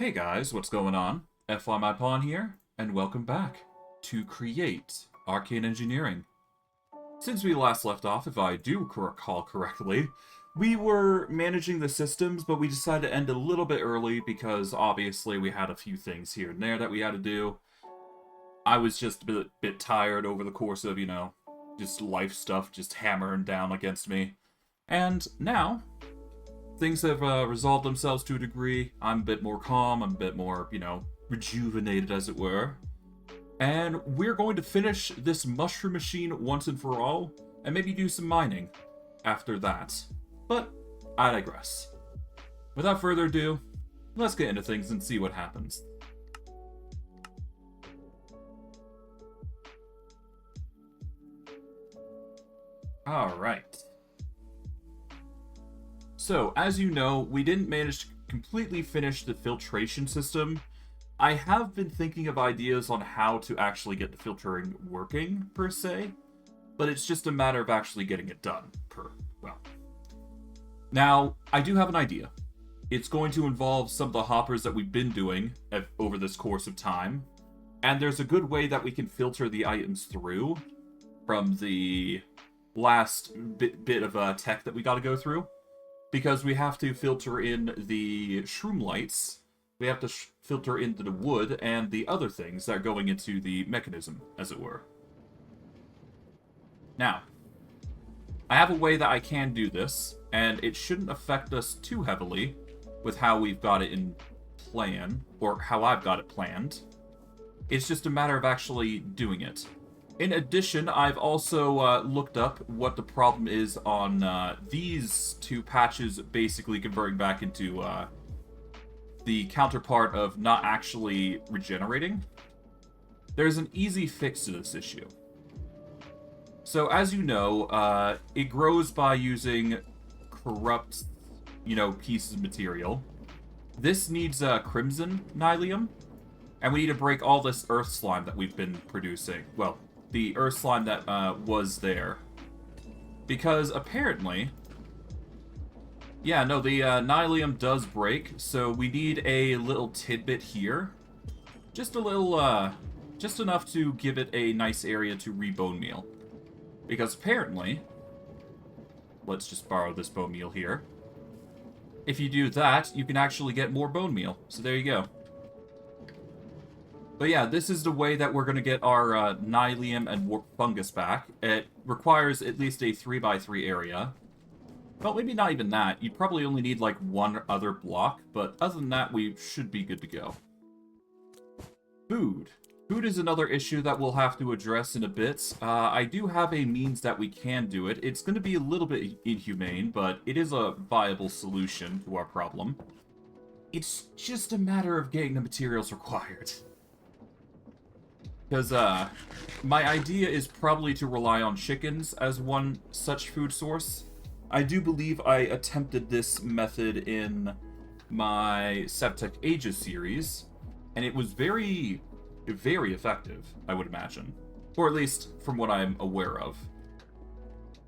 Hey guys, what's going on? FY Pawn here, and welcome back to Create Arcane Engineering. Since we last left off, if I do recall correctly, we were managing the systems, but we decided to end a little bit early because obviously we had a few things here and there that we had to do. I was just a bit tired over the course of, just life stuff just hammering down against me. And now, things have resolved themselves to a degree. I'm a bit more calm, I'm a bit more, rejuvenated, as it were. And we're going to finish this mushroom machine once and for all, and maybe do some mining after that. But I digress. Without further ado, let's get into things and see what happens. Alright. So, as you know, we didn't manage to completely finish the filtration system. I have been thinking of ideas on how to actually get the filtering working, per se, but it's just a matter of actually getting it done, Now, I do have an idea. It's going to involve some of the hoppers that we've been doing over this course of time, and there's a good way that we can filter the items through from the last bit of tech that we got to go through. Because we have to filter in the shroom lights, we have to filter into the wood and the other things that are going into the mechanism, as it were. Now, I have a way that I can do this, and it shouldn't affect us too heavily with how we've got it in plan, or how I've got it planned. It's just a matter of actually doing it. In addition, I've also looked up what the problem is on these two patches basically converting back into the counterpart of not actually regenerating. There's an easy fix to this issue. So as you know, it grows by using corrupt, pieces of material. This needs crimson nylium, and we need to break all this earth slime that we've been producing. Well, the earth slime that was there. Because apparently... the nylium does break, so we need a little tidbit here. Just a little, just enough to give it a nice area to re-bone meal. Because apparently... Let's just borrow this bone meal here. If you do that, you can actually get more bone meal. So there you go. But yeah, this is the way that we're going to get our nylium and warp fungus back. It requires at least a 3x3 area. Well, maybe not even that. You'd probably only need like one other block, but other than that, we should be good to go. Food. Food is another issue that we'll have to address in a bit. I do have a means that we can do it. It's going to be a little bit inhumane, but it is a viable solution to our problem. It's just a matter of getting the materials required. Because, my idea is probably to rely on chickens as one such food source. I do believe I attempted this method in my Septech Ages series, and it was very, very effective, I would imagine. Or at least from what I'm aware of.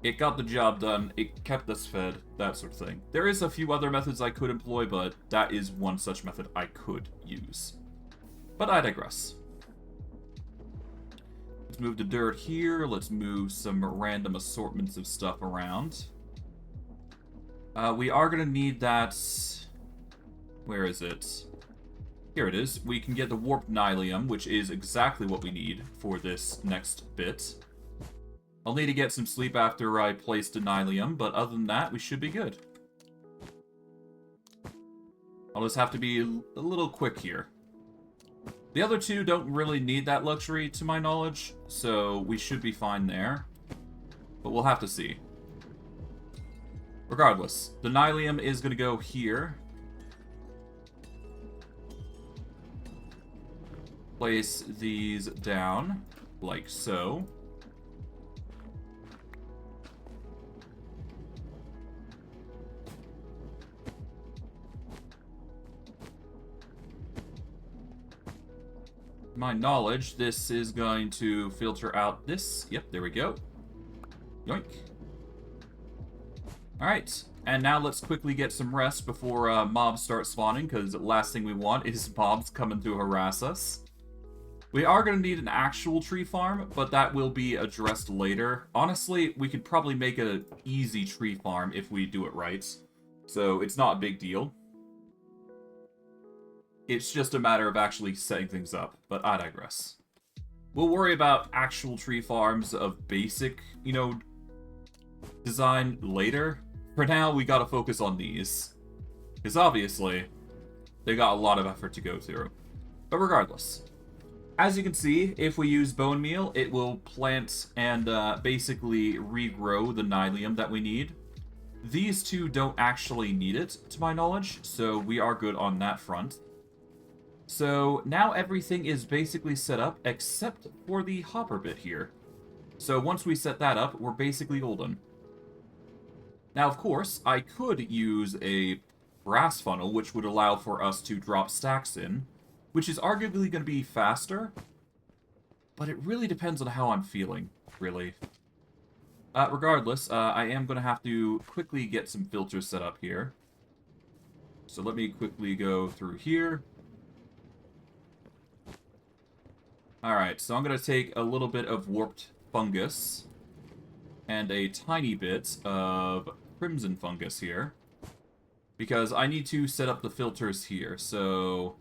It got the job done, it kept us fed, that sort of thing. There is a few other methods I could employ, but that is one such method I could use. But I digress. Let's move the dirt here. Let's move some random assortments of stuff around. We are going to need that... Where is it? Here it is. We can get the warped nylium, which is exactly what we need for this next bit. I'll need to get some sleep after I place the nylium, but other than that, we should be good. I'll just have to be a little quick here. The other two don't really need that luxury, to my knowledge, so we should be fine there. But we'll have to see. Regardless, the nylium is going to go here. Place these down, like so. My knowledge, this is going to filter out this. Yep, there we go. Yoink. Alright, and now let's quickly get some rest before mobs start spawning, because the last thing we want is mobs coming to harass us. We are going to need an actual tree farm, but that will be addressed later. Honestly, we could probably make an easy tree farm if we do it right. So it's not a big deal. It's just a matter of actually setting things up, but I digress. We'll worry about actual tree farms of basic, design later. For now, we gotta focus on these. Because obviously, they got a lot of effort to go through. But regardless. As you can see, if we use bone meal, it will plant and basically regrow the nylium that we need. These two don't actually need it, to my knowledge, so we are good on that front. So now everything is basically set up, except for the hopper bit here. So once we set that up, we're basically golden. Now, of course, I could use a brass funnel, which would allow for us to drop stacks in, which is arguably going to be faster, but it really depends on how I'm feeling, really. Regardless, I am going to have to quickly get some filters set up here. So let me quickly go through here. Alright, so I'm going to take a little bit of warped fungus and a tiny bit of crimson fungus here, because I need to set up the filters here. So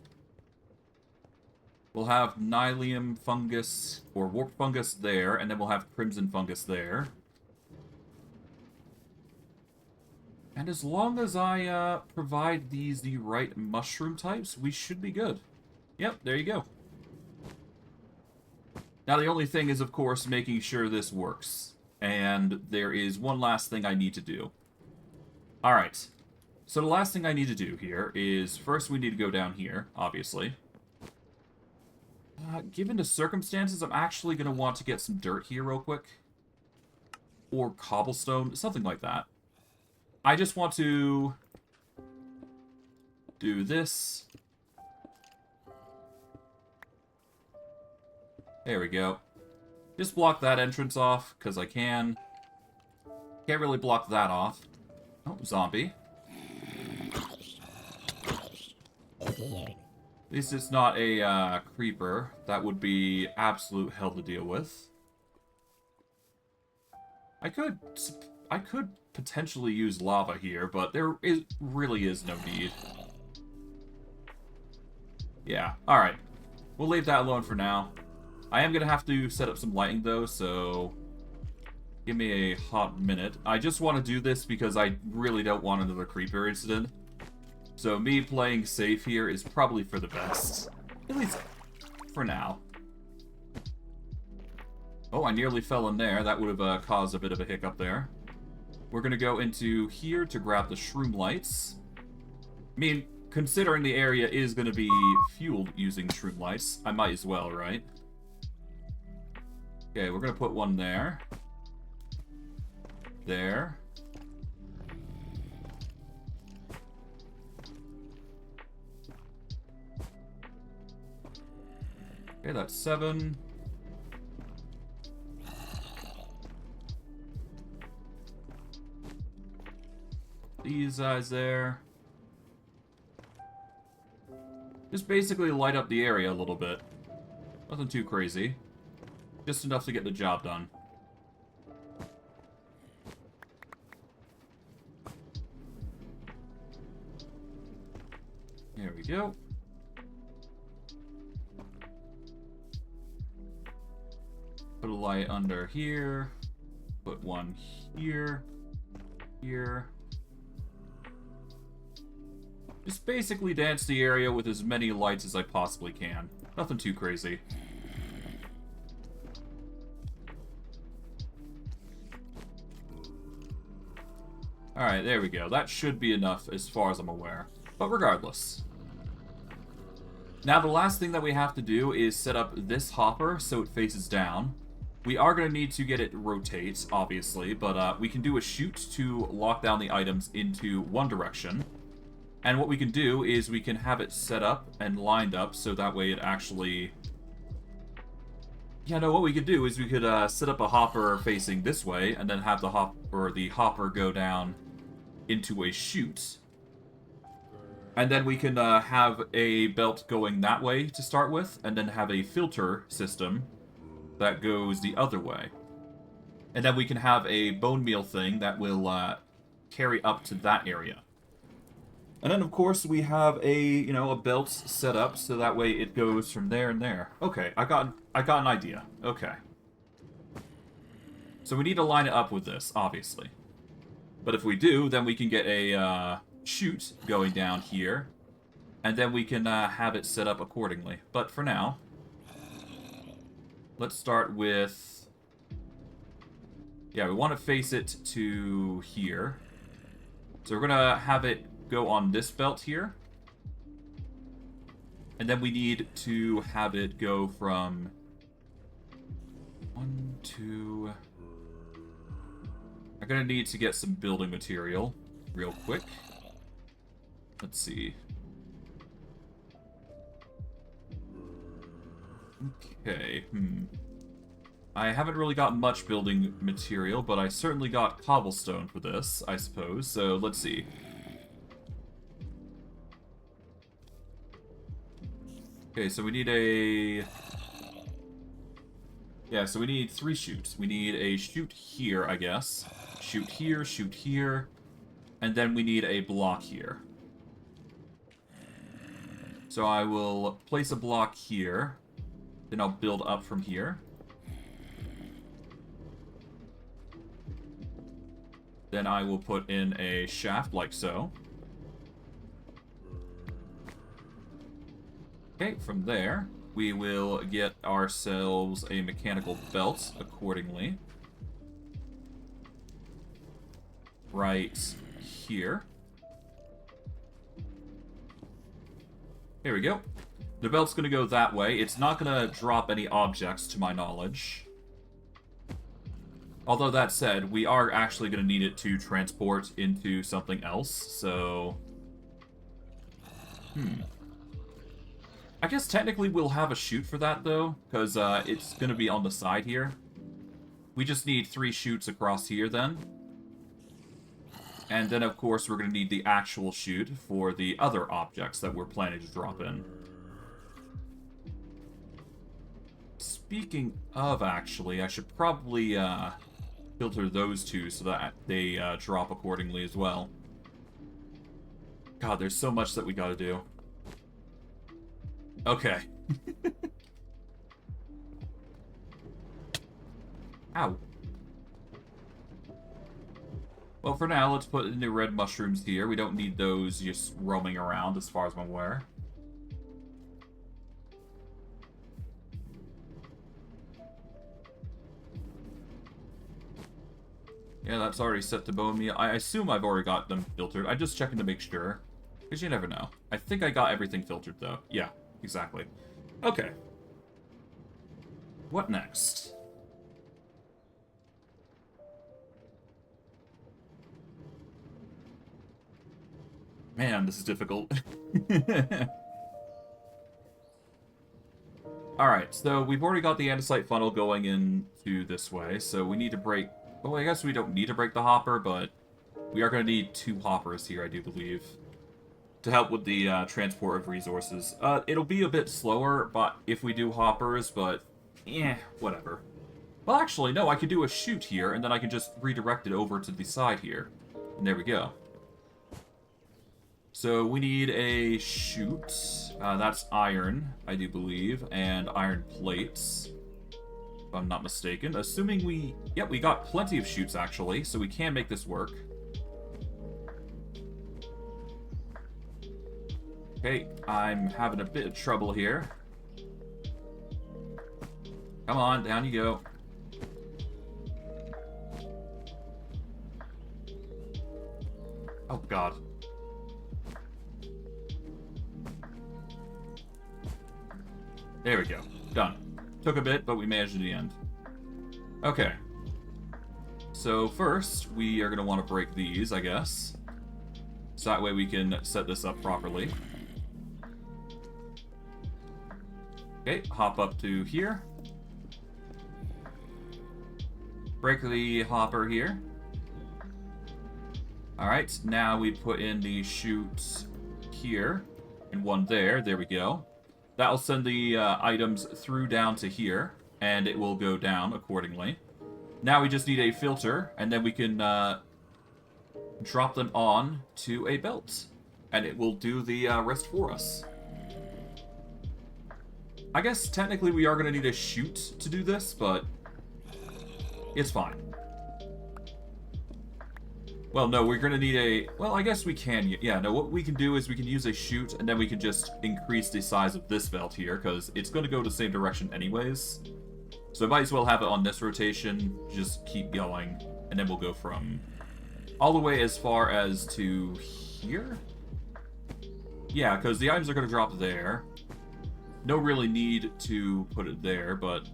we'll have nylium fungus, or warped fungus there, and then we'll have crimson fungus there. And as long as I provide these the right mushroom types, we should be good. Yep, there you go. Now the only thing is, of course, making sure this works. And there is one last thing I need to do. Alright. So the last thing I need to do here is, first we need to go down here, obviously. Given the circumstances, I'm actually going to want to get some dirt here real quick. Or cobblestone, something like that. I just want to do this. There we go. Just block that entrance off, because I can. Can't really block that off. Oh, zombie. At least it's not a creeper. That would be absolute hell to deal with. I could potentially use lava here, but really is no need. Yeah, alright. We'll leave that alone for now. I am going to have to set up some lighting, though, so give me a hot minute. I just want to do this because I really don't want another creeper incident. So me playing safe here is probably for the best. At least for now. Oh, I nearly fell in there. That would have caused a bit of a hiccup there. We're going to go into here to grab the shroom lights. I mean, considering the area is going to be fueled using shroom lights, I might as well, right? Okay, we're going to put one there. There. Okay, that's 7. These guys there. Just basically light up the area a little bit. Nothing too crazy. Just enough to get the job done. There we go. Put a light under here. Put one here. Here. Just basically dance the area with as many lights as I possibly can. Nothing too crazy. Alright, there we go. That should be enough as far as I'm aware. But regardless. Now the last thing that we have to do is set up this hopper so it faces down. We are going to need to get it rotate, obviously, but we can do a shoot to lock down the items into one direction. And what we can do is we can have it set up and lined up so that way it actually... Yeah, no, what we could do is we could set up a hopper facing this way and then have the hopper go down into a chute. And then we can have a belt going that way to start with, and then have a filter system that goes the other way. And then we can have a bone meal thing that will carry up to that area. And then, of course, we have a belt set up so that way it goes from there and there. Okay, I got an idea. Okay. So we need to line it up with this, obviously. But if we do, then we can get a chute going down here, and then we can have it set up accordingly. But for now, let's start with... Yeah, we want to face it to here. So we're going to have it go on this belt here. And then we need to have it go from 1, 2... I'm going to need to get some building material real quick. Let's see. Okay, I haven't really got much building material, but I certainly got cobblestone for this, I suppose. So, let's see. Okay, so we need a... Yeah, so we need 3 chutes. We need a chute here, I guess. Chute here, and then we need a block here. So I will place a block here, then I'll build up from here. Then I will put in a shaft like so. Okay, from there, we will get ourselves a mechanical belt accordingly. Right here. Here we go. The belt's going to go that way. It's not going to drop any objects, to my knowledge. Although that said, we are actually going to need it to transport into something else, so... I guess technically we'll have a chute for that, though, because it's going to be on the side here. We just need 3 chutes across here, then. And then, of course, we're going to need the actual chute for the other objects that we're planning to drop in. Speaking of, actually, I should probably filter those 2 so that they drop accordingly as well. God, there's so much that we gotta do. Okay. Ow. Well, for now, let's put in the red mushrooms here. We don't need those just roaming around, as far as I'm aware. Yeah, that's already set to bone meal. I assume I've already got them filtered. I'm just checking to make sure, because you never know. I think I got everything filtered, though. Yeah, exactly. Okay. What next? Man, this is difficult. Alright, so we've already got the andesite funnel going into this way, so we need to break... Well, I guess we don't need to break the hopper, but we are going to need 2 hoppers here, I do believe, to help with the transport of resources. It'll be a bit slower but if we do hoppers, but whatever. Well, actually, no, I could do a chute here, and then I can just redirect it over to the side here. And there we go. So we need a chute. That's iron, I do believe, and iron plates, if I'm not mistaken. Assuming we... Yep, we got plenty of chutes, actually, so we can make this work. Okay, I'm having a bit of trouble here. Come on, down you go. Oh, God. There we go. Done. Took a bit, but we managed in the end. Okay. So first, we are going to want to break these, I guess. So that way we can set this up properly. Okay, hop up to here. Break the hopper here. Alright, now we put in the chute here, and one there. There we go. That'll send the items through down to here, and it will go down accordingly. Now we just need a filter, and then we can drop them on to a belt. And it will do the rest for us. I guess technically we are going to need a chute to do this, but it's fine. Well, no, we're going to need a... Well, I guess we can... Yeah, no, what we can do is we can use a chute, and then we can just increase the size of this belt here, because it's going to go the same direction anyways. So I might as well have it on this rotation, just keep going, and then we'll go from all the way as far as to here? Yeah, because the items are going to drop there. No really need to put it there, but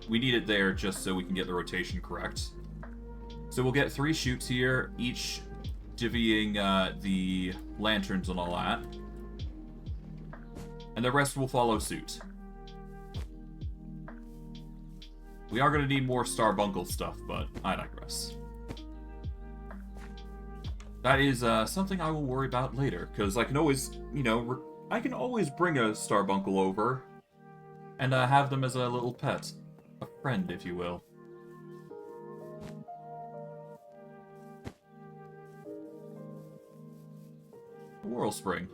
we need it there just so we can get the rotation correct. So we'll get 3 chutes here, each divvying the lanterns and all that. And the rest will follow suit. We are going to need more Starbuncle stuff, but I digress. That is something I will worry about later, because I can always, you know, I can always bring a Starbuncle over and have them as a little pet. A friend, if you will. Whirl Spring.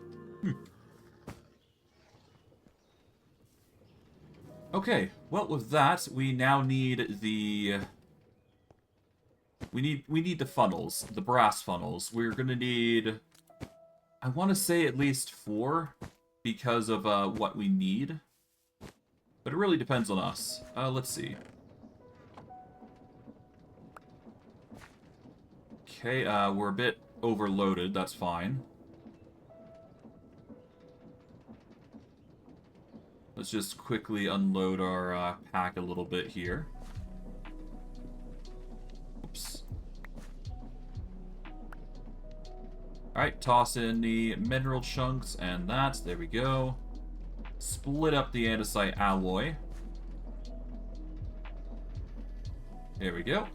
Okay, well with that, we now need the... We need the funnels, the brass funnels. We're gonna need... I want to say at least 4, because of what we need. But it really depends on us. Let's see. Okay, we're a bit overloaded, that's fine. Let's just quickly unload our pack a little bit here. Oops. Alright, toss in the mineral chunks and that. There we go. Split up the andesite alloy. There we go.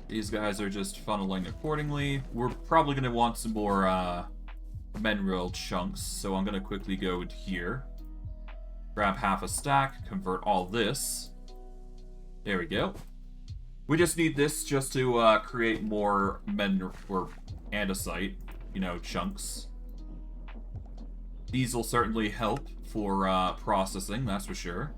These guys are just funneling accordingly. We're probably going to want some more mineral chunks, so I'm going to quickly go here. Grab half a stack, convert all this. There we go. We just need this just to create more or andesite, you know, chunks. These will certainly help for processing, that's for sure.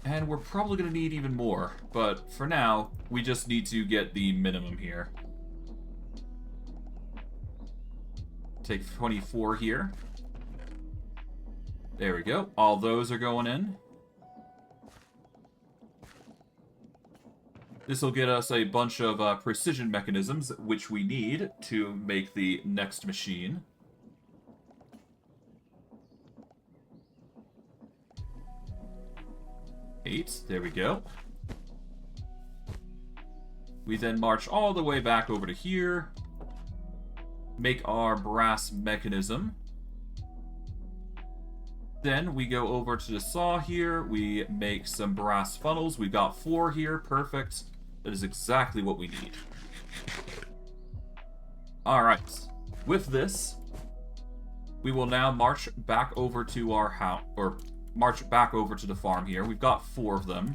And we're probably going to need even more, but for now, we just need to get the minimum here. Take 24 here. There we go. All those are going in. This will get us a bunch of precision mechanisms, which we need to make the next machine. There we go. We then march all the way back over to here. Make our brass mechanism. Then we go over to the saw here. We make some brass funnels. We've got 4 here. Perfect. That is exactly what we need. Alright. With this, we will now march back over to our house, or march back over to the farm here. We've got 4 of them,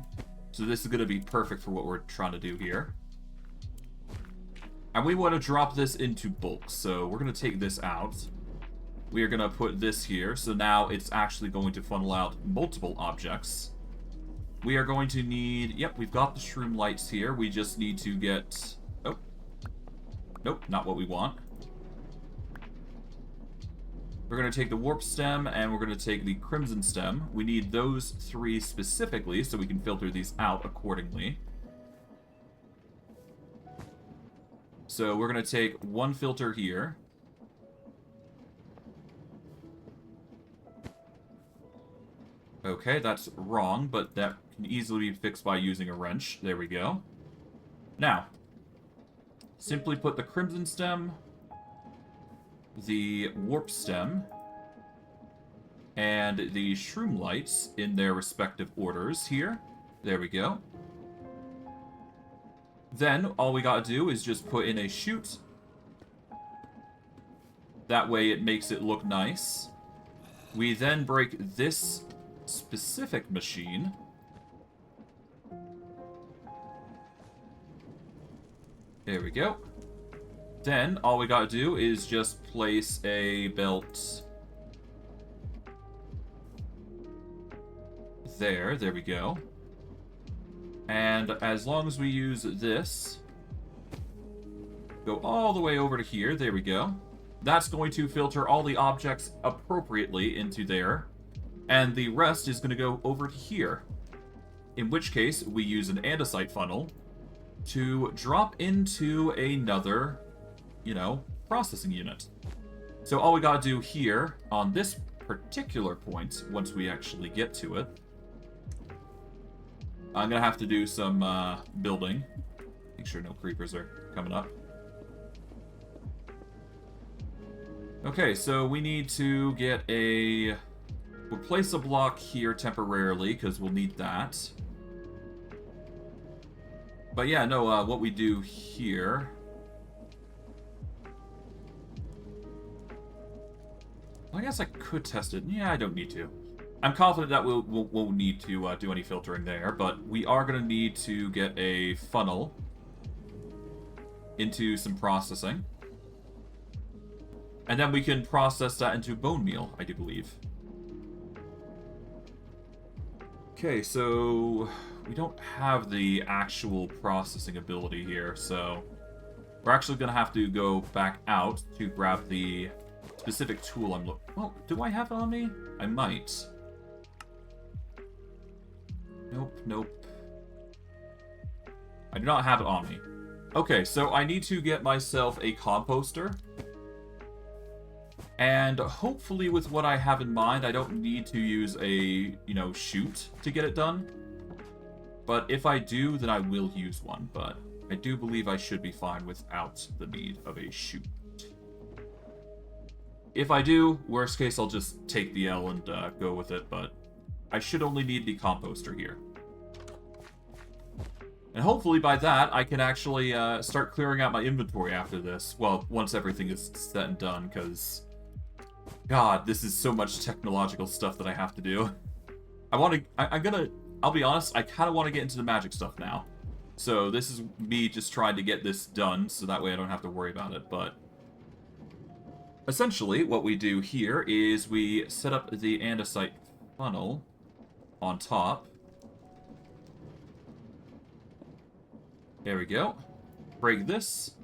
so this is going to be perfect for what we're trying to do here. And we want to drop this into bulk, so we're going to take this out. We are going to put this here, so now it's actually going to funnel out multiple objects. We are going to need... Yep, we've got the shroom lights here. We just need to get... Oh. Nope, not what we want. We're going to take the warp stem, and we're going to take the crimson stem. We need those 3 specifically, so we can filter these out accordingly. So we're going to take 1 filter here. Okay, that's wrong, but that can easily be fixed by using a wrench. There we go. Now, simply put the crimson stem, the warp stem, and the shroom lights in their respective orders here. There we go. Then, all we gotta do is just put in a chute. That way it makes it look nice. We then break this specific machine. There we go. Then, all we gotta do is just place a belt there. There we go. And as long as we use this, go all the way over to here. There we go. That's going to filter all the objects appropriately into there. And the rest is going to go over to here. In which case, we use an andesite funnel to drop into another, processing unit. So all we gotta do here, on this particular point, once we actually get to it, I'm gonna have to do some building. Make sure no creepers are coming up. Okay, so we need to get a... We'll place a block here temporarily, because we'll need that. But yeah, no, what we do here... Well, I guess I could test it. Yeah, I don't need to. I'm confident that we won't need to do any filtering there, but we are going to need to get a funnel into some processing. And then we can process that into bone meal, I do believe. Okay, so we don't have the actual processing ability here, so we're actually going to have to go back out to grab the specific tool I'm looking... Oh, do I have it on me? I might. Nope. I do not have it on me. Okay, so I need to get myself a composter. And hopefully with what I have in mind, I don't need to use a, chute to get it done. But if I do, then I will use one. But I do believe I should be fine without the need of a chute. If I do, worst case, I'll just take the L and go with it. But I should only need the composter here. And hopefully by that, I can actually start clearing out my inventory after this. Well, once everything is said and done, because... God, this is so much technological stuff that I have to do. I'll be honest, I kind of want to get into the magic stuff now. So this is me just trying to get this done, so that way I don't have to worry about it, but... Essentially, what we do here is we set up the andesite funnel on top. There we go. Break this.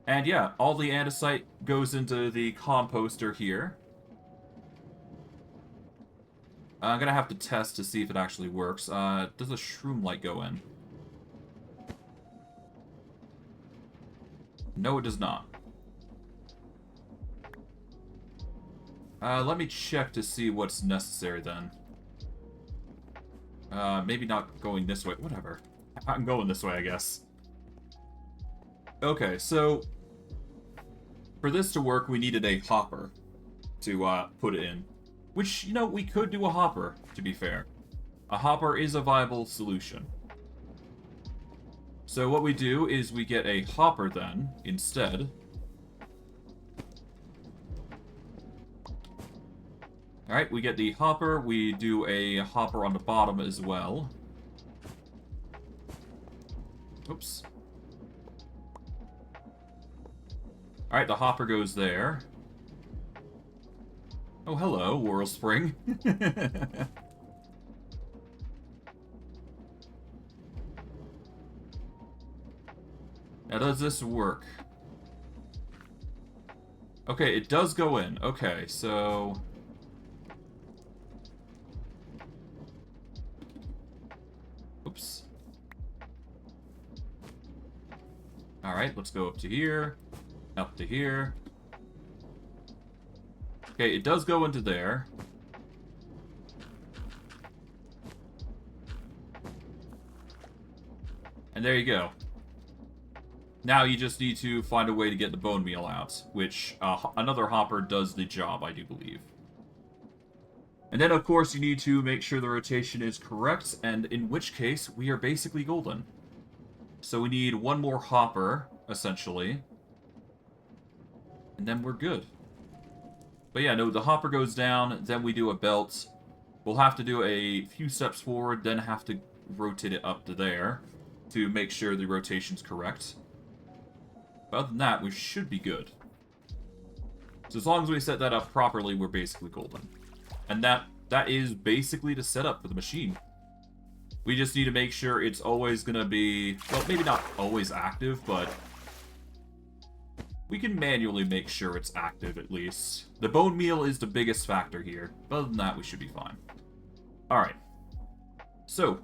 And yeah, all the andesite goes into the composter here. I'm gonna have to test to see if it actually works. Does a shroom light go in? No, it does not. Let me check to see what's necessary then. Maybe not going this way. Whatever. I'm going this way, I guess. Okay, so... For this to work, we needed a hopper to put it in. Which, we could do a hopper, to be fair. A hopper is a viable solution. So what we do is we get a hopper then, instead. Alright, we get the hopper, we do a hopper on the bottom as well. Oops. Alright, the hopper goes there. Oh, hello, Whirlspring. Now, does this work? Okay, it does go in. Okay, so... Oops. Alright, let's go up to here. Up to here. Okay, it does go into there. And there you go. Now you just need to find a way to get the bone meal out, which another hopper does the job, I do believe. And then, of course, you need to make sure the rotation is correct, and in which case, we are basically golden. So we need one more hopper, essentially. And then we're good. But yeah, no, the hopper goes down, then we do a belt. We'll have to do a few steps forward, then have to rotate it up to there to make sure the rotation's correct. But other than that, we should be good. So as long as we set that up properly, we're basically golden. And that is basically the setup for the machine. We just need to make sure it's always going to be, well, maybe not always active, but we can manually make sure it's active at least. The bone meal is the biggest factor here, but other than that, we should be fine. Alright. So,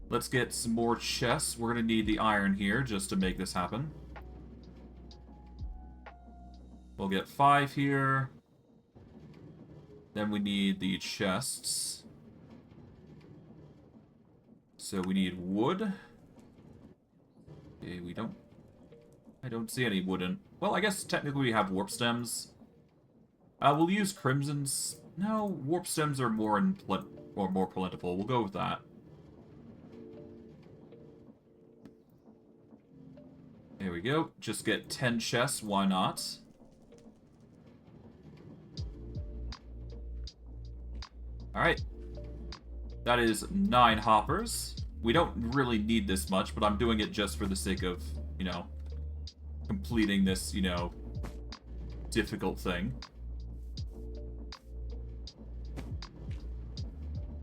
let's get some more chests. We're going to need the iron here just to make this happen. We'll get 5 here. Then we need the chests. So we need wood. Okay, I don't see any wooden. Well, I guess technically we have warp stems. We'll use crimsons. No, warp stems are more plentiful. We'll go with that. There we go. Just get 10 chests. Why not? Alright. That is 9 hoppers. We don't really need this much, but I'm doing it just for the sake of, you know, completing this, you know, difficult thing.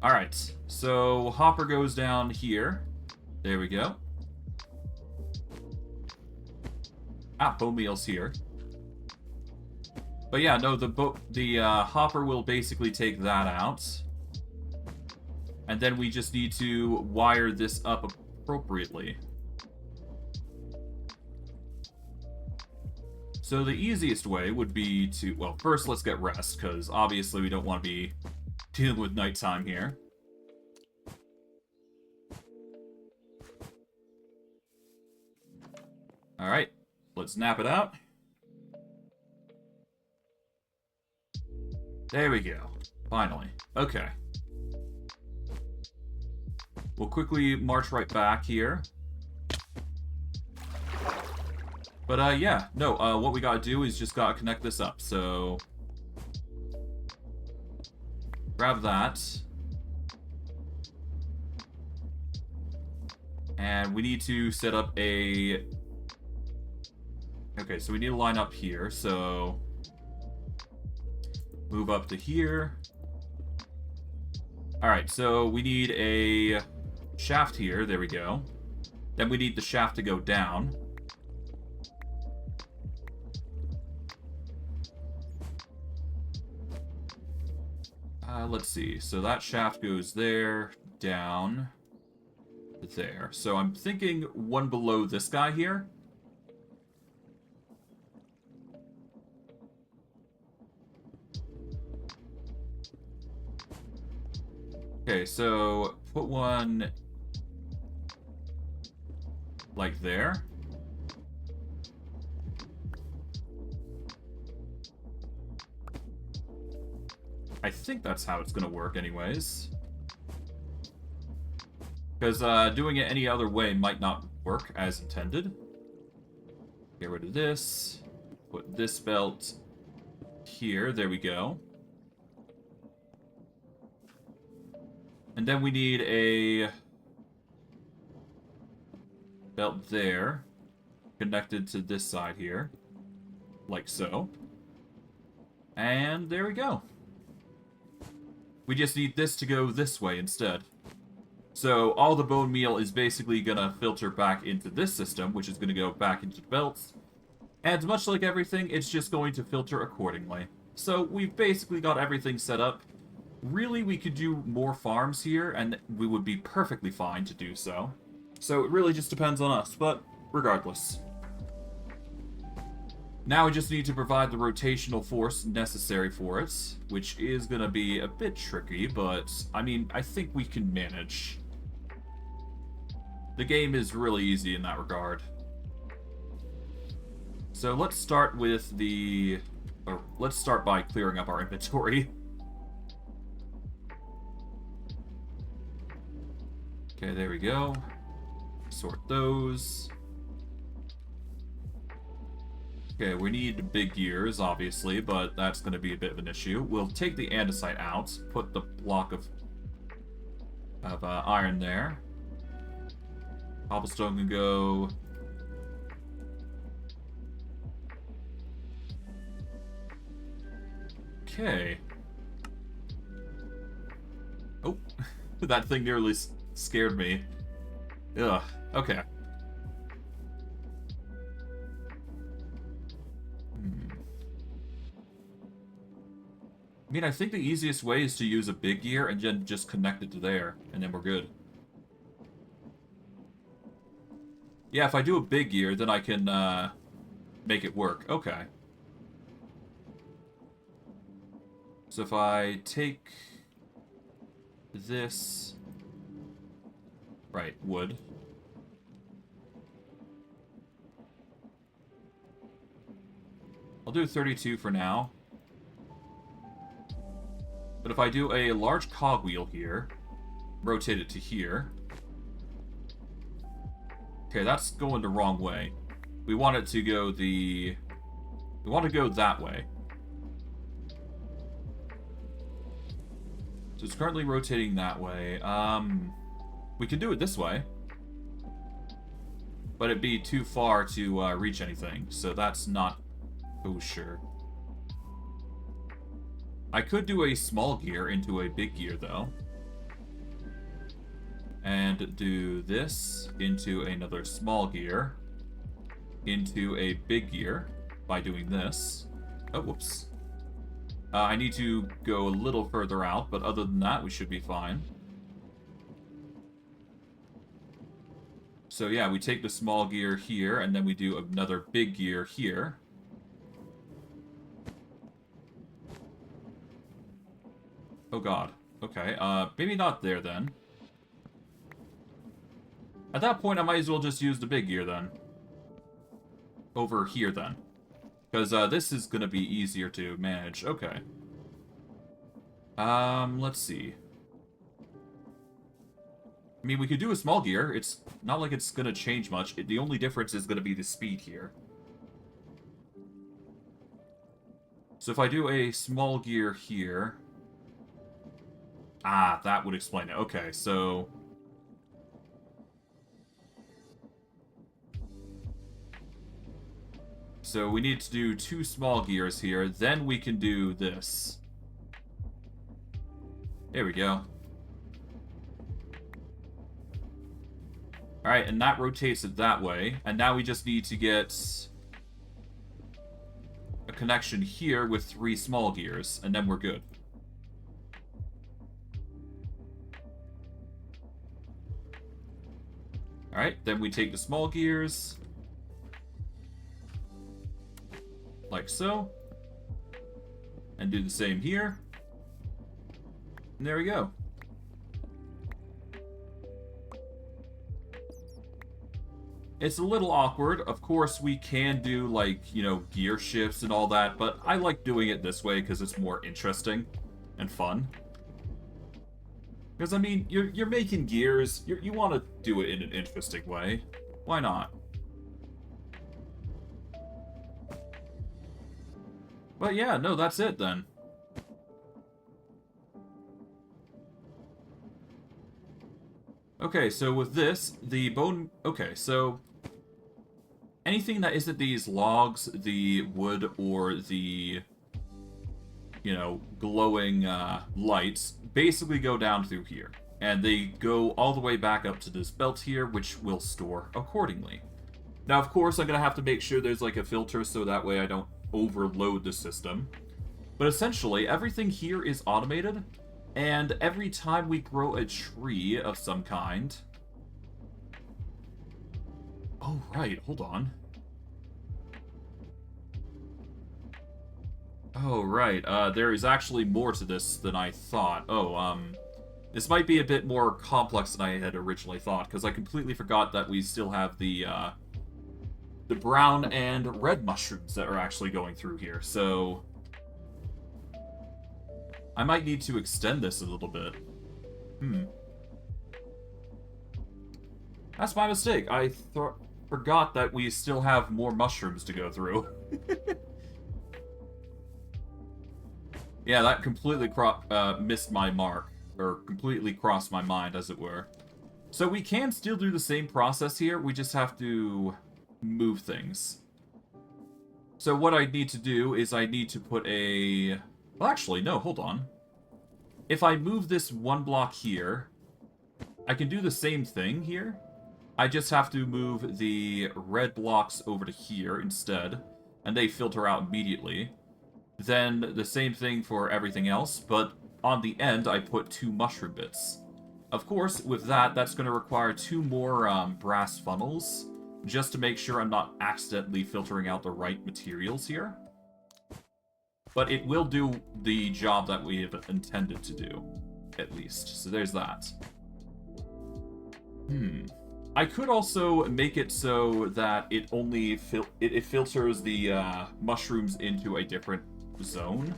Alright, so hopper goes down here. There we go. Bone meal's here. But yeah, no, the hopper will basically take that out. And then we just need to wire this up appropriately. So the easiest way would be to, well, first let's get rest, because obviously we don't want to be dealing with nighttime here. Alright, let's nap it out. There we go. Finally. Okay. We'll quickly march right back here. But, yeah. No, what we gotta do is just gotta connect this up. So, grab that. And we need to set up a... Okay, so we need to line up here. So, move up to here. Alright, so we need a shaft here. There we go. Then we need the shaft to go down. Let's see. So that shaft goes there, down, there. So I'm thinking one below this guy here. Okay, so put one like there. I think that's how it's going to work anyways. Because doing it any other way might not work as intended. Get rid of this. Put this belt here. There we go. And then we need a belt there, connected to this side here, like so. And there we go. We just need this to go this way instead. So all the bone meal is basically going to filter back into this system, which is going to go back into the belts. And much like everything, it's just going to filter accordingly. So we've basically got everything set up. Really, we could do more farms here, and we would be perfectly fine to do so. So it really just depends on us, but regardless. Now we just need to provide the rotational force necessary for it, which is going to be a bit tricky, but, I mean, I think we can manage. The game is really easy in that regard. So let's start with the... Or let's start by clearing up our inventory. Okay, there we go. Sort those. Okay, we need big gears, obviously, but that's going to be a bit of an issue. We'll take the andesite out, put the block of iron there. Cobblestone can go. Okay. Oh, that thing nearly scared me. Ugh, okay. I mean, I think the easiest way is to use a big gear and then just connect it to there, and then we're good. Yeah, if I do a big gear, then I can make it work. Okay. So if I take this... Right, wood. I'll do 32 for now. But if I do a large cogwheel here, rotate it to here. Okay, that's going the wrong way. We want it to go the... We want to go that way. So it's currently rotating that way. We can do it this way. But it'd be too far to reach anything, so that's not kosher. I could do a small gear into a big gear, though. And do this into another small gear. Into a big gear by doing this. Oh, whoops. I need to go a little further out, but other than that, we should be fine. So yeah, we take the small gear here, and then we do another big gear here. Oh god. Okay, maybe not there then. At that point, I might as well just use the big gear then. Over here then. Because this is going to be easier to manage. Okay. Let's see. I mean, we could do a small gear. It's not like it's going to change much. The only difference is going to be the speed here. So if I do a small gear here... Ah, that would explain it. Okay, so... So we need to do 2 small gears here, then we can do this. There we go. Alright, and that rotates it that way. And now we just need to get a connection here with 3 small gears, and then we're good. Alright, then we take the small gears... like so. And do the same here. And there we go. It's a little awkward. Of course, we can do, like, you know, gear shifts and all that, but I like doing it this way because it's more interesting and fun. Because, I mean, you're making gears. You want to do it in an interesting way. Why not? But yeah, no, that's it then. Okay, so with this, the bone... Okay, so... anything that isn't these logs, the wood, or the... you know, glowing lights, basically go down through here. And they go all the way back up to this belt here, which will store accordingly. Now, of course, I'm going to have to make sure there's like a filter so that way I don't overload the system. But essentially, everything here is automated, and every time we grow a tree of some kind... Oh, right, hold on. Oh, right, there is actually more to this than I thought. Oh, this might be a bit more complex than I had originally thought, because I completely forgot that we still have the brown and red mushrooms that are actually going through here, so... I might need to extend this a little bit. That's my mistake. I forgot that we still have more mushrooms to go through. Yeah, that completely missed my mark. Or completely crossed my mind, as it were. So we can still do the same process here, we just have to move things. So what I need to do is I need to put a... Well, actually, no, hold on. If I move this one block here, I can do the same thing here. I just have to move the red blocks over to here instead, and they filter out immediately. Then the same thing for everything else, but on the end I put 2 mushroom bits. Of course, with that, that's going to require 2 more brass funnels, just to make sure I'm not accidentally filtering out the right materials here. But it will do the job that we have intended to do, at least. So there's that. I could also make it so that it only it filters the mushrooms into a different zone.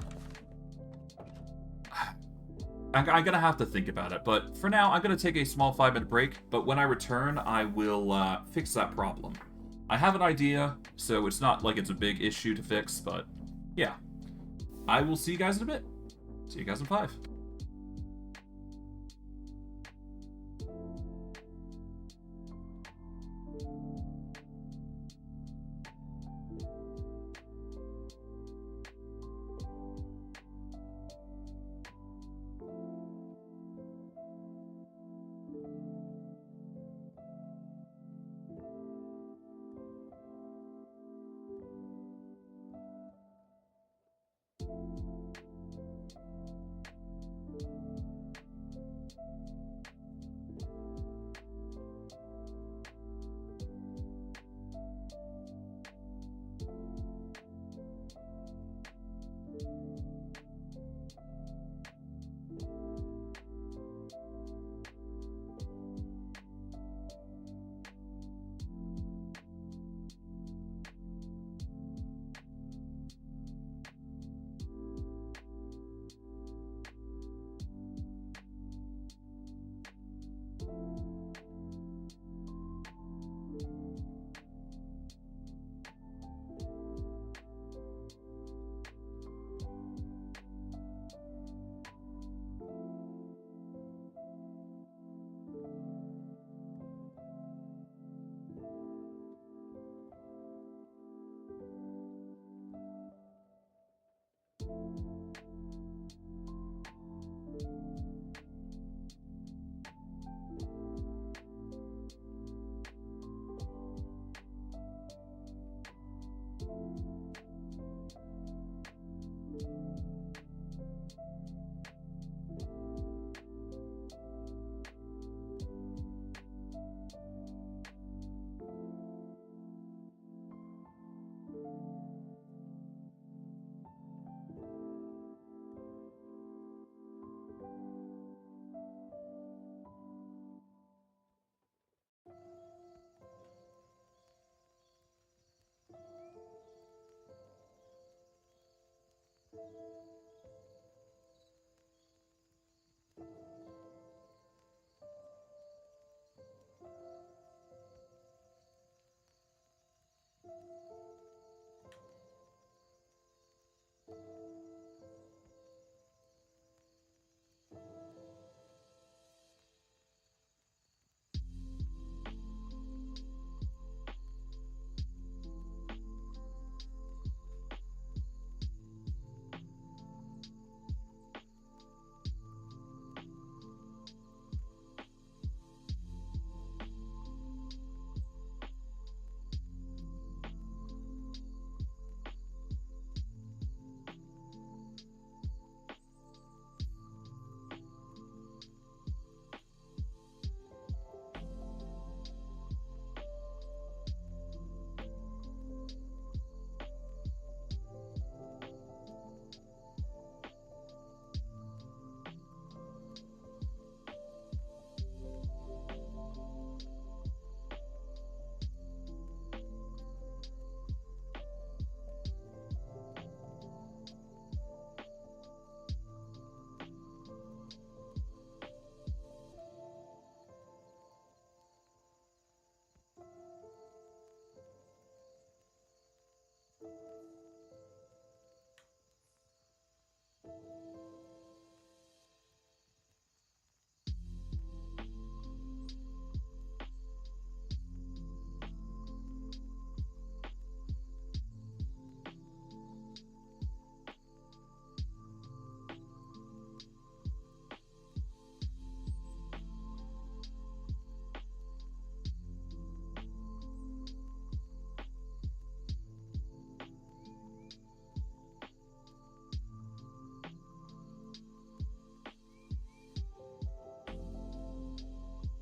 I'm gonna have to think about it, but for now, I'm gonna take a small 5-minute break, but when I return, I will fix that problem. I have an idea, so it's not like it's a big issue to fix, but yeah. I will see you guys in a bit. See you guys in 5.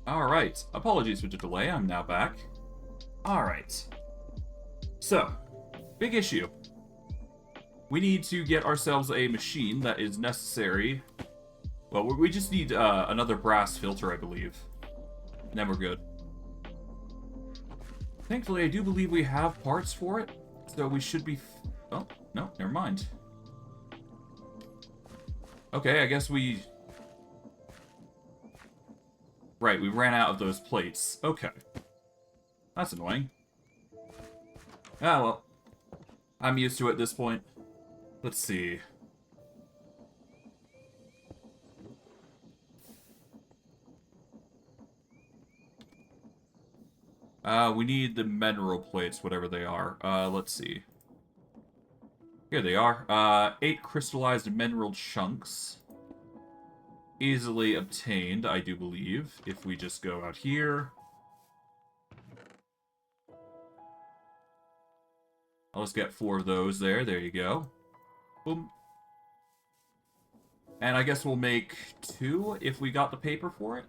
Alright, apologies for the delay, I'm now back. Alright. So, big issue. We need to get ourselves a machine that is necessary. Well, we just need another brass filter, I believe. And then we're good. Thankfully, I do believe we have parts for it. So we should be... Oh, no, never mind. Okay, I guess we... Right, we ran out of those plates. Okay. That's annoying. Ah, well. I'm used to it at this point. Let's see. We need the mineral plates, whatever they are. Let's see. Here they are. 8 crystallized mineral chunks. Easily obtained, I do believe, if we just go out here. I'll just get 4 of those there. There you go. Boom. And I guess we'll make 2 if we got the paper for it.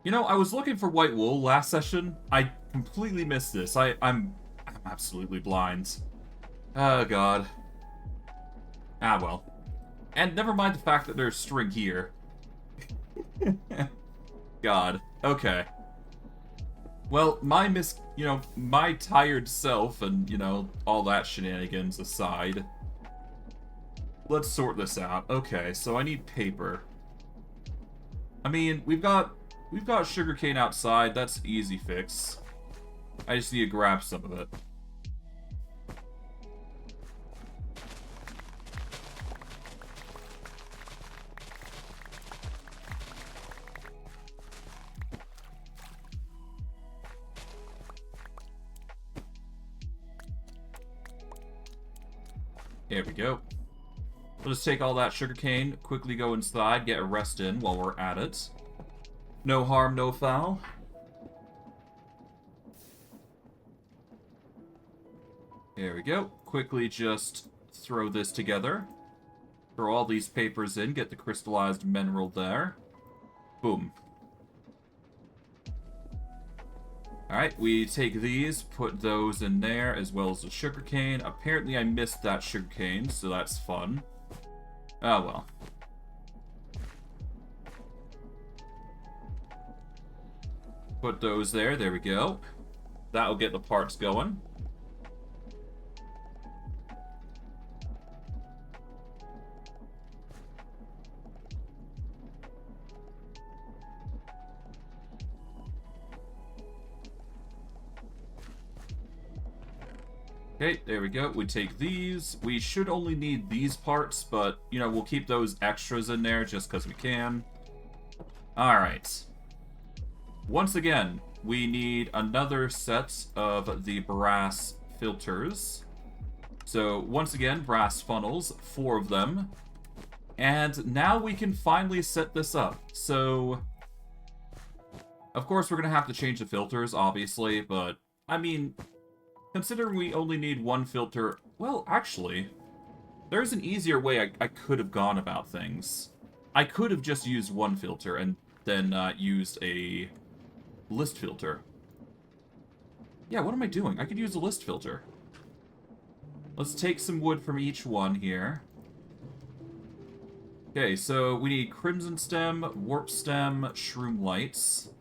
You know, I was looking for white wool last session. I completely missed this. I'm absolutely blind. Oh, God. Ah, well. And never mind the fact that there's string here. God. Okay. Well, my tired self and, all that shenanigans aside. Let's sort this out. Okay, so I need paper. I mean, we've got sugarcane outside. That's easy fix. I just need to grab some of it. There we go. We'll just take all that sugarcane, quickly go inside, get a rest in while we're at it. No harm, no foul. There we go. Quickly just throw this together. Throw all these papers in, get the crystallized mineral there. Boom. Alright, we take these, put those in there, as well as the sugarcane. Apparently I missed that sugarcane, so that's fun. Oh well. Put those there, there we go. That'll get the parts going. Okay, there we go. We take these. We should only need these parts, but, we'll keep those extras in there just because we can. Alright. Once again, we need another set of the brass filters. So, once again, brass funnels, 4 of them. And now we can finally set this up. So, of course, we're going to have to change the filters, obviously, but, I mean... Considering we only need 1 filter... Well, actually, there's an easier way I could have gone about things. I could have just used 1 filter and then used a list filter. Yeah, what am I doing? I could use a list filter. Let's take some wood from each one here. Okay, so we need crimson stem, warp stem, shroom lights.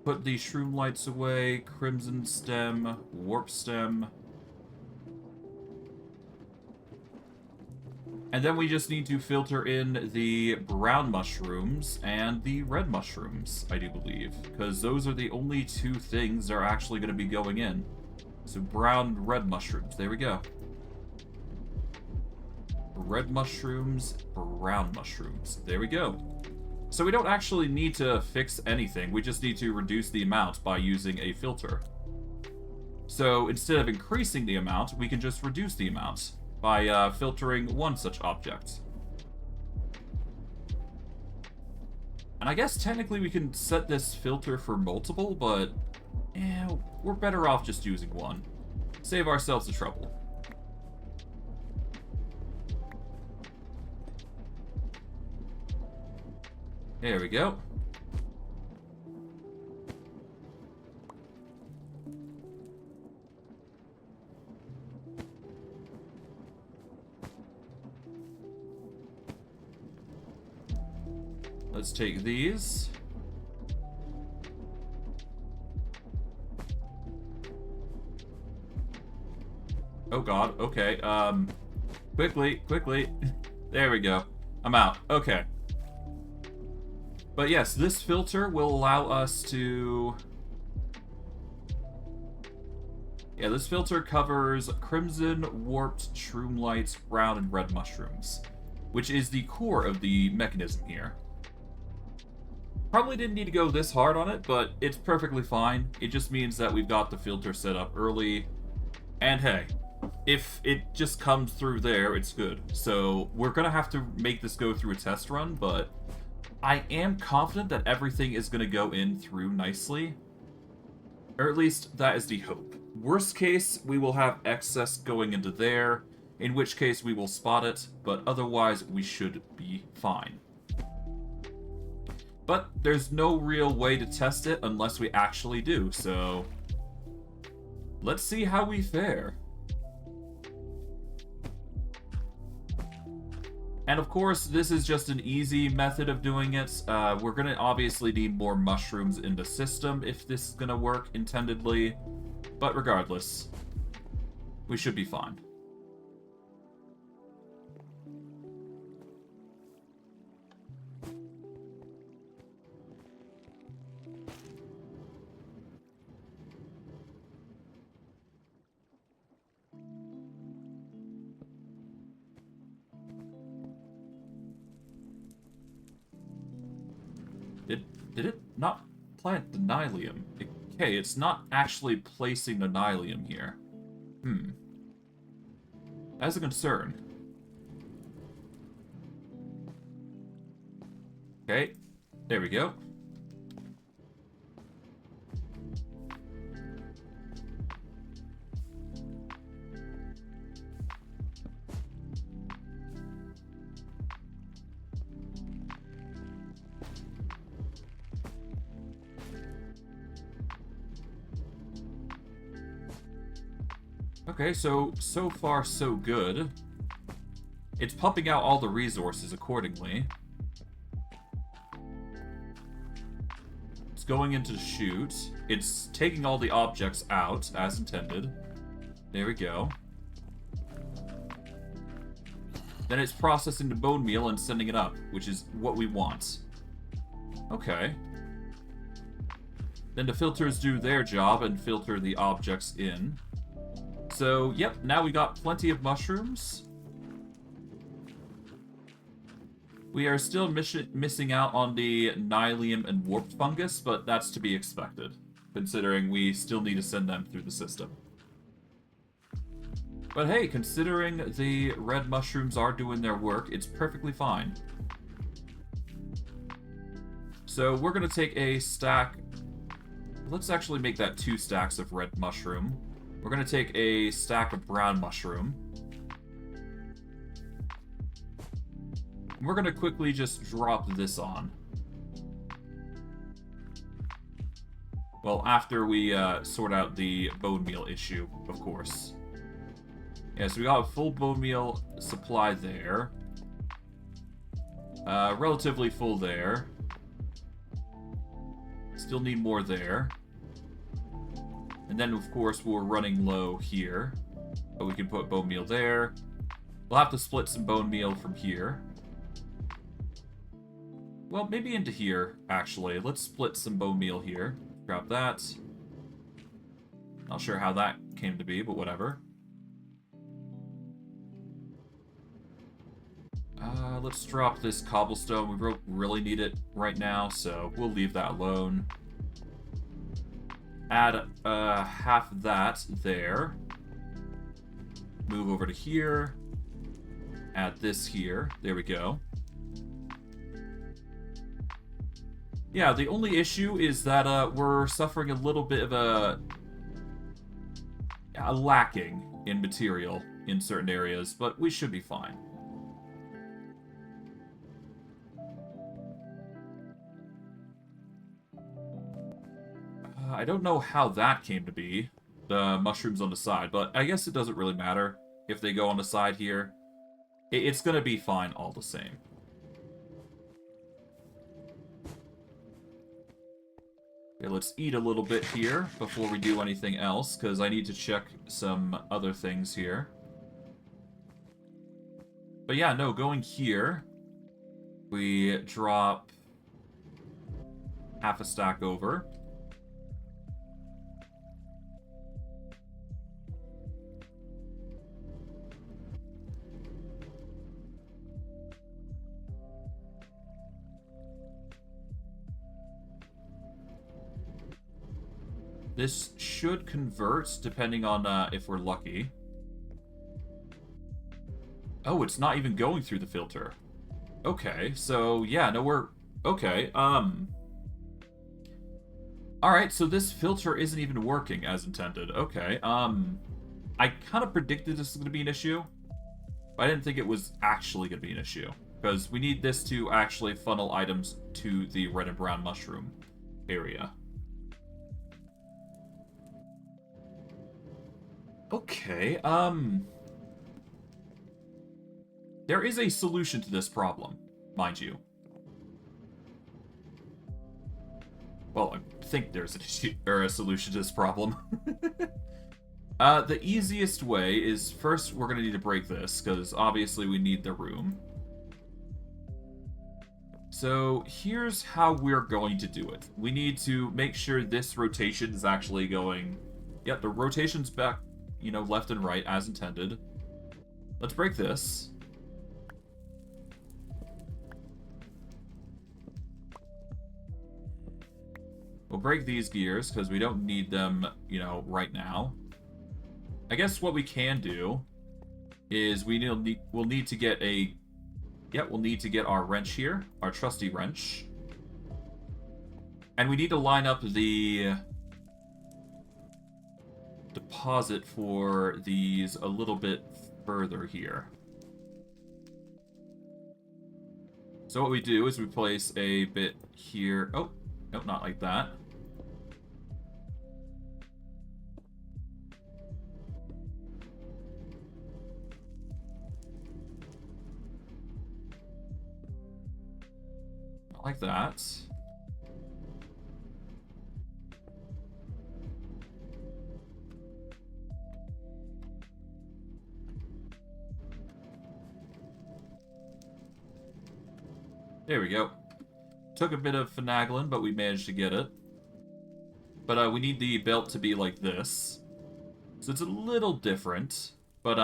Put the shroom lights away, crimson stem, warp stem. And then we just need to filter in the brown mushrooms and the red mushrooms, I do believe. Because those are the only 2 things that are actually going to be going in. So brown and red mushrooms, there we go. Red mushrooms, brown mushrooms, there we go. So we don't actually need to fix anything, we just need to reduce the amount by using a filter. So instead of increasing the amount, we can just reduce the amount by filtering 1 such object. And I guess technically we can set this filter for multiple, but we're better off just using 1. Save ourselves the trouble. There we go. Let's take these. Oh god, okay, quickly, quickly. There we go. I'm out. Okay. But yes, this filter will allow us to... Yeah, this filter covers crimson, warped, shroomlights, brown, and red mushrooms, which is the core of the mechanism here. Probably didn't need to go this hard on it, but it's perfectly fine. It just means that we've got the filter set up early. And hey, if it just comes through there, it's good. So we're going to have to make this go through a test run, but I am confident that everything is going to go in through nicely. Or at least that is the hope. Worst case, we will have excess going into there, in which case we will spot it, but otherwise we should be fine. But there's no real way to test it unless we actually do, so let's see how we fare. And of course, this is just an easy method of doing it. We're going to obviously need more mushrooms in the system if this is going to work intendedly. But regardless, we should be fine. Did it not plant the nylium? Okay, it's not actually placing the nylium here. That's a concern. Okay, there we go. Okay, so far so good. It's pumping out all the resources accordingly. It's going into the chute. It's taking all the objects out, as intended. There we go. Then it's processing the bone meal and sending it up, which is what we want. Okay. Then the filters do their job and filter the objects in. So, yep, now we got plenty of mushrooms. We are still missing out on the nylium and warped fungus, but that's to be expected, considering we still need to send them through the system. But hey, considering the red mushrooms are doing their work, it's perfectly fine. So we're going to take a stack... Let's actually make that 2 stacks of red mushroom. We're going to take a stack of brown mushroom. We're going to quickly just drop this on. Well, after we sort out the bone meal issue, of course. Yeah, so we got a full bone meal supply there. Relatively full there. Still need more there. And then, of course, we're running low here. But we can put bone meal there. We'll have to split some bone meal from here. Well, maybe into here, actually. Let's split some bone meal here. Grab that. Not sure how that came to be, but whatever. Let's drop this cobblestone. We really need it right now, so we'll leave that alone. Add half that there. Move over to here. Add this here. There we go. Yeah, the only issue is that we're suffering a little bit of a lacking in material in certain areas, but we should be fine. I don't know how that came to be, the mushrooms on the side, but I guess it doesn't really matter if they go on the side here. It's gonna be fine all the same. Okay, let's eat a little bit here before we do anything else, because I need to check some other things here. But yeah, no, going here, we drop half a stack over. This should convert, depending on if we're lucky. Oh, it's not even going through the filter. Okay, so yeah, no, we're... Okay, Alright, so this filter isn't even working as intended. Okay, I kind of predicted this was going to be an issue, but I didn't think it was actually going to be an issue. Because we need this to actually funnel items to the red and brown mushroom area. Okay, there is a solution to this problem, mind you. Well, I think there's a solution to this problem. The easiest way is, first we're going to need to break this, because obviously we need the room. So here's how we're going to do it. We need to make sure this rotation is actually going... Yep, the rotation's back, you know, left and right as intended. Let's break this. We'll break these gears, because we don't need them, you know, right now. I guess what we can do is we'll need to get a... Yep, we'll need to get our wrench here, our trusty wrench. And we need to line up the deposit for these a little bit further here. So what we do is we place a bit here. Oh, no, not like that. Not like that. There we go. Took a bit of finagling, but we managed to get it. But we need the belt to be like this. So it's a little different. But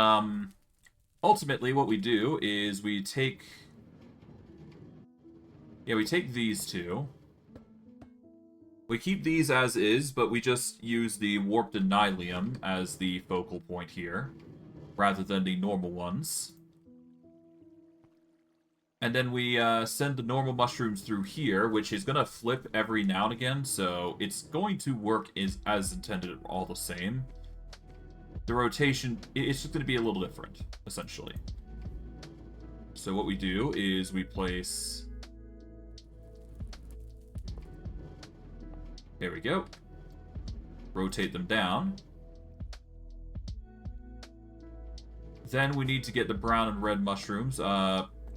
ultimately what we do is we take... Yeah, we take these two. We keep these as is, but we just use the warped annylium as the focal point here, rather than the normal ones. And then we send the normal mushrooms through here, which is going to flip every now and again, so it's going to work as intended all the same. The rotation, it's just going to be a little different, essentially. So what we do is we place... There we go. Rotate them down. Then we need to get the brown and red mushrooms.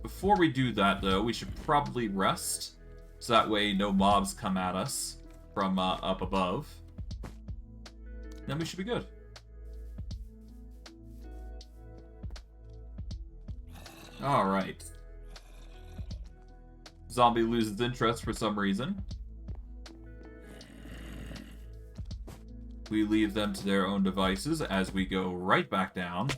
Before we do that, though, we should probably rest, so that way no mobs come at us from up above. Then we should be good. Alright. Zombie loses interest for some reason. We leave them to their own devices as we go right back down.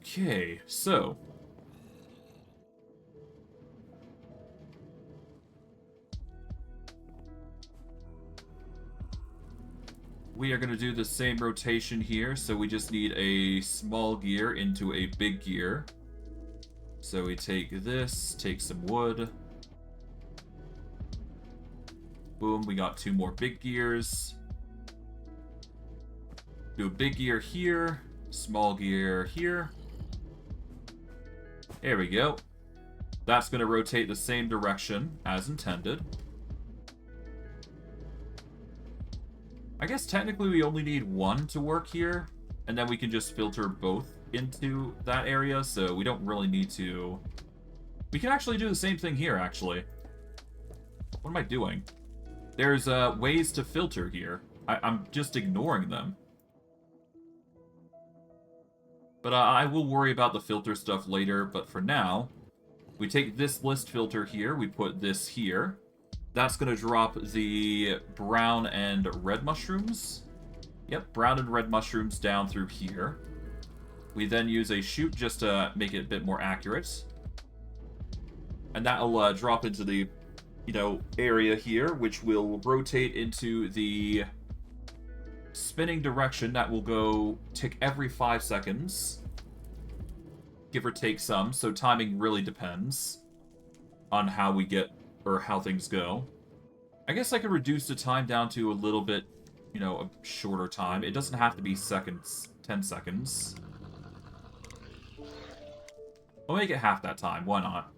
Okay, so... we are going to do the same rotation here, so we just need a small gear into a big gear. So we take this, take some wood. Boom, we got 2 more big gears. Do a big gear here, small gear here. There we go. That's going to rotate the same direction as intended. I guess technically we only need one to work here, and then we can just filter both into that area, so we don't really need to... We can actually do the same thing here, actually. What am I doing? There's ways to filter here. I'm just ignoring them. But I will worry about the filter stuff later, but for now, we take this list filter here, we put this here. That's going to drop the brown and red mushrooms. Yep, brown and red mushrooms down through here. We then use a chute just to make it a bit more accurate. And that'll drop into the, area here, which will rotate into the spinning direction that will go tick every 5 seconds. Give or take some, so timing really depends on how we get, or how things go. I guess I could reduce the time down to a little bit, a shorter time. It doesn't have to be seconds, 10 seconds. I'll make it half that time, why not?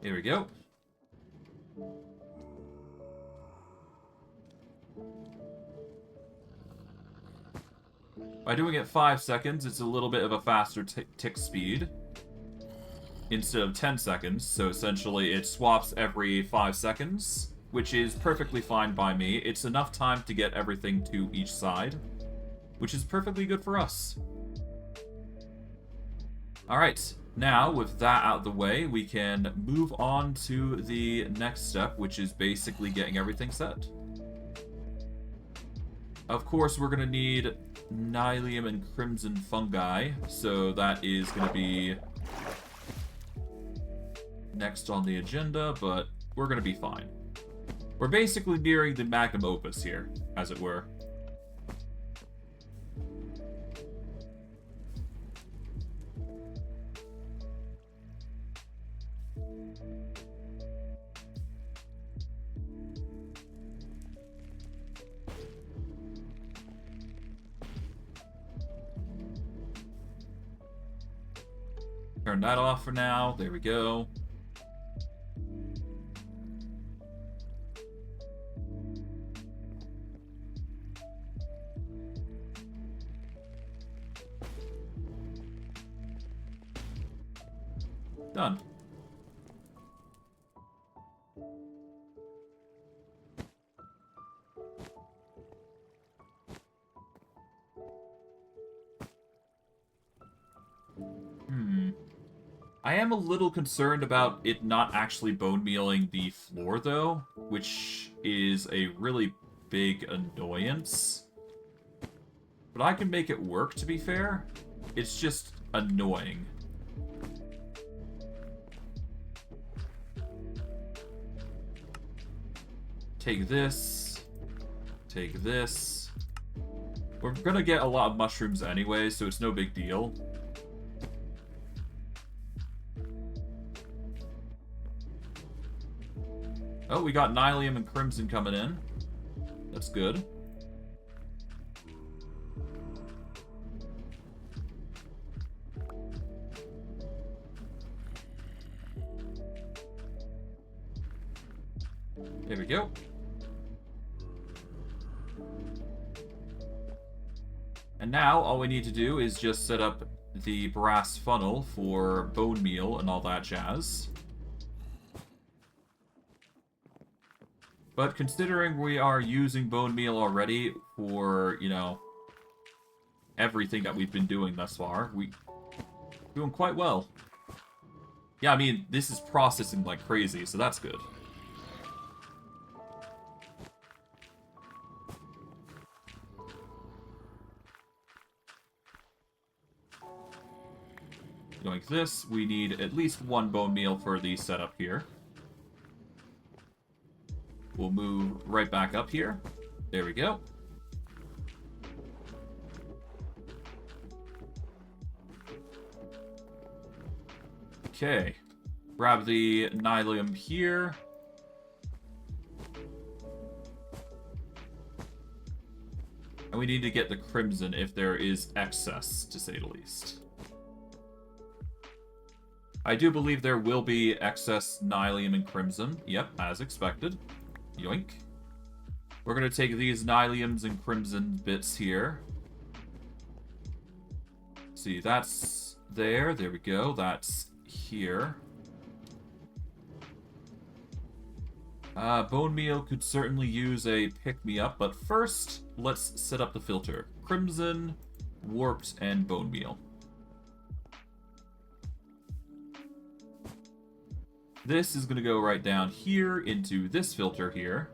Here we go. By doing it 5 seconds, it's a little bit of a faster tick speed instead of 10 seconds. So essentially it swaps every 5 seconds, which is perfectly fine by me. It's enough time to get everything to each side, which is perfectly good for us. Alright, now with that out of the way, we can move on to the next step, which is basically getting everything set. Of course, we're going to need Nylium and Crimson Fungi, so that is going to be next on the agenda, but we're going to be fine. We're basically nearing the magnum opus here, as it were. Turn that off for now. There we go. Done. I am a little concerned about it not actually bone mealing the floor, though, which is a really big annoyance. But I can make it work, to be fair. It's just annoying. Take this. Take this. We're gonna get a lot of mushrooms anyway, so it's no big deal. Oh, we got Nylium and Crimson coming in. That's good. There we go. And now, all we need to do is just set up the brass funnel for bone meal and all that jazz. But considering we are using bone meal already for, everything that we've been doing thus far, we're doing quite well. Yeah, I mean, this is processing like crazy, so that's good. Going this, we need at least one bone meal for the setup here. We'll move right back up here. There we go. Okay. Grab the Nylium here. And we need to get the crimson if there is excess, to say the least. I do believe there will be excess nylium and crimson. Yep, as expected. Yoink. We're going to take these nyliums and crimson bits here. See, that's there. There we go. That's here. Bone meal could certainly use a pick-me-up, but first, let's set up the filter. Crimson, warped, and bone meal. This is going to go right down here into this filter here.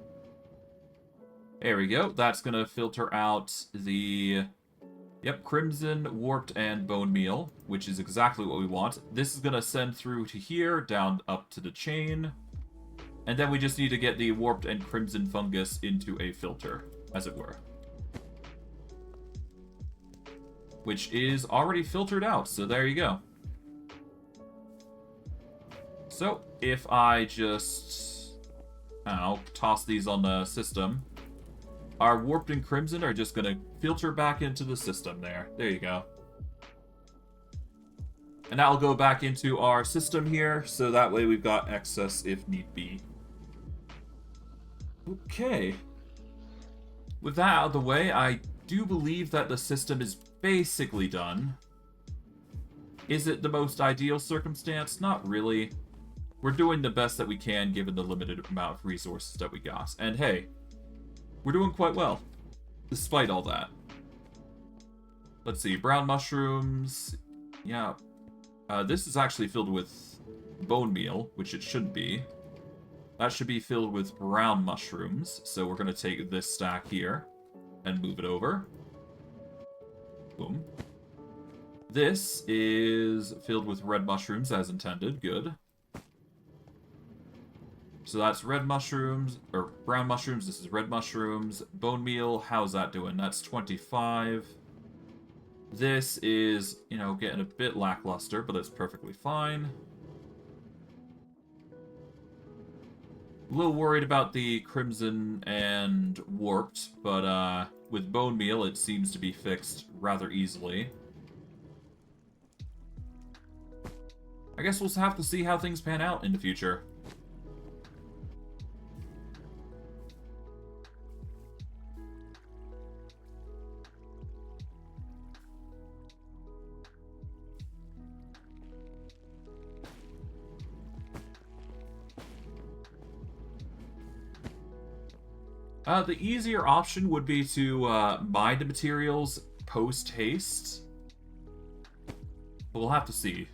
There we go. That's going to filter out the... Yep, crimson, warped, and bone meal, which is exactly what we want. This is going to send through to here, down up to the chain. And then we just need to get the warped and crimson fungus into a filter, as it were. Which is already filtered out, so there you go. So, if I just, I don't know, toss these on the system, our warped and crimson are just going to filter back into the system there. There you go. And that will go back into our system here, so that way we've got excess if need be. Okay. With that out of the way, I do believe that the system is basically done. Is it the most ideal circumstance? Not really. We're doing the best that we can given the limited amount of resources that we got. And hey, we're doing quite well, despite all that. Let's see, brown mushrooms. Yeah. This is actually filled with bone meal, which it shouldn't be. That should be filled with brown mushrooms. So we're going to take this stack here and move it over. Boom. This is filled with red mushrooms as intended. Good. So that's red mushrooms, or brown mushrooms. This is red mushrooms. Bone meal, how's that doing? That's 25. This is, you know, getting a bit lackluster, but it's perfectly fine. A little worried about the crimson and warped, but with bone meal it seems to be fixed rather easily. I guess we'll have to see how things pan out in the future. The easier option would be to mine the materials post-haste. But we'll have to see.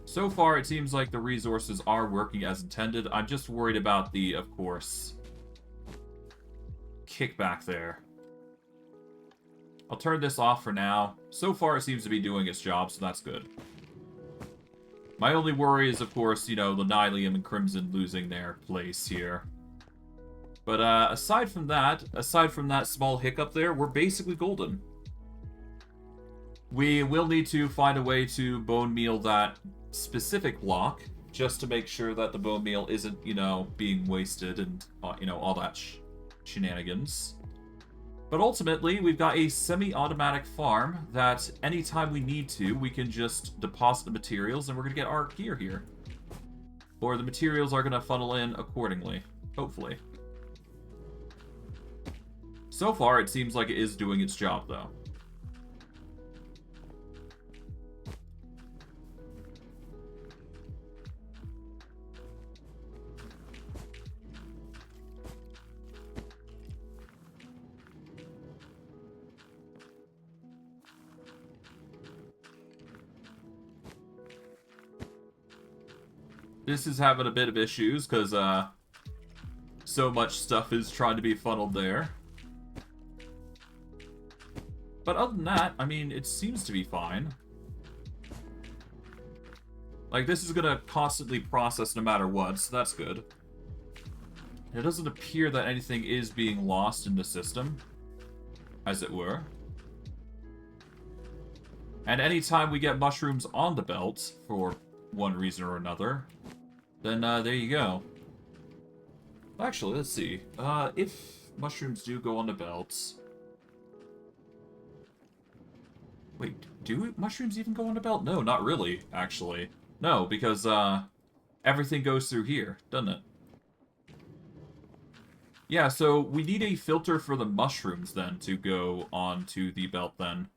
So far, it seems like the resources are working as intended. I'm just worried about the, of course, kickback there. I'll turn this off for now. So far, it seems to be doing its job, so that's good. My only worry is, of course, you know, the nylium and crimson losing their place here. But aside from that small hiccup there, we're basically golden. We will need to find a way to bone meal that specific block, just to make sure that the bone meal isn't, you know, being wasted and, you know, all that shenanigans. But ultimately, we've got a semi-automatic farm that anytime we need to, we can just deposit the materials and we're going to get our gear here. Or the materials are going to funnel in accordingly, hopefully. So far, it seems like it is doing its job, though. This is having a bit of issues because so much stuff is trying to be funneled there. But other than that, I mean, it seems to be fine. Like, this is going to constantly process no matter what, so that's good. It doesn't appear that anything is being lost in the system, as it were. And anytime we get mushrooms on the belt, for one reason or another, then there you go. Actually, let's see. If mushrooms do go on the belts... Wait, do mushrooms even go on the belt? No, not really, actually. No, because everything goes through here, doesn't it? Yeah, so we need a filter for the mushrooms, then, to go onto the belt, then.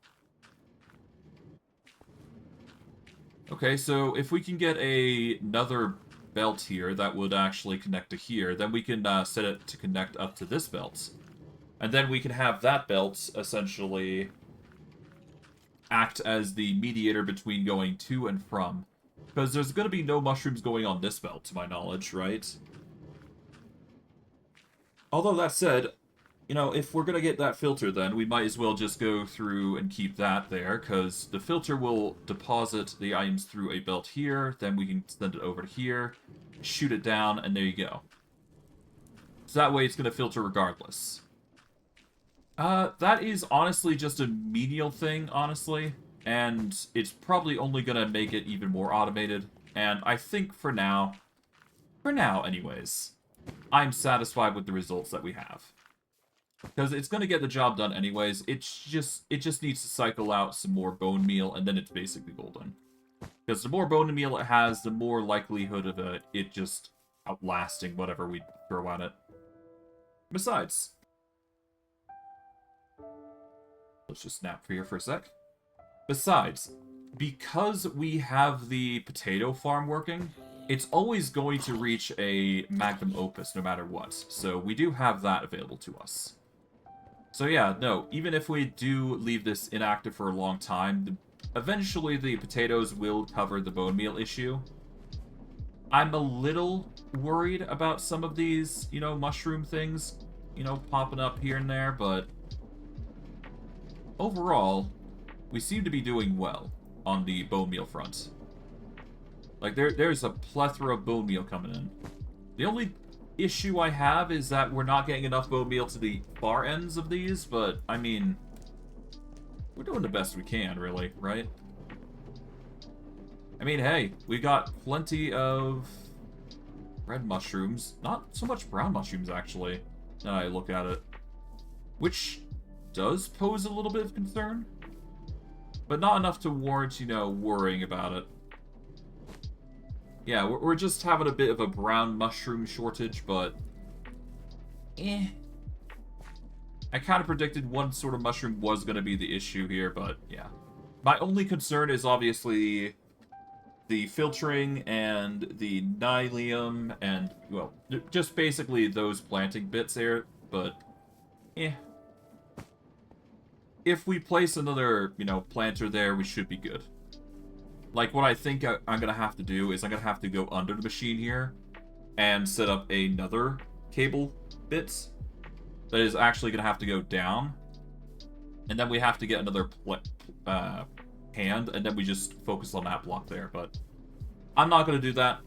Okay, so if we can get another belt here that would actually connect to here, then we can set it to connect up to this belt. And then we can have that belt, essentially, act as the mediator between going to and from. Because there's going to be no mushrooms going on this belt, to my knowledge, right? Although that said, you know, if we're going to get that filter then, we might as well just go through and keep that there, because the filter will deposit the items through a belt here, then we can send it over to here, shoot it down, and there you go. So that way it's going to filter regardless. That is honestly just a menial thing, honestly, and it's probably only going to make it even more automated, and I think for now anyways, I'm satisfied with the results that we have. Because it's going to get the job done anyways, it just needs to cycle out some more bone meal, and then it's basically golden. Because the more bone meal it has, the more likelihood of it just outlasting whatever we throw at it. Besides... Let's just snap here for a sec. Besides, because we have the potato farm working, it's always going to reach a magnum opus no matter what. So we do have that available to us. So yeah, no, even if we do leave this inactive for a long time, eventually the potatoes will cover the bone meal issue. I'm a little worried about some of these, you know, mushroom things, you know, popping up here and there, but overall, we seem to be doing well on the bone meal front. Like, there's a plethora of bone meal coming in. The only issue I have is that we're not getting enough bone meal to the far ends of these, but, I mean, we're doing the best we can, really, right? I mean, hey, we got plenty of red mushrooms. Not so much brown mushrooms, actually, now I look at it. Which does pose a little bit of concern, but not enough to warrant, you know, worrying about it. Yeah, we're just having a bit of a brown mushroom shortage, but I kind of predicted one sort of mushroom was going to be the issue here, but yeah. My only concern is obviously the filtering and the nylium and, well, just basically those planting bits there, but if we place another, you know, planter there, we should be good. Like, what I think I'm going to have to do is I'm going to have to go under the machine here and set up another cable bit that is actually going to have to go down. And then we have to get another hand, and then we just focus on that block there. But I'm not going to do that.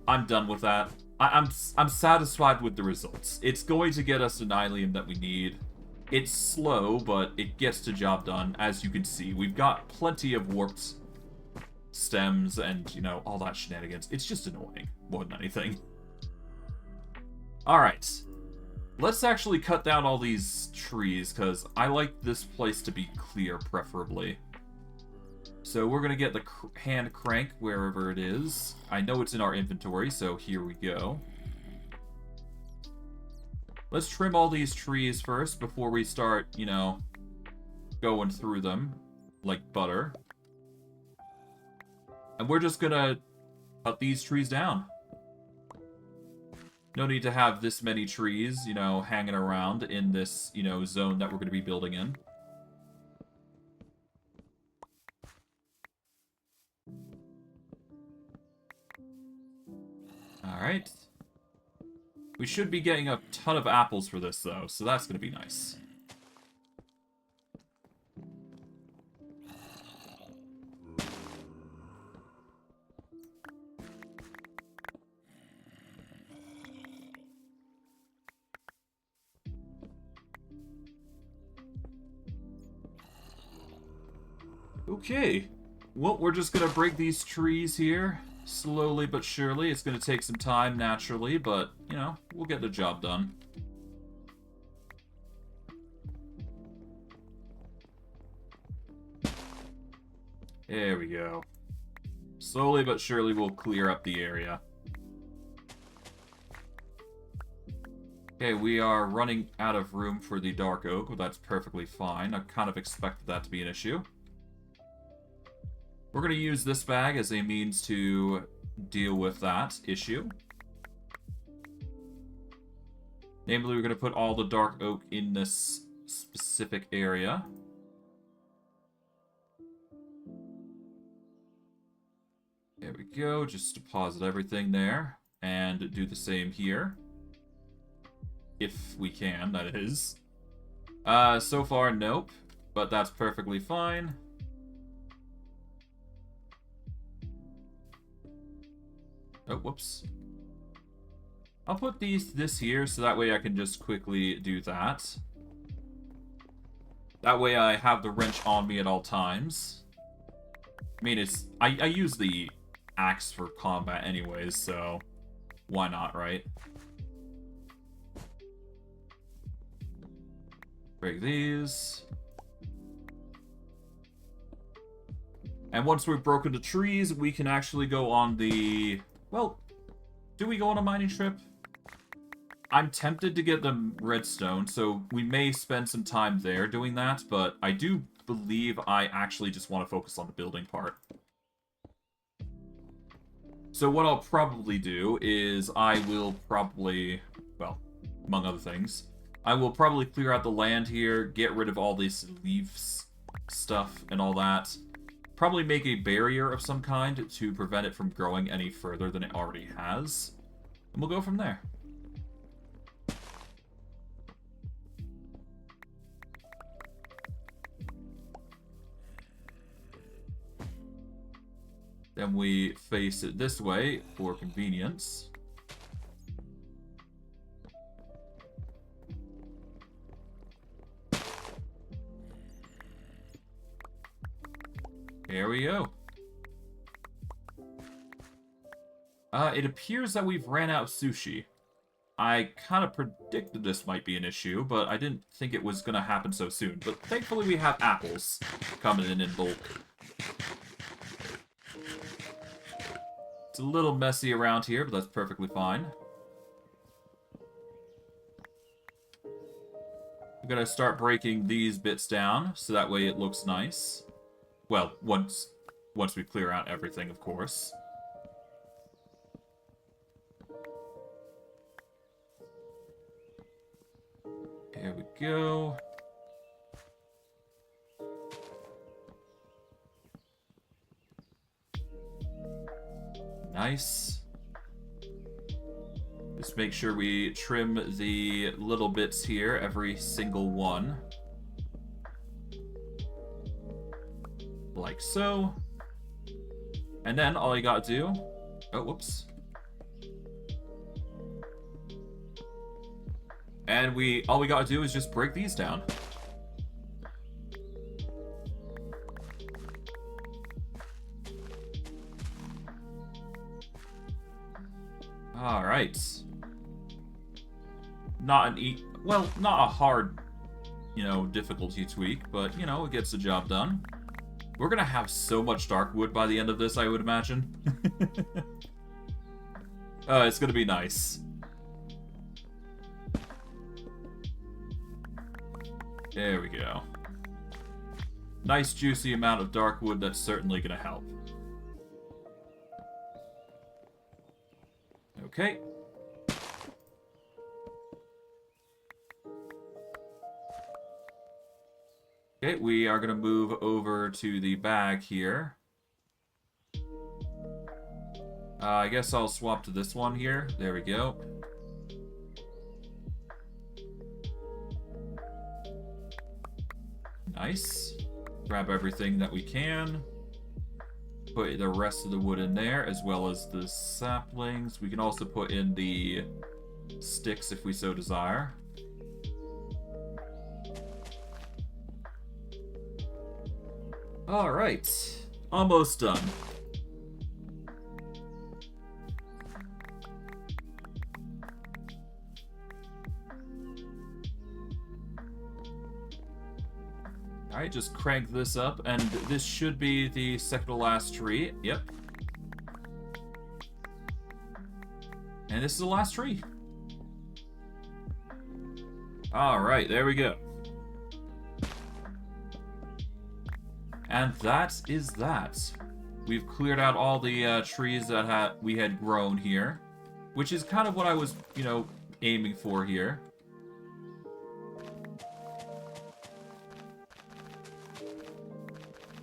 I'm done with that. I'm satisfied with the results. It's going to get us the nylium that we need. It's slow, but it gets the job done. As you can see, we've got plenty of warped stems and, you know, all that shenanigans. It's just annoying more than anything. Alright. Let's actually cut down all these trees, because I like this place to be clear, preferably. So we're going to get the hand crank wherever it is. I know it's in our inventory, so here we go. Let's trim all these trees first before we start, you know, going through them like butter. And we're just gonna cut these trees down. No need to have this many trees, you know, hanging around in this, you know, zone that we're going to be building in. Alright. We should be getting a ton of apples for this, though, so that's going to be nice. Okay. Well, we're just going to break these trees here. Slowly but surely. It's going to take some time, naturally, but, you know, we'll get the job done. There we go. Slowly but surely we'll clear up the area. Okay, we are running out of room for the dark oak, but that's perfectly fine. I kind of expected that to be an issue. We're going to use this bag as a means to deal with that issue. Namely, we're going to put all the dark oak in this specific area. There we go, just deposit everything there, and do the same here. If we can, that is. So far, nope, but that's perfectly fine. Oh, whoops. I'll put this here, so that way I can just quickly do that. That way I have the wrench on me at all times. I mean, I use the axe for combat anyways, so why not, right? Break these. And once we've broken the trees, we can actually go on the... Well, do we go on a mining trip? I'm tempted to get the redstone, so we may spend some time there doing that, but I do believe I actually just want to focus on the building part. So what I'll probably do is I will probably, well, among other things, I will probably clear out the land here, get rid of all these leaves stuff and all that. Probably make a barrier of some kind to prevent it from growing any further than it already has. And we'll go from there. Then we face it this way for convenience. There we go. It appears that we've ran out of sushi. I kind of predicted this might be an issue, but I didn't think it was going to happen so soon. But thankfully we have apples coming in bulk. It's a little messy around here, but that's perfectly fine. We're going to start breaking these bits down, so that way it looks nice. Well, once we clear out everything, of course. There we go. Nice. Just make sure we trim the little bits here, every single one. Like so. And then all you gotta do... Oh, whoops. And all we gotta do is just break these down. Alright. Not a hard, difficulty tweak, but, it gets the job done. We're gonna have so much dark wood by the end of this, I would imagine. It's gonna be nice. There we go. Nice juicy amount of dark wood, that's certainly gonna help. Okay. Okay, we are going to move over to the bag here. I guess I'll swap to this one here. There we go. Nice. Grab everything that we can. Put the rest of the wood in there, as well as the saplings. We can also put in the sticks if we so desire. Alright. Almost done. Alright, just crank this up, and this should be the second to last tree. Yep. And this is the last tree. Alright, there we go. And that is that. We've cleared out all the trees that we had grown here, which is kind of what I was, you know, aiming for here.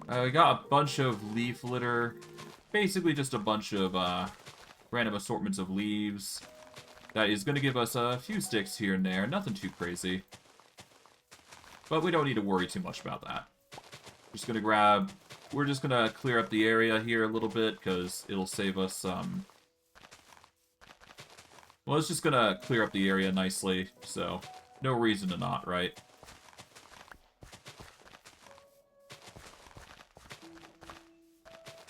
We got a bunch of leaf litter, basically just a bunch of random assortments of leaves. That is going to give us a few sticks here and there, nothing too crazy. But we don't need to worry too much about that. Just going to grab... We're just going to clear up the area here a little bit, because it'll save us well, it's just going to clear up the area nicely, so no reason to not, right?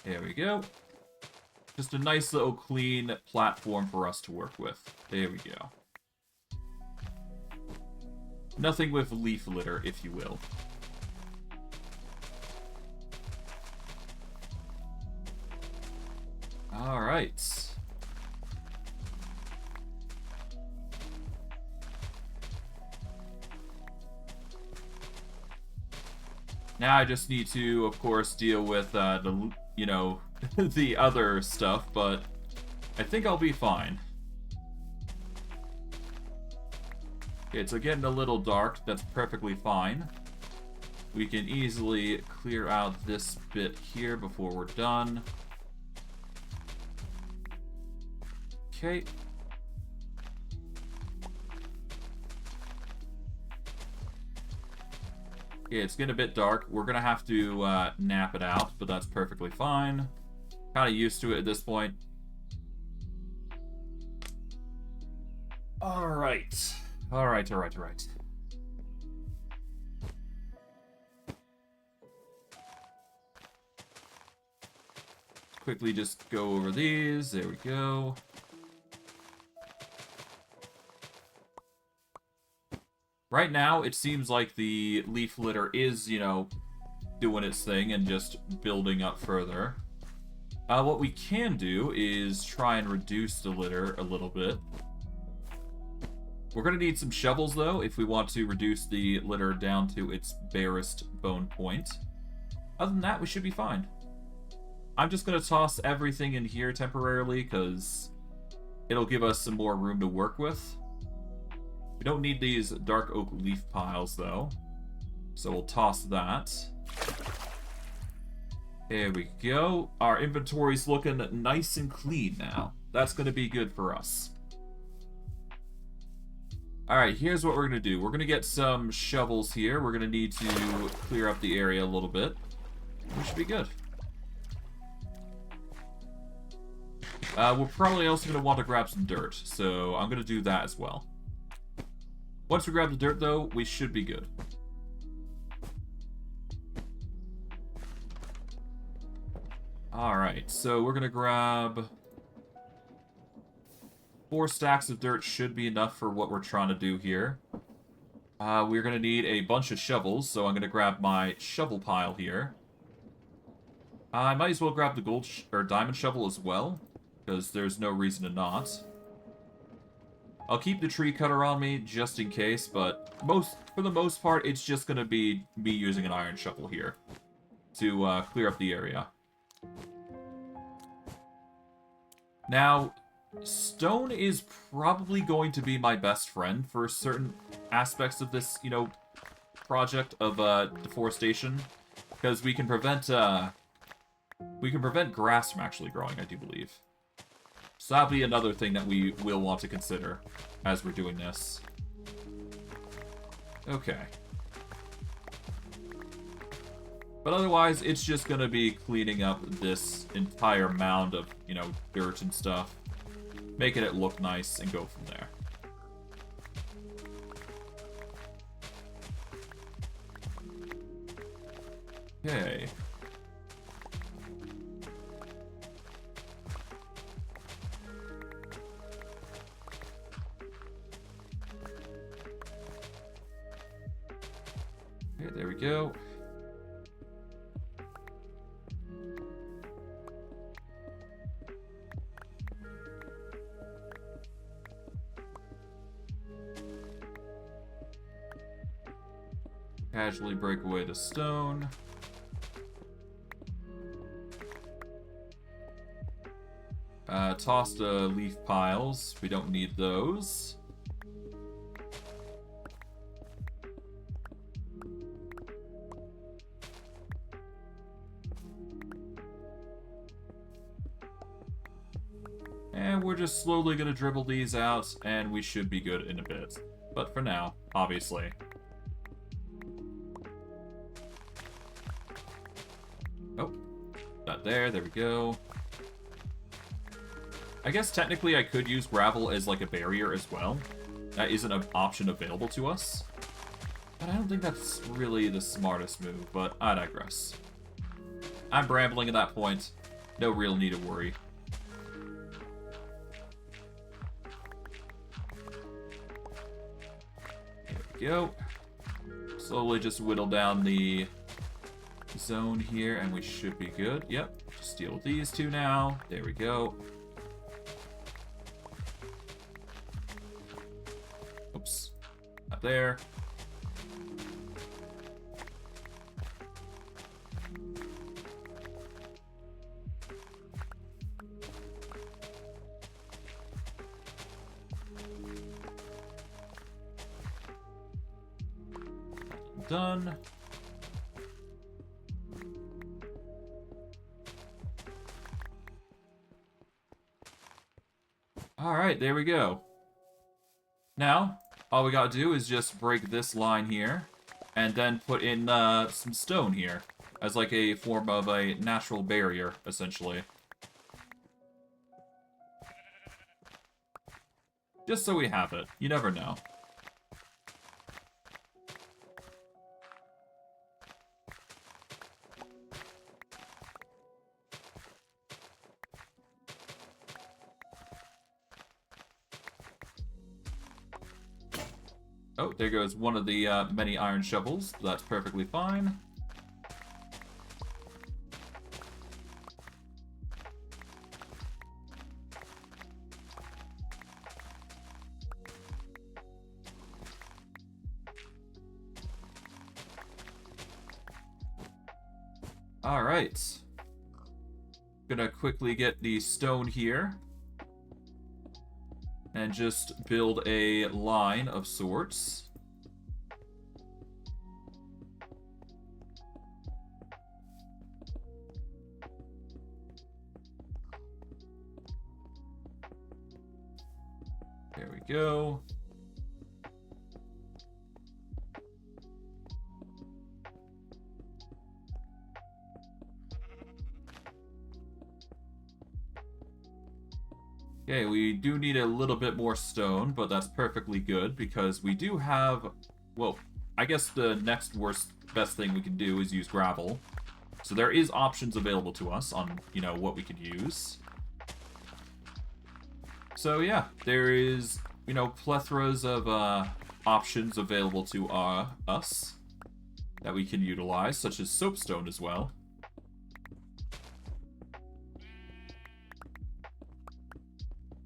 There we go. Just a nice little clean platform for us to work with. There we go. Nothing with leaf litter, if you will. Alright. Now I just need to, of course, deal with the, you know, the other stuff, but I think I'll be fine. Okay, it's getting a little dark. That's perfectly fine. We can easily clear out this bit here before we're done. Okay. Yeah, it's getting a bit dark. We're gonna have to nap it out, but that's perfectly fine. Kind of used to it at this point. Alright. Alright. Quickly just go over these. There we go. Right now, it seems like the leaf litter is, you know, doing its thing and just building up further. What we can do is try and reduce the litter a little bit. We're going to need some shovels, though, if we want to reduce the litter down to its barest bone point. Other than that, we should be fine. I'm just going to toss everything in here temporarily, because it'll give us some more room to work with. We don't need these dark oak leaf piles, though. So we'll toss that. There we go. Our inventory's looking nice and clean now. That's going to be good for us. Alright, here's what we're going to do. We're going to get some shovels here. We're going to need to clear up the area a little bit. We should be good. We're probably also going to want to grab some dirt, so I'm going to do that as well. Once we grab the dirt, though, we should be good. Alright, so we're going to grab 4 stacks of dirt should be enough for what we're trying to do here. We're going to need a bunch of shovels, so I'm going to grab my shovel pile here. I might as well grab the gold or diamond shovel as well, because there's no reason to not. I'll keep the tree cutter on me just in case, but for the most part, it's just going to be me using an iron shovel here to clear up the area. Now, stone is probably going to be my best friend for certain aspects of this, you know, project of deforestation, because we can prevent grass from actually growing, I do believe. So that'll be another thing that we will want to consider as we're doing this. Okay. But otherwise, it's just going to be cleaning up this entire mound of, you know, dirt and stuff. Making it look nice and go from there. Okay. Okay, there we go. Casually break away the stone. Toss the leaf piles. We don't need those. And we're just slowly going to dribble these out, and we should be good in a bit. But for now, obviously. Oh, not there. There we go. I guess technically I could use gravel as like a barrier as well. That isn't an option available to us. But I don't think that's really the smartest move, but I digress. I'm brambling at that point. No real need to worry. There we go. Slowly just whittle down the zone here, and we should be good. Yep, just deal with these two now. There we go. Oops. Up there. Done. Alright, there we go. Now, all we gotta do is just break this line here, and then put in some stone here, as like a form of a natural barrier, essentially. Just so we have it. You never know. Oh, there goes one of the many iron shovels. That's perfectly fine. Alright. Gonna quickly get the stone here. And just build a line of sorts. There we go. Okay, we do need a little bit more stone, but that's perfectly good because we do have, well, I guess the next best thing we can do is use gravel. So there is options available to us on, you know, what we could use. So yeah, there is, you know, plethoras of options available to us that we can utilize, such as soapstone as well.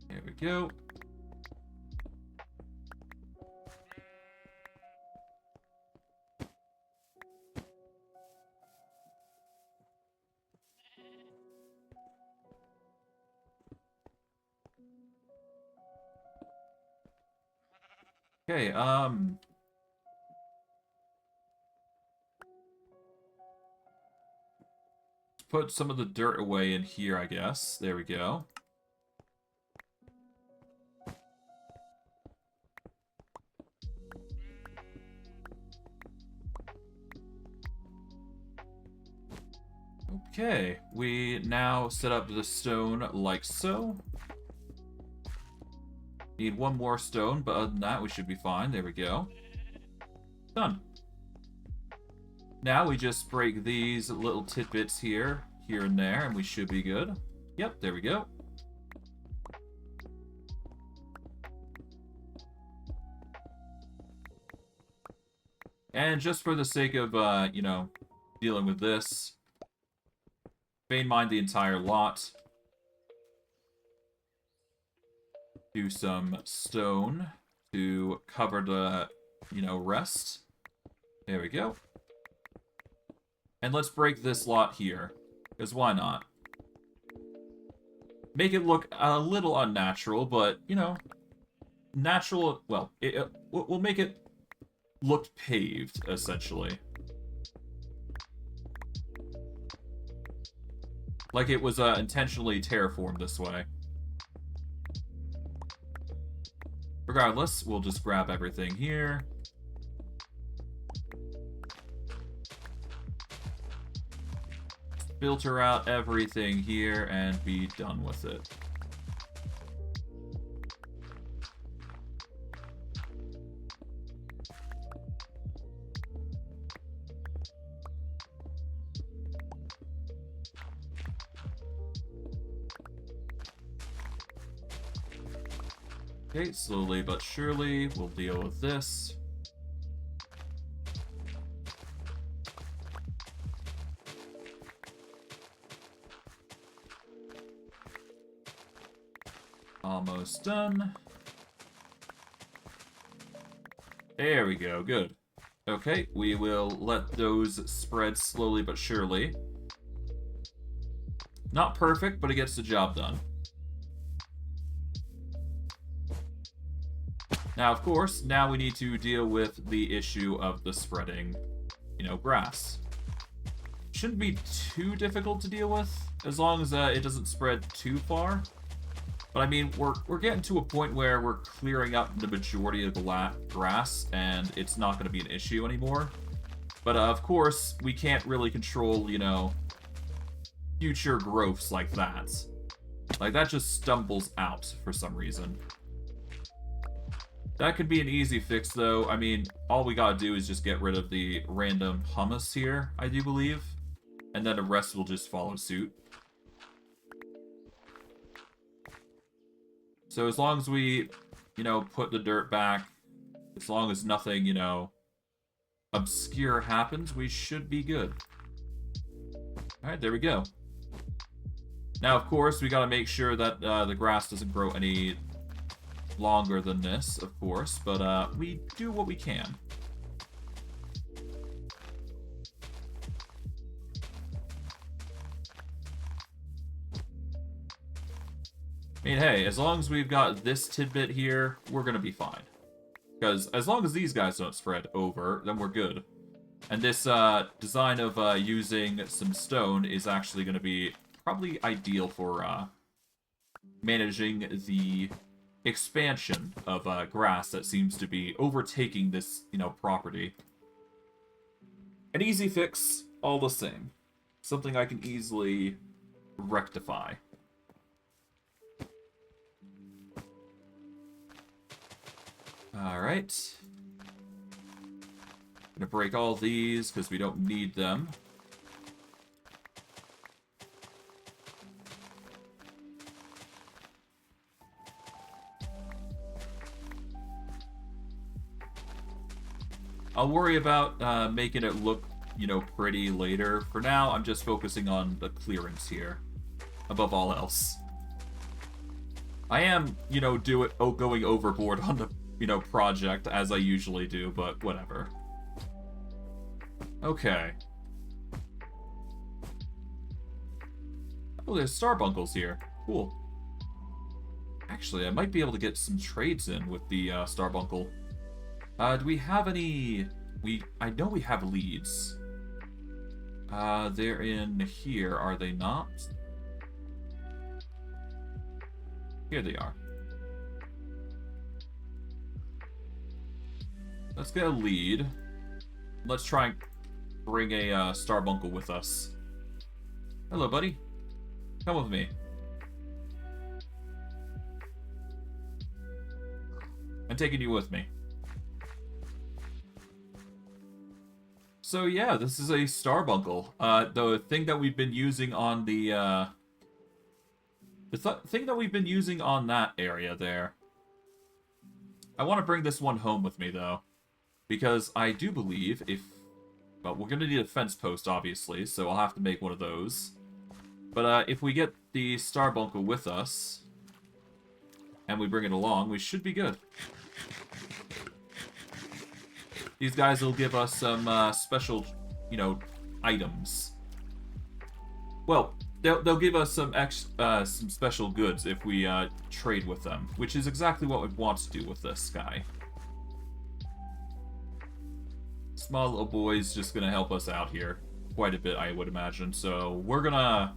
There we go. Okay, put some of the dirt away in here, I guess. There we go. Okay, we now set up the stone like so. Need one more stone, but other than that, we should be fine. There we go. Done. Now we just break these little tidbits here and there, and we should be good. Yep, there we go. And just for the sake of, you know, dealing with this, vein mine the entire lot. Do some stone to cover the, you know, rest. There we go. And let's break this lot here. Because why not? Make it look a little unnatural, but, you know, natural, well, we'll make it look paved, essentially. Like it was intentionally terraformed this way. Regardless, we'll just grab everything here. Filter out everything here and be done with it. Okay, slowly but surely, we'll deal with this. Almost done. There we go, good. Okay, we will let those spread slowly but surely. Not perfect, but it gets the job done. Now, of course, now we need to deal with the issue of the spreading, you know, grass. Shouldn't be too difficult to deal with, as long as it doesn't spread too far. But I mean, we're getting to a point where we're clearing up the majority of the grass, and it's not going to be an issue anymore. But of course, we can't really control, you know, future growths like that. Like, that just stumbles out for some reason. That could be an easy fix, though. I mean, all we gotta do is just get rid of the random hummus here, I do believe. And then the rest will just follow suit. So as long as we, you know, put the dirt back, as long as nothing, you know, obscure happens, we should be good. Alright, there we go. Now, of course, we gotta make sure that the grass doesn't grow any longer than this, of course, but we do what we can. I mean, hey, as long as we've got this tidbit here, we're gonna be fine. Because as long as these guys don't spread over, then we're good. And this design of using some stone is actually gonna be probably ideal for managing the expansion of grass that seems to be overtaking this, you know, property. An easy fix, all the same. Something I can easily rectify. Alright. Gonna break all these because we don't need them. I'll worry about making it look, you know, pretty later. For now, I'm just focusing on the clearance here, above all else. I am, you know, going overboard on the, you know, project, as I usually do, but whatever. Okay. Oh, there's starbunkles here. Cool. Actually, I might be able to get some trades in with the starbuncle. Do we have any... I know we have leads. They're in here, are they not? Here they are. Let's get a lead. Let's try and bring a starbuncle with us. Hello, buddy. Come with me. I'm taking you with me. So yeah, this is a starbuncle. The thing that we've been using on the thing that we've been using on that area there. I want to bring this one home with me though, because I do believe well, we're gonna need a fence post obviously, so I'll have to make one of those. But if we get the starbuncle with us and we bring it along, we should be good. These guys will give us some special, you know, items. Well, they'll give us some some special goods if we trade with them, which is exactly what we want to do with this guy. Small little boy's just gonna help us out here quite a bit, I would imagine. So we're gonna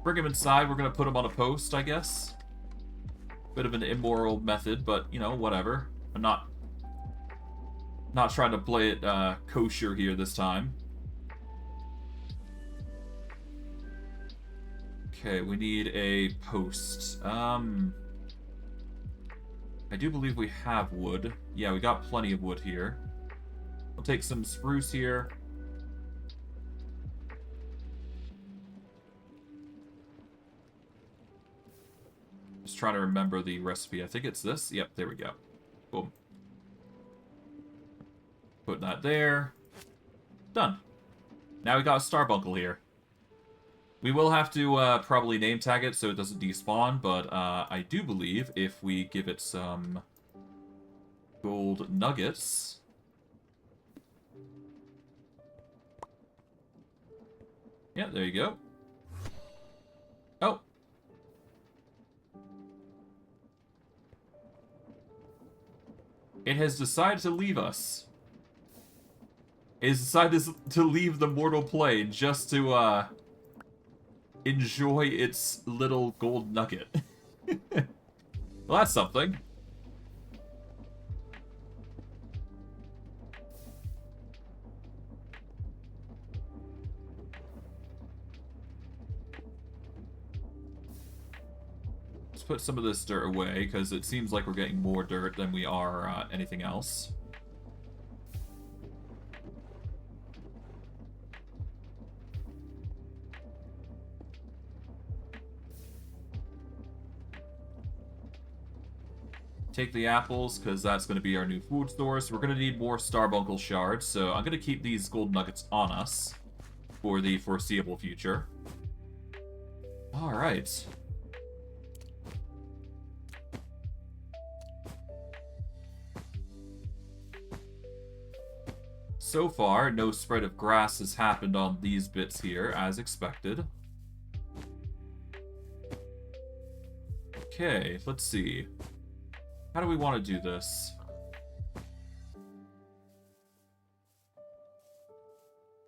bring him inside. We're gonna put him on a post, I guess. Bit of an immoral method, but you know, whatever. I'm not trying to play it kosher here this time. Okay, we need a post. I do believe we have wood. Yeah, we got plenty of wood here. We'll take some spruce here. Just trying to remember the recipe. I think it's this. Yep, there we go. Boom. Put that there. Done. Now we got a starbuncle here. We will have to probably name tag it so it doesn't despawn, but I do believe if we give it some gold nuggets... Yeah, there you go. Oh. It has decided to leave us. It has decided to leave the mortal plane just to, enjoy its little gold nugget. Well, that's something. Let's put some of this dirt away, because it seems like we're getting more dirt than we are anything else. Take the apples, because that's going to be our new food source. We're going to need more starbuncle shards, so I'm going to keep these gold nuggets on us for the foreseeable future. Alright. So far, no spread of grass has happened on these bits here, as expected. Okay, let's see. How do we want to do this?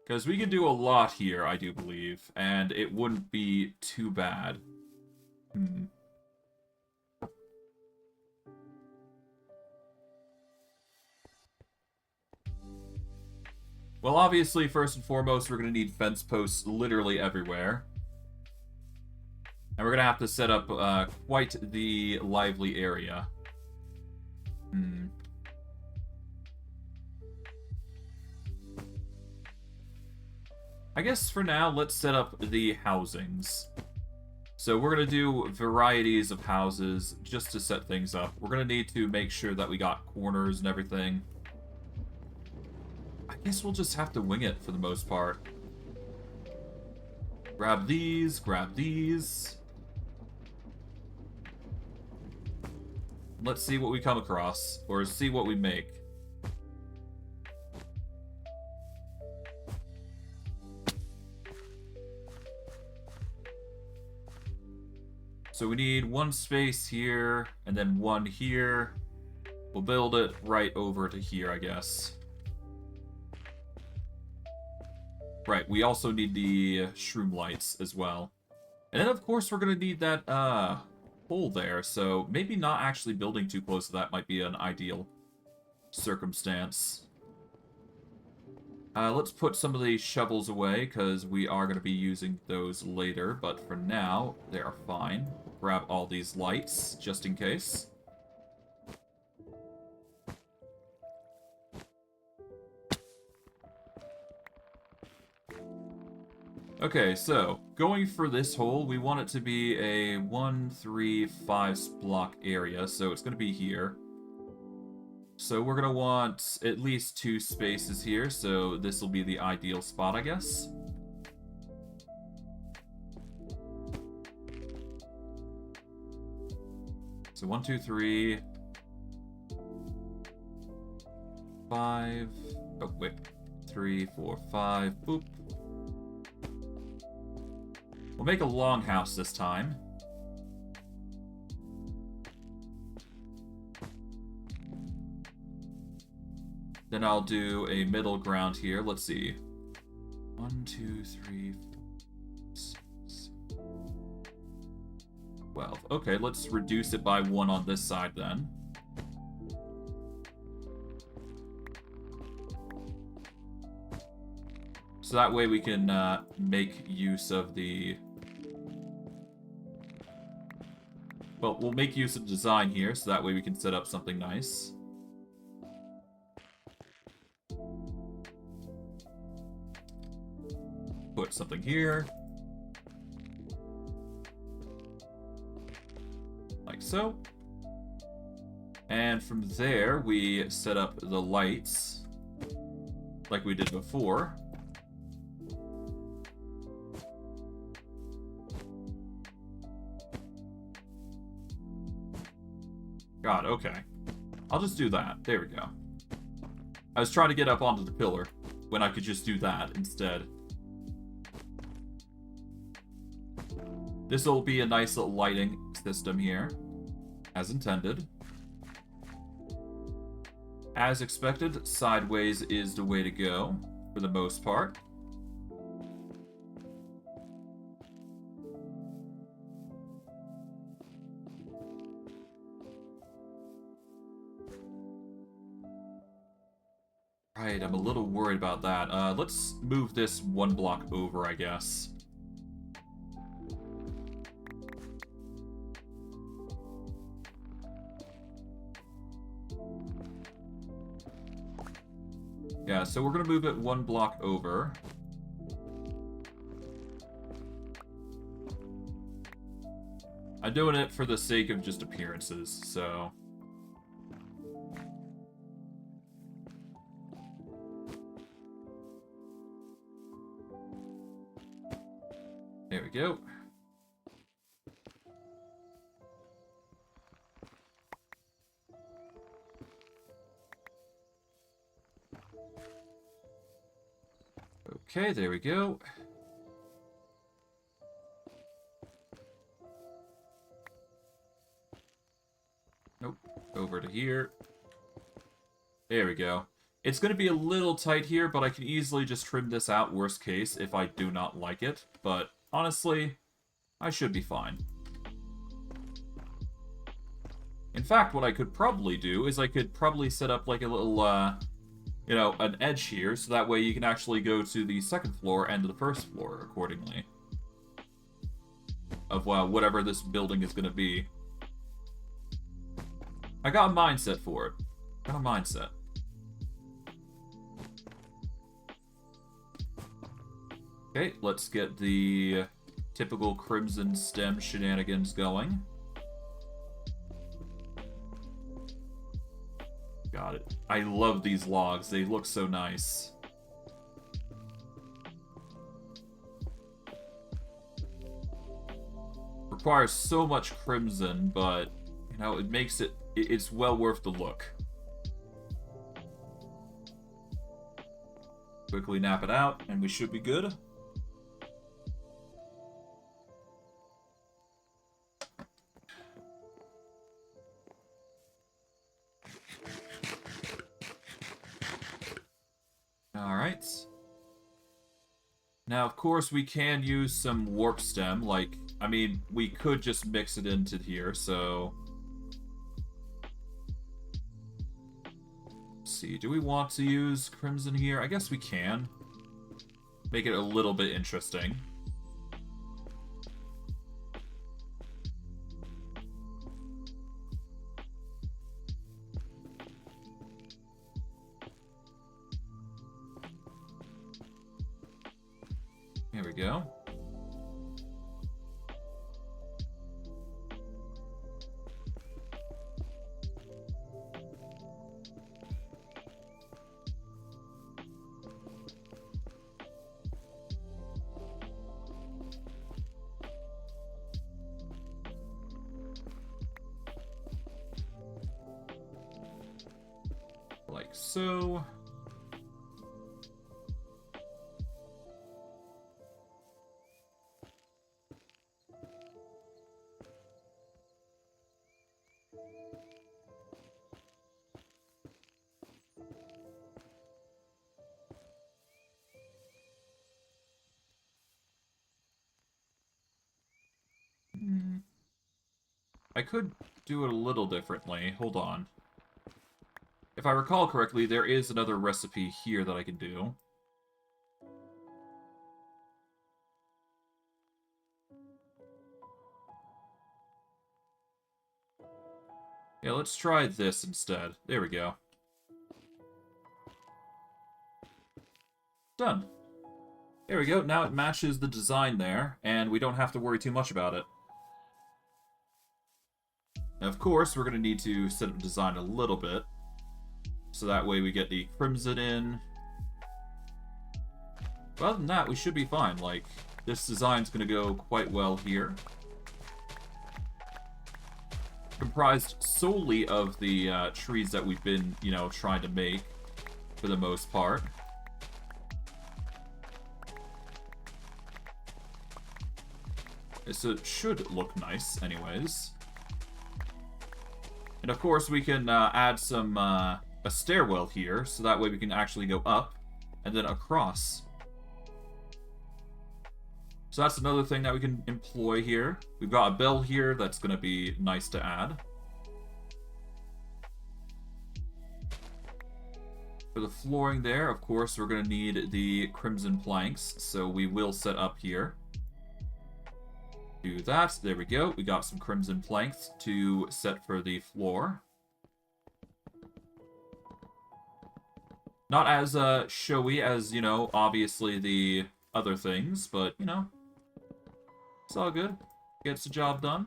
Because we can do a lot here, I do believe, and it wouldn't be too bad. Well, obviously, first and foremost, we're going to need fence posts literally everywhere. And we're going to have to set up quite the lively area. I guess for now, let's set up the housings. So we're going to do varieties of houses just to set things up. We're going to need to make sure that we got corners and everything. I guess we'll just have to wing it for the most part. Grab these, grab these. Let's see what we come across, or see what we make. So we need one space here, and then one here. We'll build it right over to here, I guess. Right, we also need the shroom lights as well. And then, of course, we're going to need that, hole there, so maybe not actually building too close to that might be an ideal circumstance. Let's put some of these shovels away, because we are going to be using those later, but for now, they are fine. Grab all these lights, just in case. Okay, so, going for this hole, we want it to be a 1, 3, 5 block area, so it's going to be here. So we're going to want at least 2 spaces here, so this will be the ideal spot, I guess. So 1, 2, 3. 5. Oh, wait. 3, 4, 5. Boop. We'll make a longhouse this time. Then I'll do a middle ground here. Let's see. 1, 2, 3, 4, 6, 12. Okay, let's reduce it by 1 on this side then. So that way we can make use of the... Well, we'll make use of design here, so that way we can set up something nice. Put something here. Like so. And from there, we set up the lights like we did before. God, okay. I'll just do that. There we go. I was trying to get up onto the pillar when I could just do that instead. This will be a nice little lighting system here, as intended. As expected, sideways is the way to go, for the most part. Right, I'm a little worried about that. Let's move this 1 block over, I guess. Yeah, so we're gonna move it 1 block over. I'm doing it for the sake of just appearances, so... There we go. Okay, there we go. Nope. Over to here. There we go. It's going to be a little tight here, but I can easily just trim this out, worst case, if I do not like it. But honestly, I should be fine. In fact, what I could probably do is I could probably set up like a little, you know, an edge here, so that way you can actually go to the 2nd floor and to the 1st floor accordingly. Of whatever this building is going to be. I got a mindset for it. Got a mindset. Okay, let's get the typical crimson stem shenanigans going. Got it. I love these logs. They look so nice. Requires so much crimson, but, you know, it makes it... It's well worth the look. Quickly nap it out, and we should be good. Alright. Now, of course, we can use some warp stem, like, I mean, we could just mix it into here, so... Let's see, do we want to use crimson here? I guess we can. Make it a little bit interesting. Here we go. so... I could do it a little differently. Hold on. If I recall correctly, there is another recipe here that I can do. Yeah, let's try this instead. There we go. Done. There we go. Now it matches the design there, and we don't have to worry too much about it. Now, of course, we're going to need to set up design a little bit. So that way we get the crimson in. But other than that, we should be fine. Like, this design's going to go quite well here. Comprised solely of the trees that we've been, you know, trying to make for the most part. So it should look nice anyways. And of course we can add some a stairwell here, so that way we can actually go up and then across. So that's another thing that we can employ here. We've got a bell here that's going to be nice to add. For the flooring there, of course, we're going to need the crimson planks, so we will set up here. Do that. There we go. We got some crimson planks to set for the floor. Not as showy as, you know, obviously the other things, but, you know, it's all good. Gets the job done.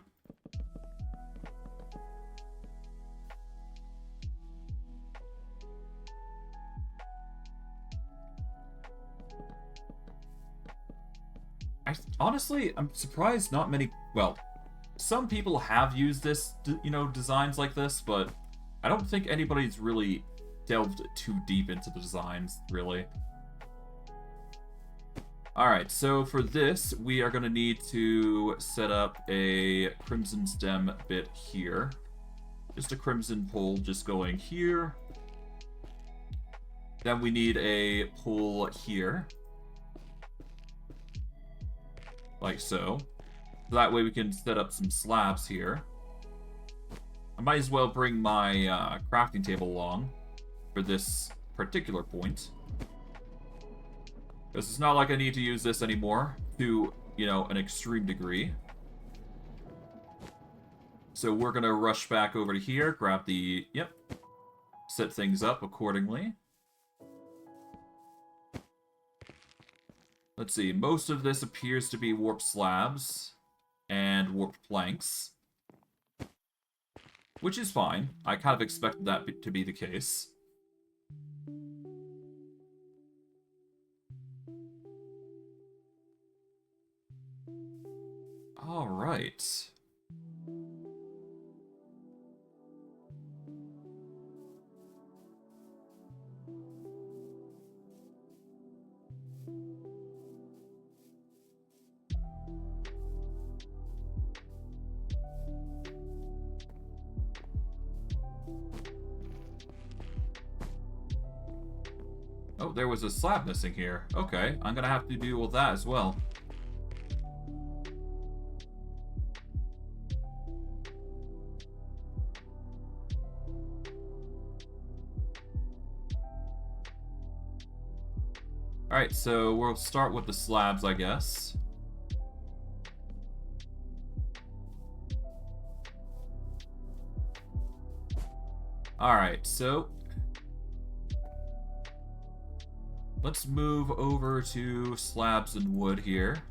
Honestly, I'm surprised not many... Well, some people have used this, you know, designs like this, but I don't think anybody's really delved too deep into the designs, really. Alright, so for this, we are going to need to set up a crimson stem bit here. Just a crimson pole just going here. Then we need a pole here. Like so. That way we can set up some slabs here. I might as well bring my crafting table along for this particular point. Because it's not like I need to use this anymore to, you know, an extreme degree. So we're going to rush back over to here, grab the, yep, set things up accordingly. Let's see, most of this appears to be warped slabs and warped planks. Which is fine. I kind of expected that to be the case. Alright. Oh, there was a slab missing here. Okay, I'm gonna have to deal with that as well. Alright, so we'll start with the slabs, I guess. Alright, so let's move over to slabs and wood here.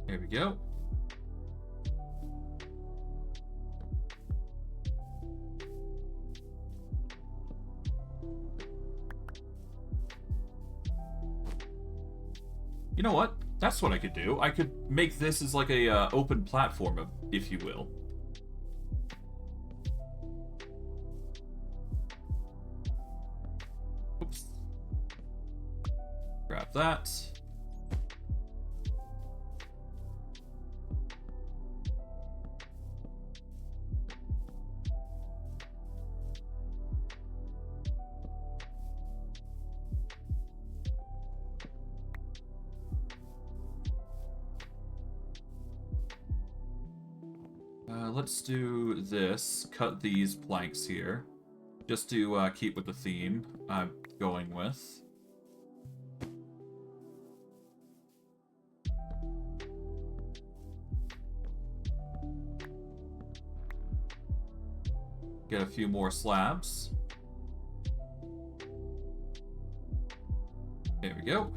There we go. You know what? That's what I could do. I could make this as like a open platform, if you will. Oops. Grab that. Let's do this. Cut these planks here. Just to keep with the theme I'm going with. Get a few more slabs. There we go.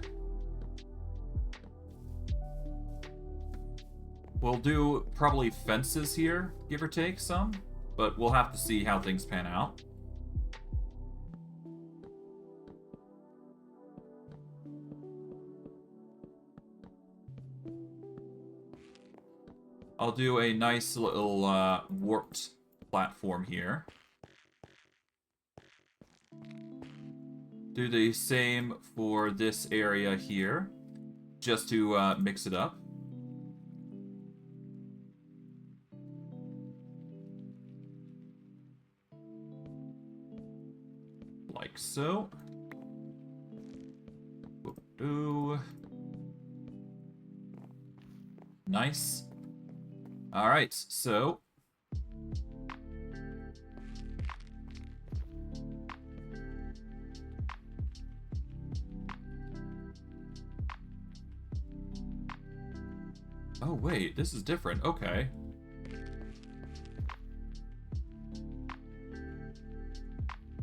We'll do probably fences here, give or take some, but we'll have to see how things pan out. I'll do a nice little warped platform here. Do the same for this area here, just to mix it up. Like so. Ooh. Nice. Alright, so... Oh, wait, this is different. Okay.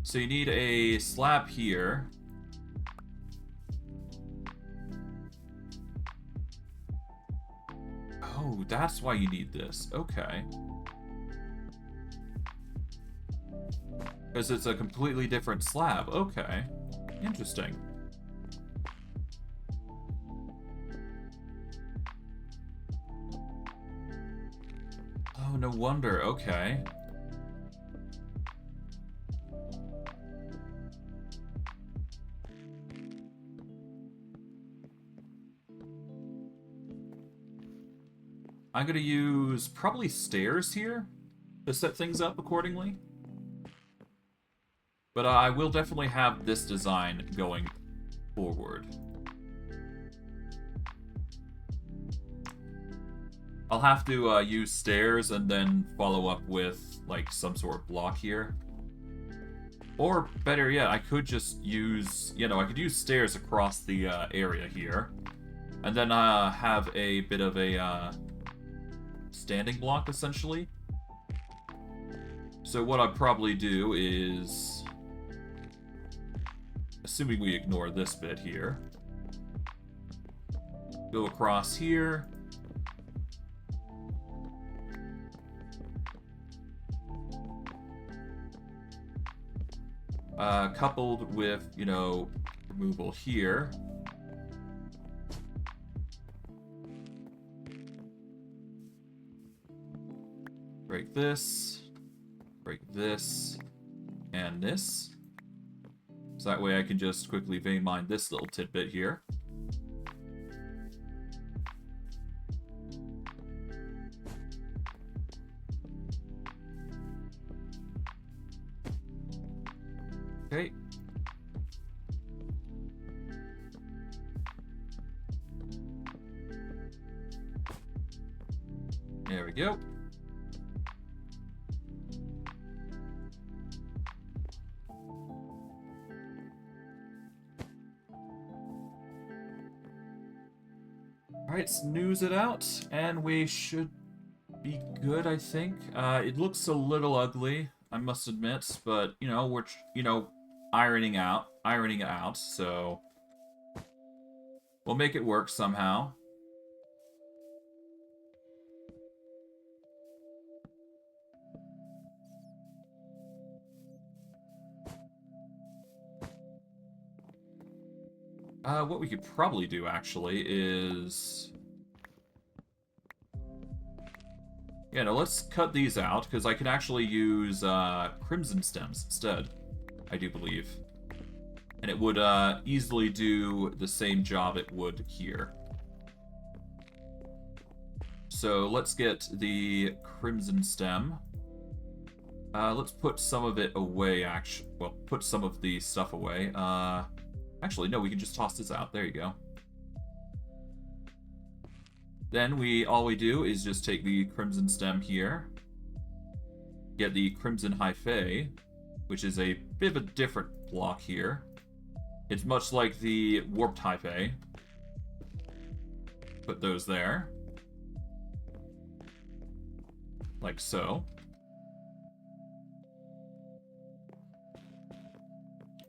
So you need a slab here. Oh, that's why you need this. Okay. Because it's a completely different slab. Okay. Interesting. Oh, no wonder. Okay. I'm gonna use probably stairs here to set things up accordingly. But I will definitely have this design going forward. I'll have to use stairs and then follow up with like some sort of block here. Or better yet, I could just use, I could use stairs across the area here. And then have a bit of a standing block, essentially. So what I'd probably do is, assuming we ignore this bit here, go across here. Coupled with, removal here. Break this, and this. So that way I can just quickly vein mine this little tidbit here. Okay. There we go. Alright, snooze it out, and we should be good, I think. It looks a little ugly, I must admit, but, we're, ironing it out, so we'll make it work somehow. What we could probably do, actually, is... Yeah, no, let's cut these out, because I can actually use crimson stems instead, I do believe. And it would easily do the same job it would here. So let's get the crimson stem. Let's put some of it away, actually. Well, put some of the stuff away. Actually, no, we can just toss this out. There you go. Then all we do is just take the crimson stem here, get the crimson hyphae, which is a bit of a different block here. It's much like the warped hyphae. Put those there. Like so.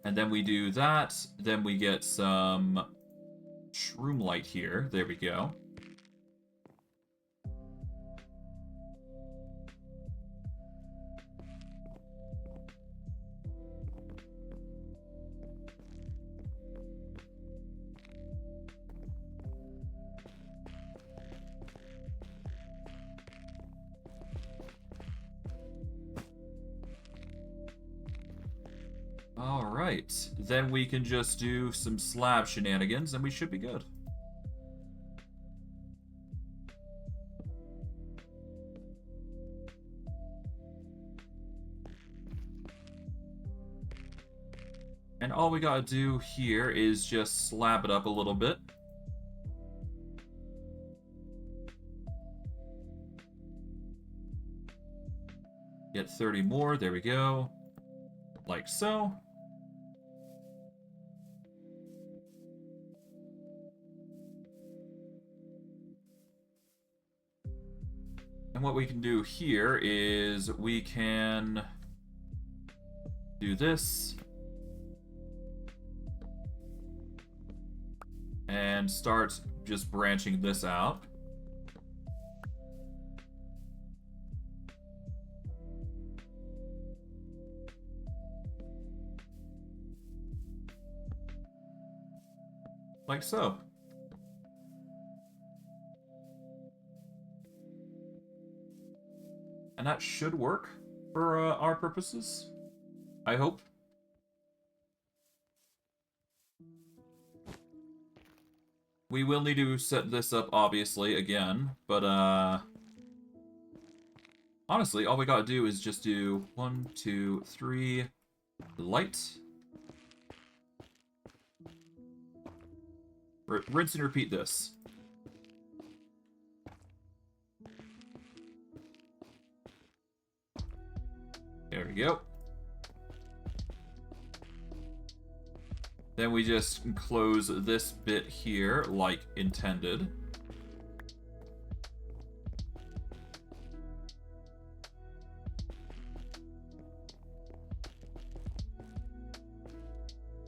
And then we do that, then we get some shroom light here. There we go. Alright, then we can just do some slab shenanigans and we should be good. And all we gotta do here is just slab it up a little bit. Get 30 more, there we go. Like so. And what we can do here is we can do this and start just branching this out. Like so. And that should work for our purposes, I hope. We will need to set this up, obviously, again, but honestly, all we gotta do is just do 1, 2, 3, light. Rinse and repeat this. There we go. Then we just close this bit here like intended.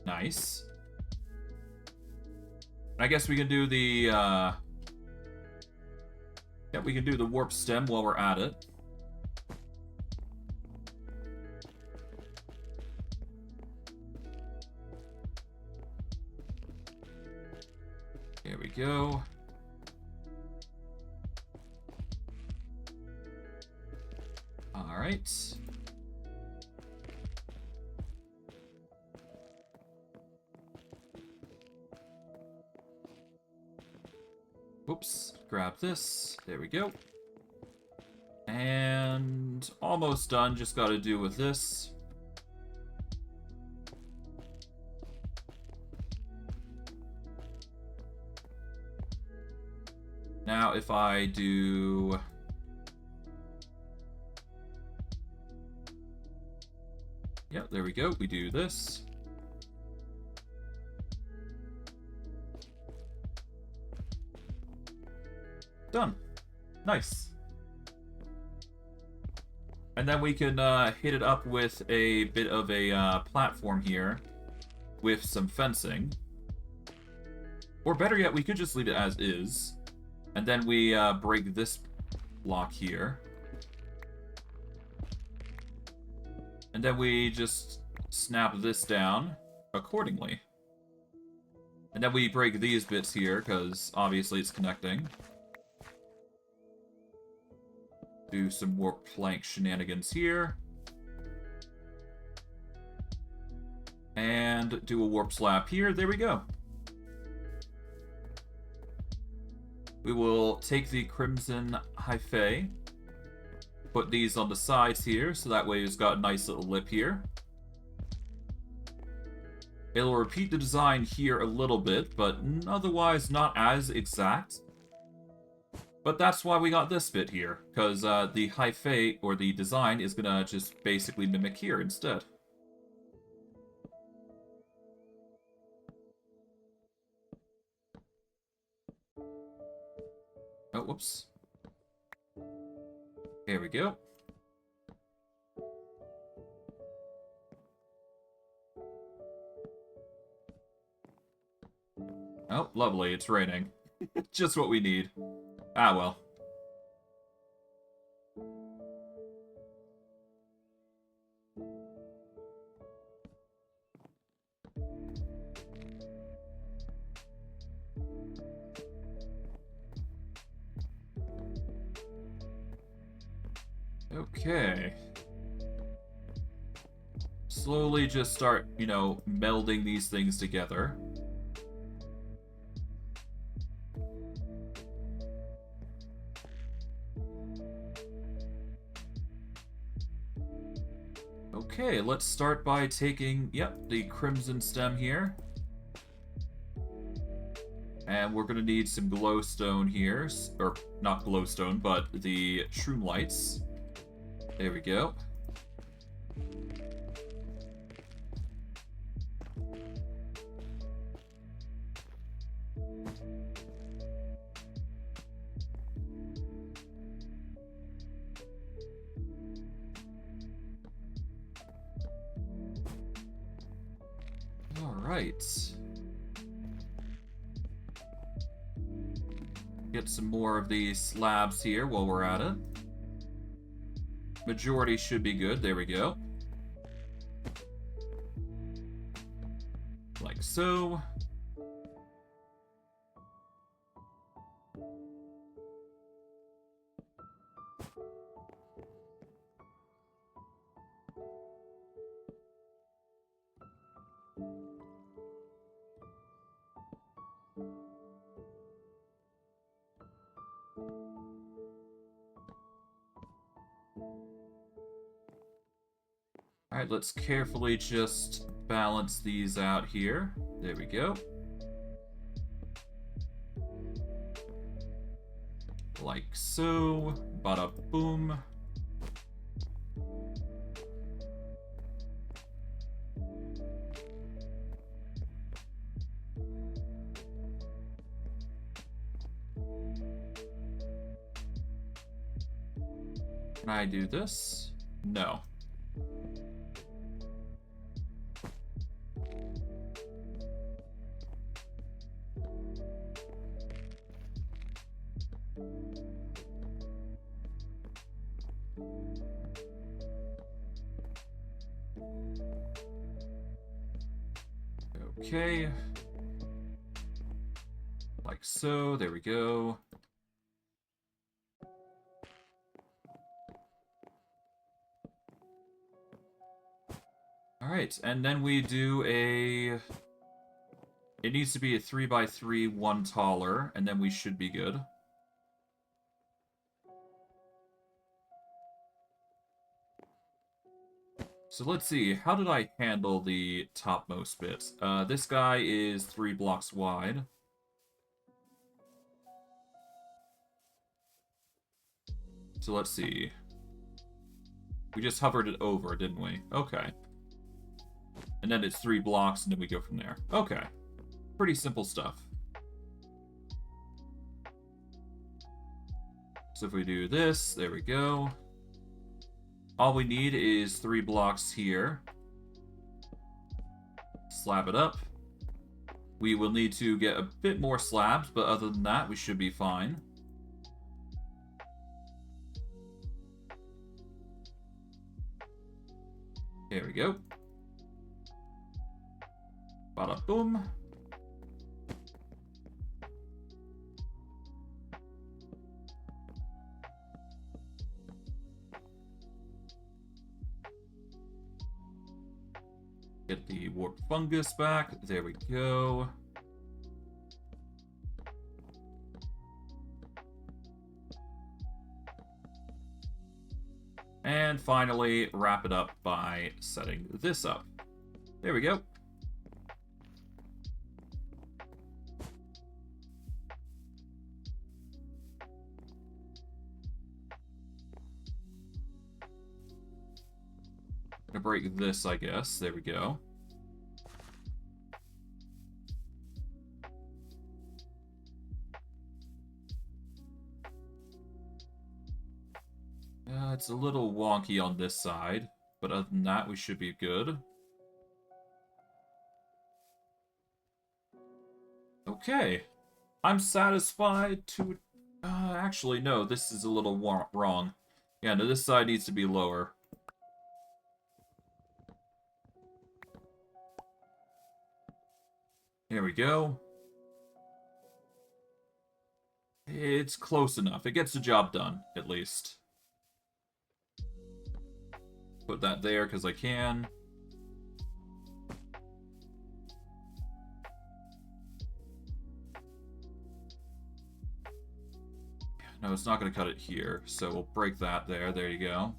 Nice. I guess we can do the, yeah, we can do the warp stem while we're at it. There we go. All right. Oops, grab this. There we go. And almost done. Just got to do with this. Now if I do... Yeah, there we go. We do this. Done. Nice. And then we can hit it up with a bit of a platform here with some fencing. Or better yet, we could just leave it as is. And then we break this block here. And then we just snap this down accordingly. And then we break these bits here, because obviously it's connecting. Do some warp plank shenanigans here. And do a warp slab here. There we go. We will take the crimson hyphae, put these on the sides here, so that way it's got a nice little lip here. It'll repeat the design here a little bit, but otherwise not as exact. But that's why we got this bit here, because the hyphae, or the design, is gonna just basically mimic here instead. Oh, whoops. Here we go. Oh, lovely, it's raining. Just what we need. Ah, well. Okay. Slowly just start, you know, melding these things together. Okay, let's start by taking, the crimson stem here. And we're gonna need some glowstone here. Or, not glowstone, but the shroom lights. There we go. Alright. Get some more of these slabs here while we're at it. Majority should be good. There we go. Like so. Alright, let's carefully just balance these out here. There we go. Like so. Bada boom. Can I do this? No. Okay. Like so, there we go. Alright, and then we do a... It needs to be a 3x3, one taller, and then we should be good. So let's see, how did I handle the topmost bit? This guy is 3 blocks wide. So let's see. We just hovered it over, didn't we? Okay. And then it's 3 blocks, and then we go from there. Okay. Pretty simple stuff. So if we do this, there we go. All we need is 3 blocks here. Slab it up. We will need to get a bit more slabs, but other than that, we should be fine. There we go. Bada boom. the warp fungus back. There we go. And finally, wrap it up by setting this up. There we go. Gonna break this, I guess. There we go. It's a little wonky on this side, but other than that, we should be good. Okay. I'm satisfied to... actually, no, this is a little wrong. Yeah, no, this side needs to be lower. There we go. It's close enough. It gets the job done, at least. Put that there because I can. No, it's not going to cut it here, so we'll break that there. There you go.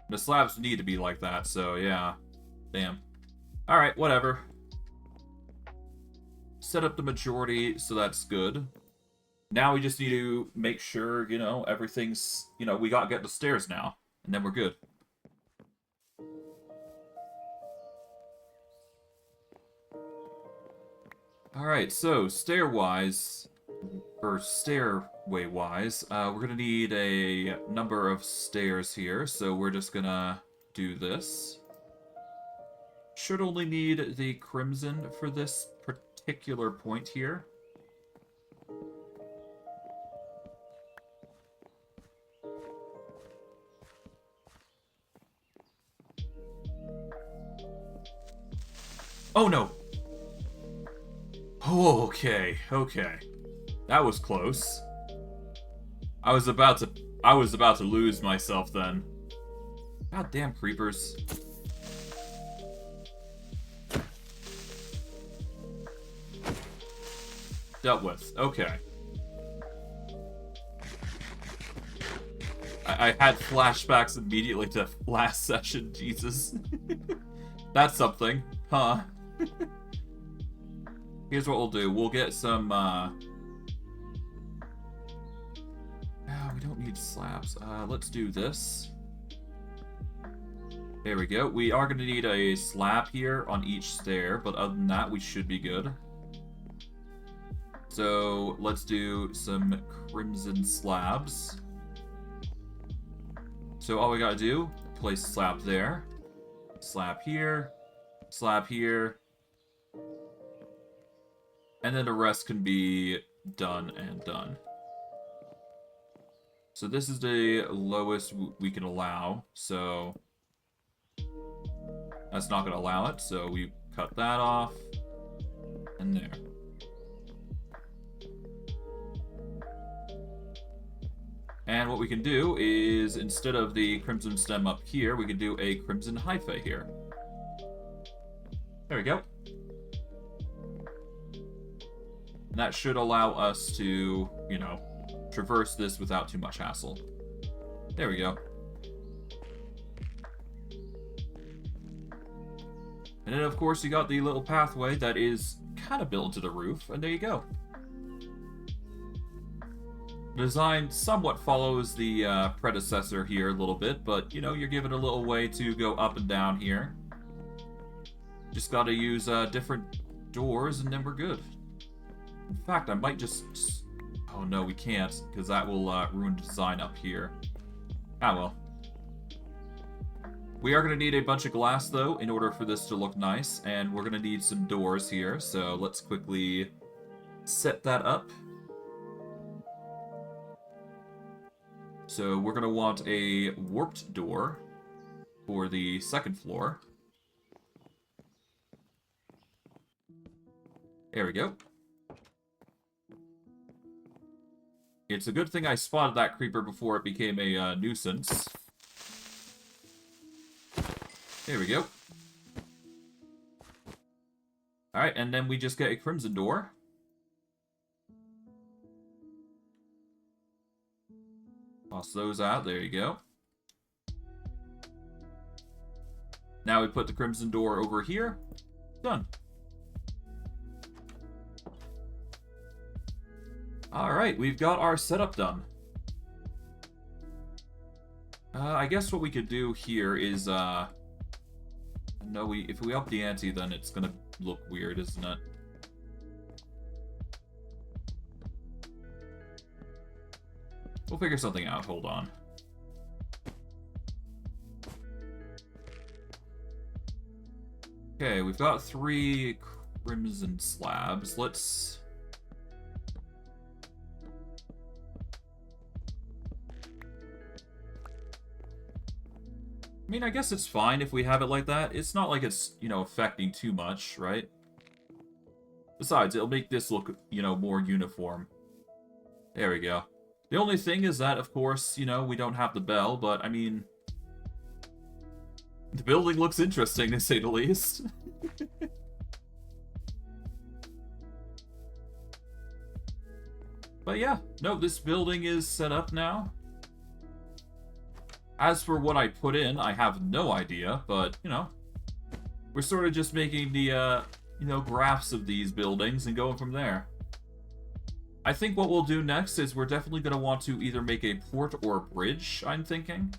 The slabs need to be like that, so yeah. Damn. Alright, whatever. Set up the majority, so that's good. Now we just need to make sure, you know, everything's... You know, we gotta get the stairs now, and then we're good. Alright, so stairwise, or stairway-wise, we're gonna need a number of stairs here, so we're just gonna do this. Should only need the crimson for this particular point here. Oh no! Oh, okay, okay. That was close. I was about to lose myself then. Goddamn creepers. Dealt with. Okay. I had flashbacks immediately to last session, Jesus. That's something, huh? Here's what we'll do. We'll get some, we don't need slabs. Let's do this. There we go. We are going to need a slab here on each stair, but other than that, we should be good. So, let's do some crimson slabs. So all we gotta do, place a slab there, slab here, and then the rest can be done and done. So this is the lowest we can allow, so that's not gonna allow it, so we cut that off, and there. And what we can do is, instead of the crimson stem up here, we can do a crimson hyphae here. There we go. And that should allow us to, you know, traverse this without too much hassle. There we go. And then, of course, you got the little pathway that is kind of built to the roof, and there you go. The design somewhat follows the predecessor here a little bit, but, you know, you're given a little way to go up and down here. Just gotta use different doors, and then we're good. In fact, I might just... Oh, no, we can't, because that will ruin the design up here. Ah, well. We are going to need a bunch of glass, though, in order for this to look nice, and we're going to need some doors here, so let's quickly set that up. So we're going to want a warped door for the second floor. There we go. It's a good thing I spotted that creeper before it became a nuisance. There we go. Alright, and then we just get a crimson door. Toss those out, there you go. Now we put the crimson door over here. Done. Alright, we've got our setup done. I guess what we could do here is, no, if we up the ante, then it's gonna look weird, isn't it? We'll figure something out, hold on. Okay, we've got 3 crimson slabs. Let's... I mean, I guess it's fine if we have it like that. It's not like it's, you know, affecting too much, right? Besides, it'll make this look, you know, more uniform. There we go. The only thing is that, of course, you know, we don't have the bell, but, I mean... the building looks interesting, to say the least. But yeah, no, this building is set up now. As for what I put in, I have no idea, but, you know, we're sort of just making the, you know, graphs of these buildings and going from there. I think what we'll do next is we're definitely going to want to either make a port or a bridge, I'm thinking.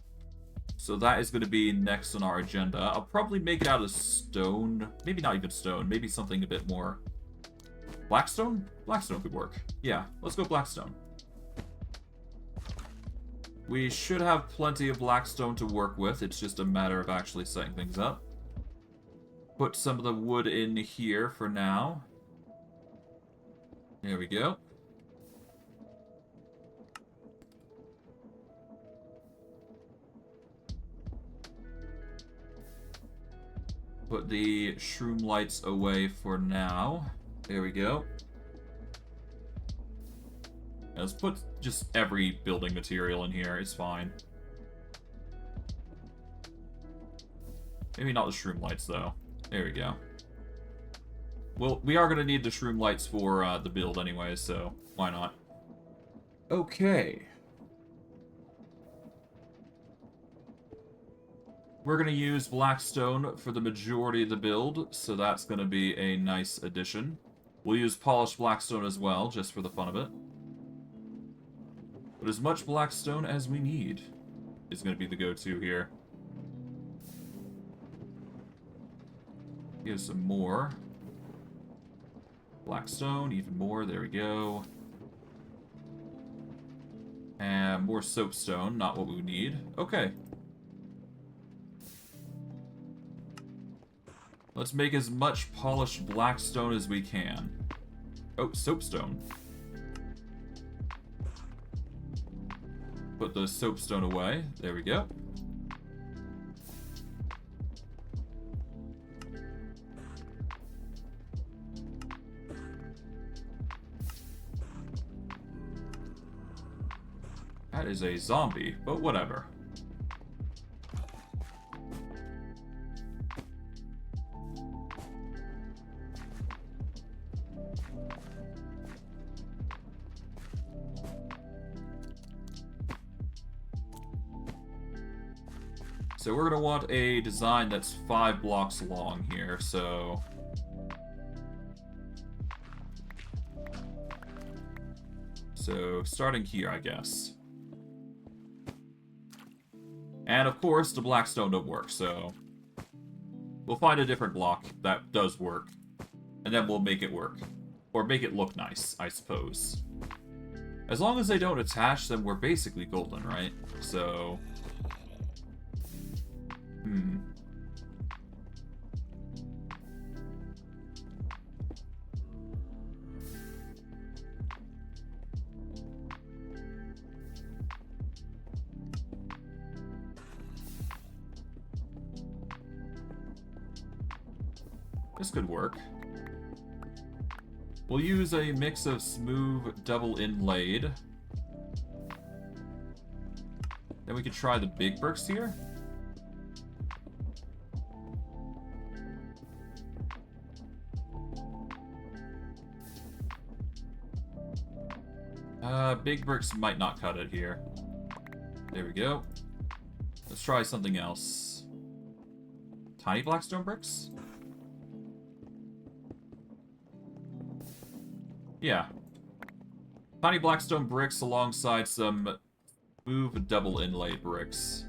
So that is going to be next on our agenda. I'll probably make it out of stone. Maybe not even stone. Maybe something a bit more... Blackstone? Blackstone could work. Yeah, let's go Blackstone. We should have plenty of Blackstone to work with. It's just a matter of actually setting things up. Put some of the wood in here for now. There we go. Put the shroom lights away for now. There we go. Let's put just every building material in here. It's fine. Maybe not the shroom lights, though. There we go. Well, we are going to need the shroom lights for the build anyway, so why not? Okay. We're going to use Blackstone for the majority of the build, so that's going to be a nice addition. We'll use polished Blackstone as well, just for the fun of it. But as much Blackstone as we need is going to be the go-to here. Here's some more. Blackstone, even more, there we go. And more soapstone, not what we would need. Okay. Let's make as much polished Blackstone as we can. Oh, soapstone. Put the soapstone away. There we go. That is a zombie, but whatever. So we're going to want a design that's 5 blocks long here, so... So, starting here, I guess. And of course, the Blackstone don't work, so... We'll find a different block that does work. And then we'll make it work. Or make it look nice, I suppose. As long as they don't attach, then we're basically golden, right? So... This could work. We'll use a mix of smooth double inlaid Then we could try the big bricks here. Big bricks might not cut it here. There we go. Let's try something else. Tiny blackstone bricks? Yeah. Tiny blackstone bricks alongside some smooth double inlaid bricks.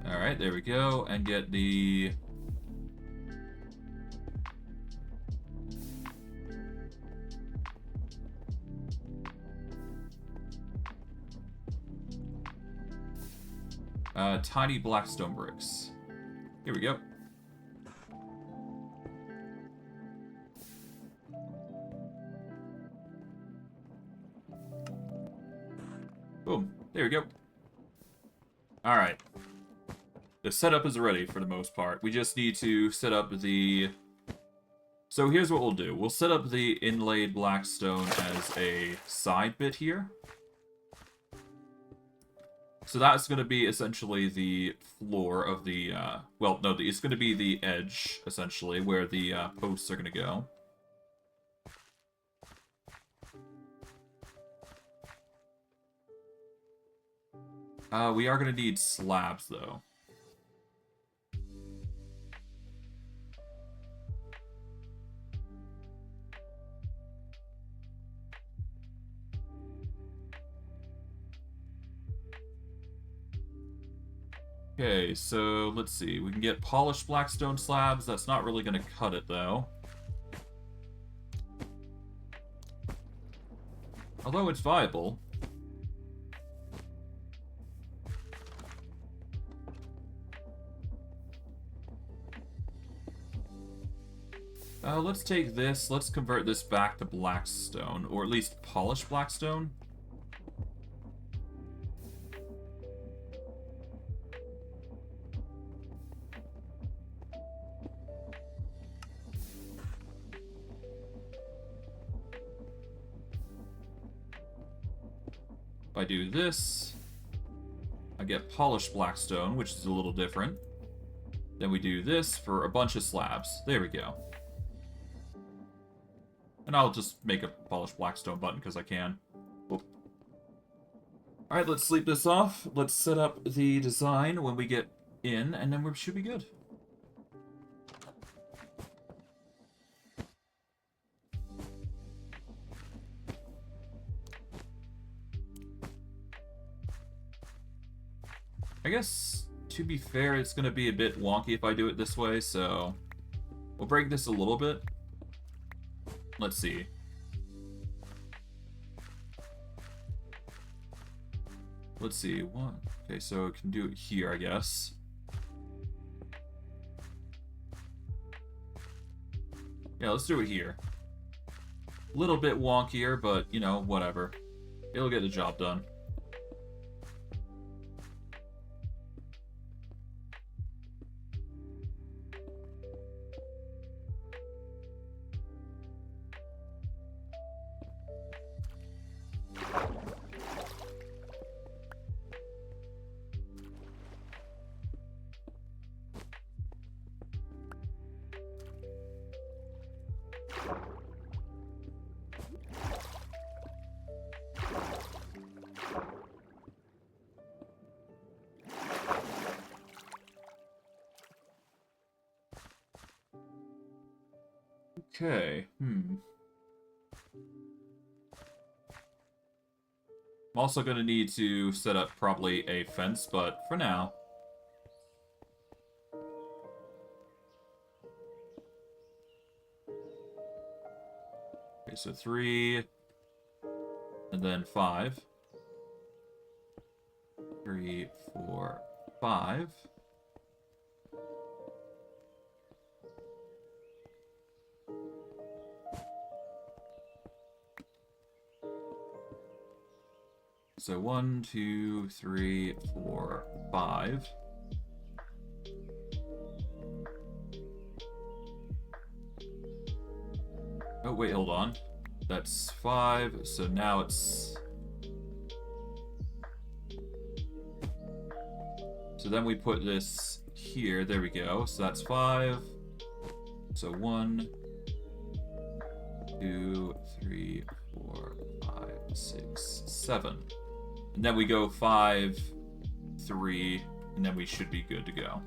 Alright, there we go. And get the... tiny blackstone bricks. Here we go. Boom. There we go. Alright. The setup is ready for the most part. We just need to set up the... So here's what we'll do. We'll set up the inlaid blackstone as a side bit here. So that's going to be essentially the floor of the, well, no, it's going to be the edge, essentially, where the posts are going to go. We are going to need slabs, though. Okay, so let's see. We can get polished blackstone slabs. That's not really going to cut it, though. Although it's viable. Let's take this. Let's convert this back to blackstone, or at least polished blackstone. If I do this, I get polished blackstone, which is a little different. Then we do this for a bunch of slabs. There we go. And I'll just make a polished blackstone button because I can. Alright, let's sleep this off. Let's set up the design when we get in, and then we should be good. I guess, to be fair, it's going to be a bit wonky if I do it this way, so we'll break this a little bit. Let's see. Let's see. One. Okay, so I can do it here, I guess. Yeah, let's do it here. A little bit wonkier, but, you know, whatever. It'll get the job done. Okay, I'm also going to need to set up probably a fence, but for now. Okay, so 3, and then 5. 3, 4, 5. So 1, 2, 3, 4, 5. Oh, wait, hold on. That's 5, so now it's... So then we put this here, there we go. So that's 5. So 1, 2, 3, 4, 5, 6, 7. And then we go 5, 3, and then we should be good to go.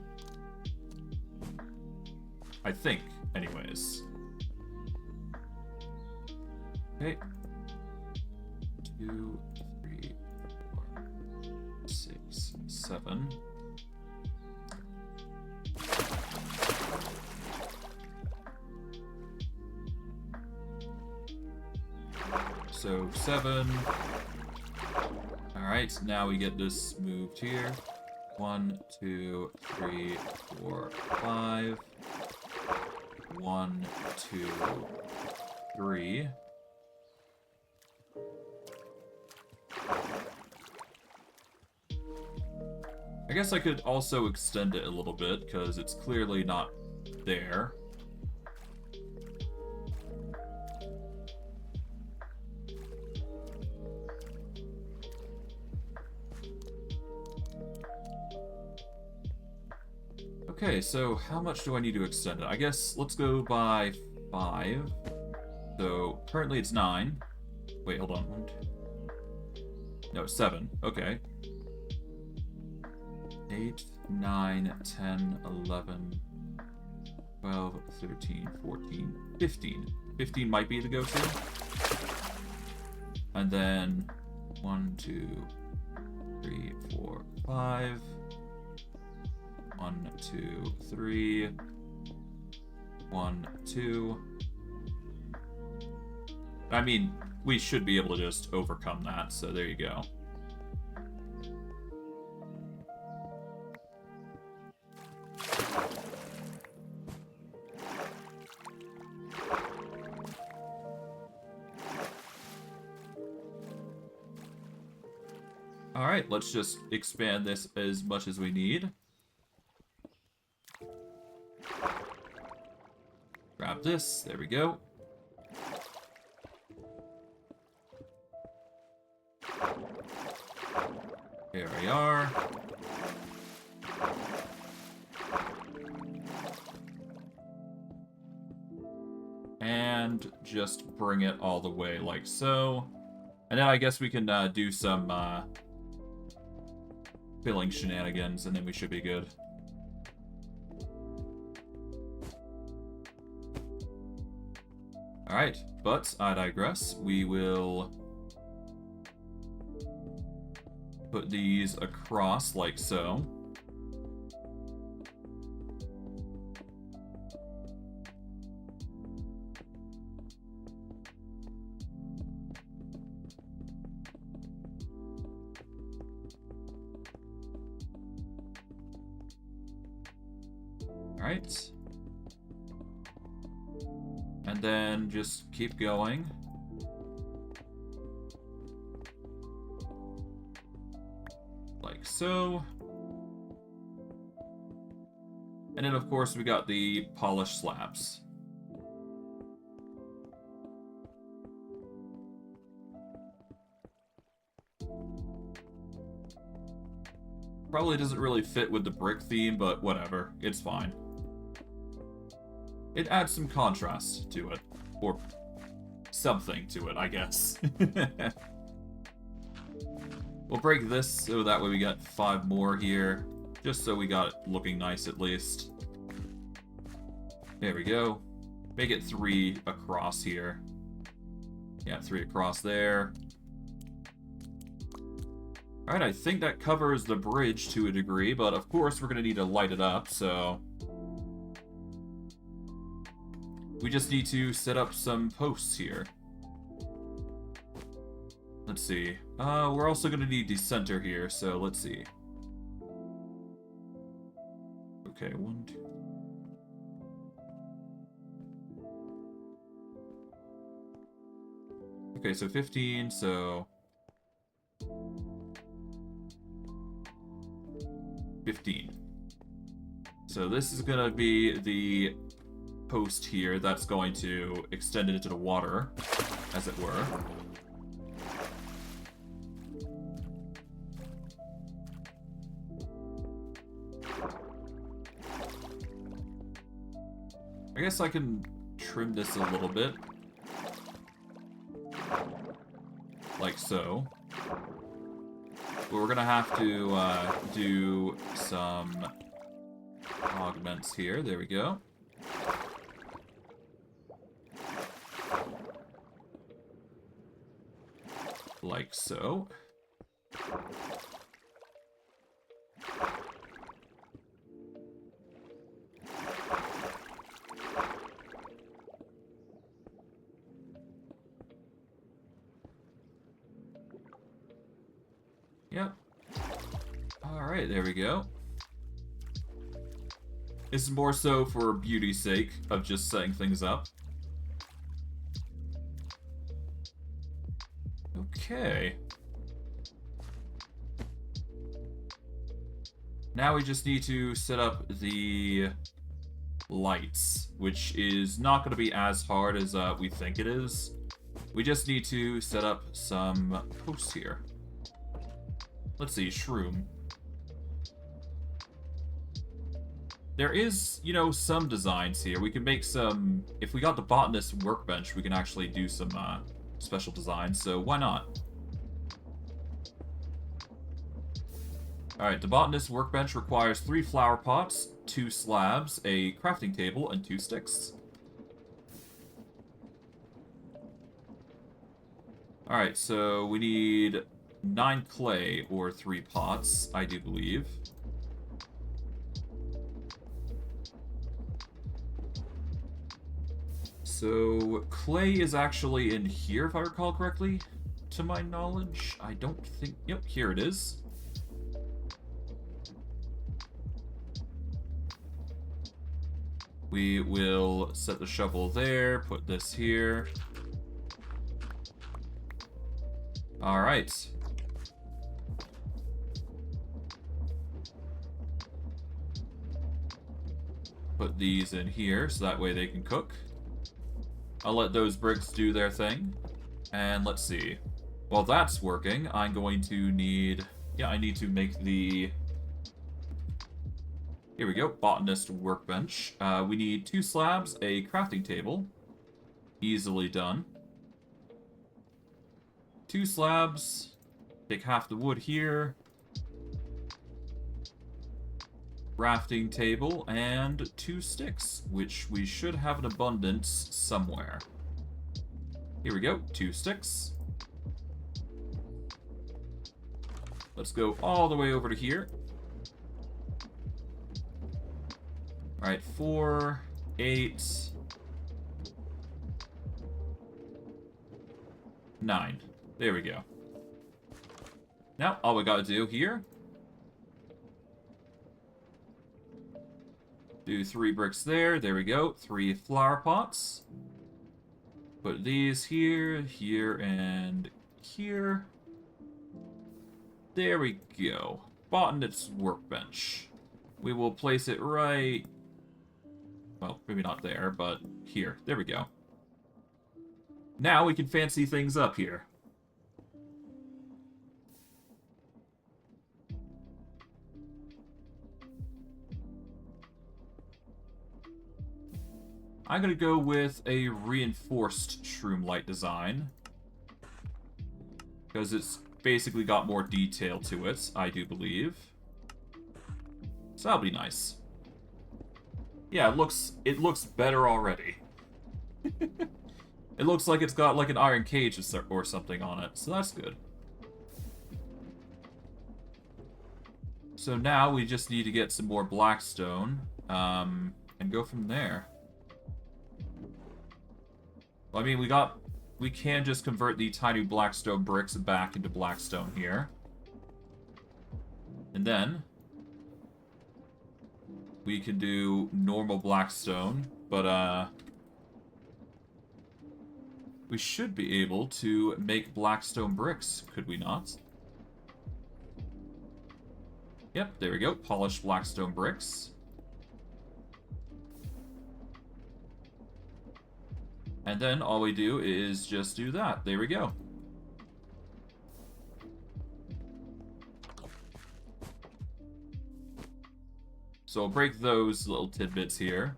I think, anyways. Okay. 2, 3, 4, 6, 7. So 7. Alright, now we get this moved here. 1, 2, 3, 4, 5. 1, 2, 3. I guess I could also extend it a little bit, because it's clearly not there. Okay, so how much do I need to extend it? I guess let's go by 5. So currently it's 9. Wait, hold on. 1, 2. No, 7. Okay. 8, 9, 10, 11, 12, 13, 14, 15. 15 might be the go-to. And then 1, 2, 3, 4, 5. 1, 2, 3. 1, 2. I mean, we should be able to just overcome that, so there you go. Alright, let's just expand this as much as we need. Grab this, there we go. Here we are. And just bring it all the way like so. And then I guess we can do some filling shenanigans, and then we should be good. Alright, but I digress. We will put these across like so. Alright. And then just keep going. Like so. And then of course we got the polished slabs. Probably doesn't really fit with the brick theme, but whatever. It's fine. It adds some contrast to it. Or something to it, I guess. We'll break this so that way we got 5 more here. Just so we got it looking nice at least. There we go. Make it 3 across here. Yeah, 3 across there. Alright, I think that covers the bridge to a degree, but of course we're going to need to light it up, so... We just need to set up some posts here. Let's see. We're also going to need the center here, so let's see. Okay, 1, 2... Okay, so 15, so... 15. So this is gonna be the post here that's going to extend it into the water, as it were. I guess I can trim this a little bit. Like so. But we're gonna have to do some augments here. There we go. Like so. Yep. Alright, there we go. This is more so for beauty's sake of just setting things up. Okay. Now we just need to set up the lights, which is not going to be as hard as we think it is. We just need to set up some posts here. Let's see, shroom. There is, you know, some designs here. We can make some... If we got the botanist workbench, we can actually do some special designs, so why not? Alright, the botanist workbench requires 3 flower pots, 2 slabs, a crafting table, and 2 sticks. Alright, so we need 9 clay, or 3 pots, I do believe. So, clay is actually in here, if I recall correctly, to my knowledge. I don't think... Yep, here it is. We will set the shovel there, put this here. Alright. Put these in here, so that way they can cook. I'll let those bricks do their thing. And let's see. While that's working, I'm going to need... Yeah, I need to make the... Here we go, botanist workbench. We need 2 slabs, a crafting table. Easily done. 2 slabs. Take half the wood here. Crafting table, and 2 sticks, which we should have an abundance somewhere. Here we go, 2 sticks. Let's go all the way over to here. Alright, 4, 8, 9. There we go. Now, all we gotta do here... Do 3 bricks there. There we go. 3 flower pots. Put these here, here, and here. There we go. Botanist's workbench. We will place it right... Well, maybe not there, but here. There we go. Now we can fancy things up here. I'm going to go with a reinforced shroom light design. Because it's basically got more detail to it, I do believe. So that'll be nice. Yeah, it looks better already. It looks like it's got like an iron cage or something on it, so that's good. So now we just need to get some more blackstone, and go from there. Well, I mean, we can just convert the tiny blackstone bricks back into blackstone here. And then we can do normal blackstone, but we should be able to make blackstone bricks, could we not? Yep, there we go. Polished blackstone bricks. And then all we do is just do that. There we go. So I'll break those little tidbits here.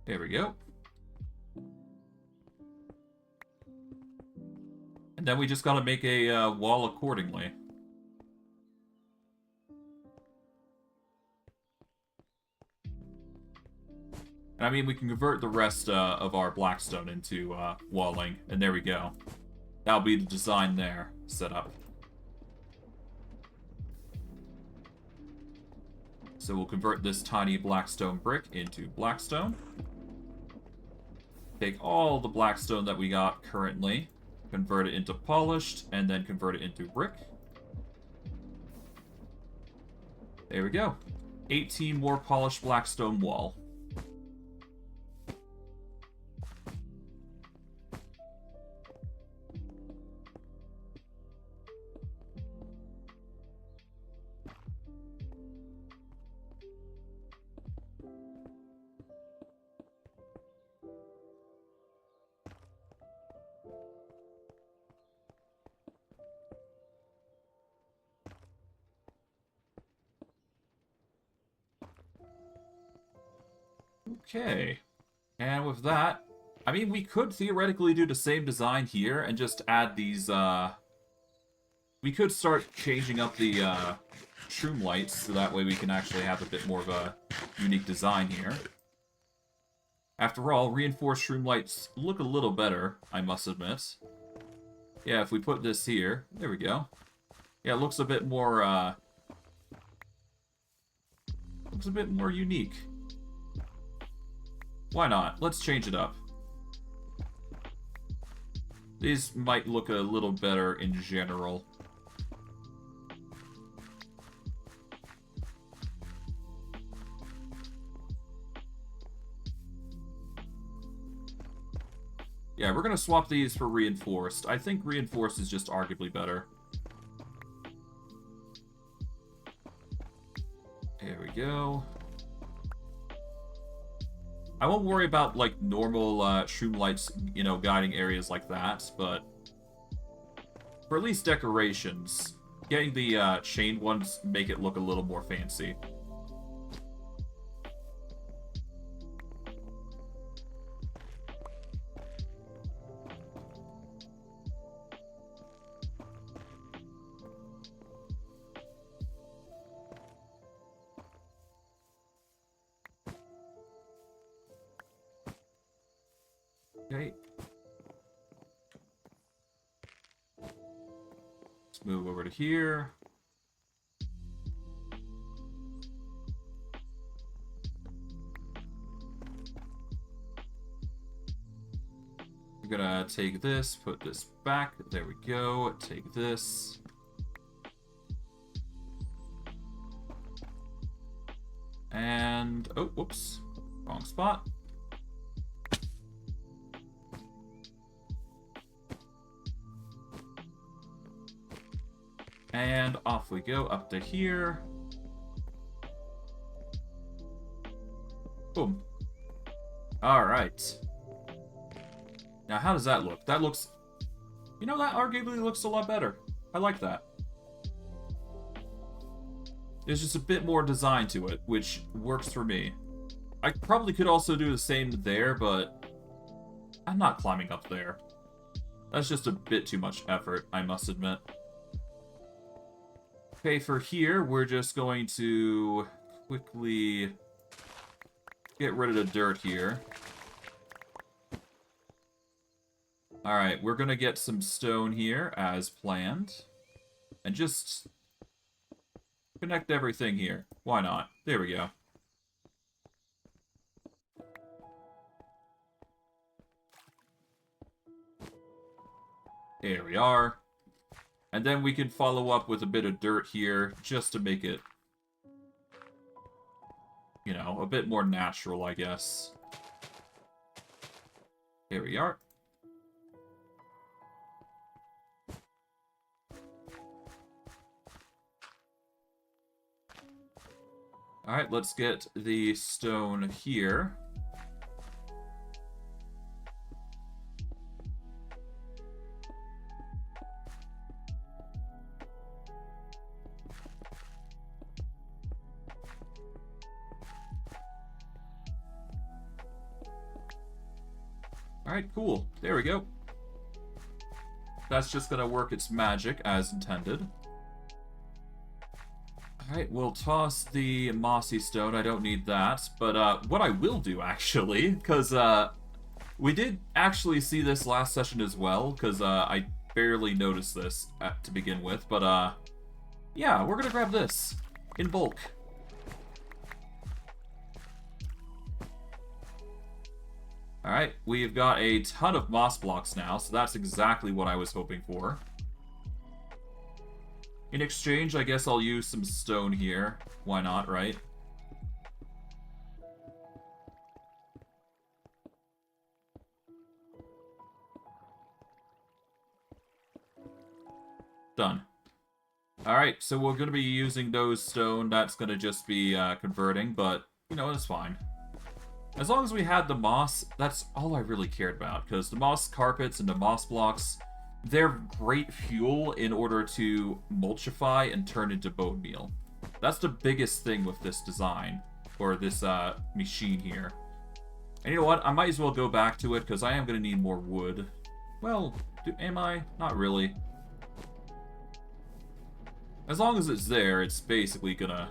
There we go. And then we just gotta make a wall accordingly. And I mean, we can convert the rest of our blackstone into walling, and there we go. That'll be the design there, set up. So we'll convert this tiny blackstone brick into blackstone. Take all the blackstone that we got currently, convert it into polished, and then convert it into brick. There we go. 18 more polished blackstone wall. Okay, and with that, I mean, we could theoretically do the same design here and just add these, we could start changing up the, shroom lights, so that way we can actually have a bit more of a unique design here. After all, reinforced shroom lights look a little better, I must admit. Yeah, if we put this here, there we go. Yeah, it looks a bit more, looks a bit more unique. Why not? Let's change it up. These might look a little better in general. Yeah, we're gonna swap these for reinforced. I think reinforced is just arguably better. There we go. I won't worry about, like, normal shroom lights, you know, guiding areas like that, but for at least decorations, getting the chain ones make it look a little more fancy. Okay. Let's move over to here. We're gonna take this, put this back. There we go. Take this. And, oh, whoops. Wrong spot. And off we go up to here. Boom. Alright. Now, how does that look? That looks... You know, that arguably looks a lot better. I like that. There's just a bit more design to it, which works for me. I probably could also do the same there, but I'm not climbing up there. That's just a bit too much effort, I must admit. Okay, for here, we're just going to quickly get rid of the dirt here. Alright, we're gonna get some stone here, as planned. And just connect everything here. Why not? There we go. There we are. And then we can follow up with a bit of dirt here, just to make it, you know, a bit more natural, I guess. Here we are. Alright, let's get the stone here. Alright, cool. There we go. That's just gonna work its magic as intended. Alright, we'll toss the mossy stone. I don't need that. But what I will do, actually, because we did actually see this last session as well, because I barely noticed this to begin with. But yeah, we're gonna grab this in bulk. Alright, we've got a ton of moss blocks now, so that's exactly what I was hoping for. In exchange, I guess I'll use some stone here. Why not, right? Done. Alright, so we're going to be using those stone. That's going to just be converting, but, you know, it's fine. As long as we had the moss, that's all I really cared about, because the moss carpets and the moss blocks, they're great fuel in order to mulchify and turn into bone meal. That's the biggest thing with this design, or this machine here. And you know what? I might as well go back to it, because I am going to need more wood. Well, am I? Not really. As long as it's there, it's basically going to,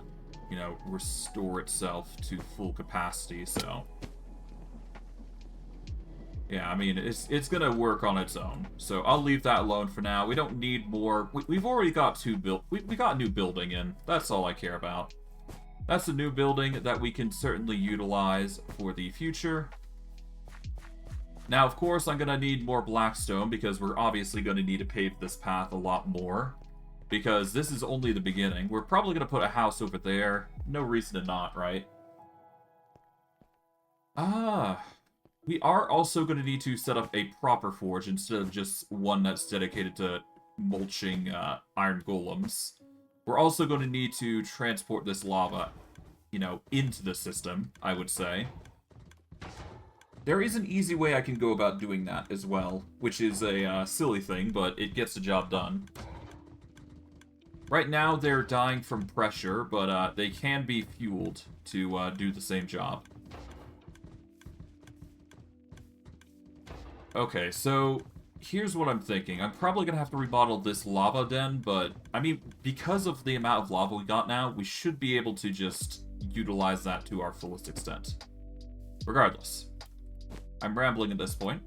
you know, restore itself to full capacity, so... Yeah, I mean, it's gonna work on its own. So I'll leave that alone for now. We don't need more. We've already got we got a new building in. That's all I care about. That's a new building that we can certainly utilize for the future. Now, of course, I'm gonna need more blackstone because we're obviously gonna need to pave this path a lot more. Because this is only the beginning. We're probably gonna put a house over there. No reason to not, right? We are also going to need to set up a proper forge instead of just one that's dedicated to mulching iron golems. We're also going to need to transport this lava, you know, into the system, I would say. There is an easy way I can go about doing that as well, which is a silly thing, but it gets the job done. Right now, they're dying from pressure, but they can be fueled to do the same job. Okay, so here's what I'm thinking. I'm probably going to have to remodel this lava den, but, I mean, because of the amount of lava we got now, we should be able to just utilize that to our fullest extent. Regardless. I'm rambling at this point.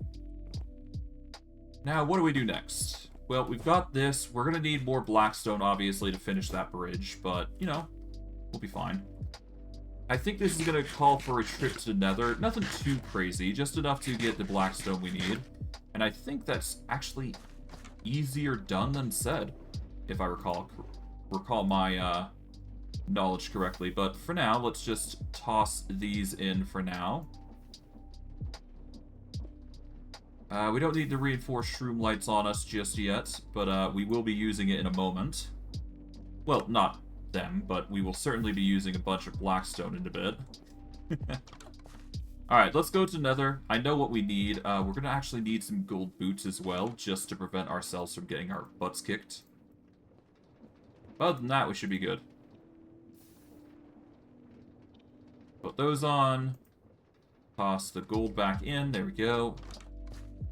Now, what do we do next? Well, we've got this. We're going to need more blackstone, obviously, to finish that bridge, but, you know, we'll be fine. I think this is going to call for a trip to the Nether. Nothing too crazy, just enough to get the blackstone we need. And I think that's actually easier done than said, if I recall my knowledge correctly. But for now, let's just toss these in for now. We don't need to reinforce shroom lights on us just yet, but we will be using it in a moment. Well, not them, but we will certainly be using a bunch of blackstone in a bit. Alright, let's go to Nether. I know what we need. We're going to actually need some gold boots as well, just to prevent ourselves from getting our butts kicked. Other than that, we should be good. Put those on. Toss the gold back in. There we go.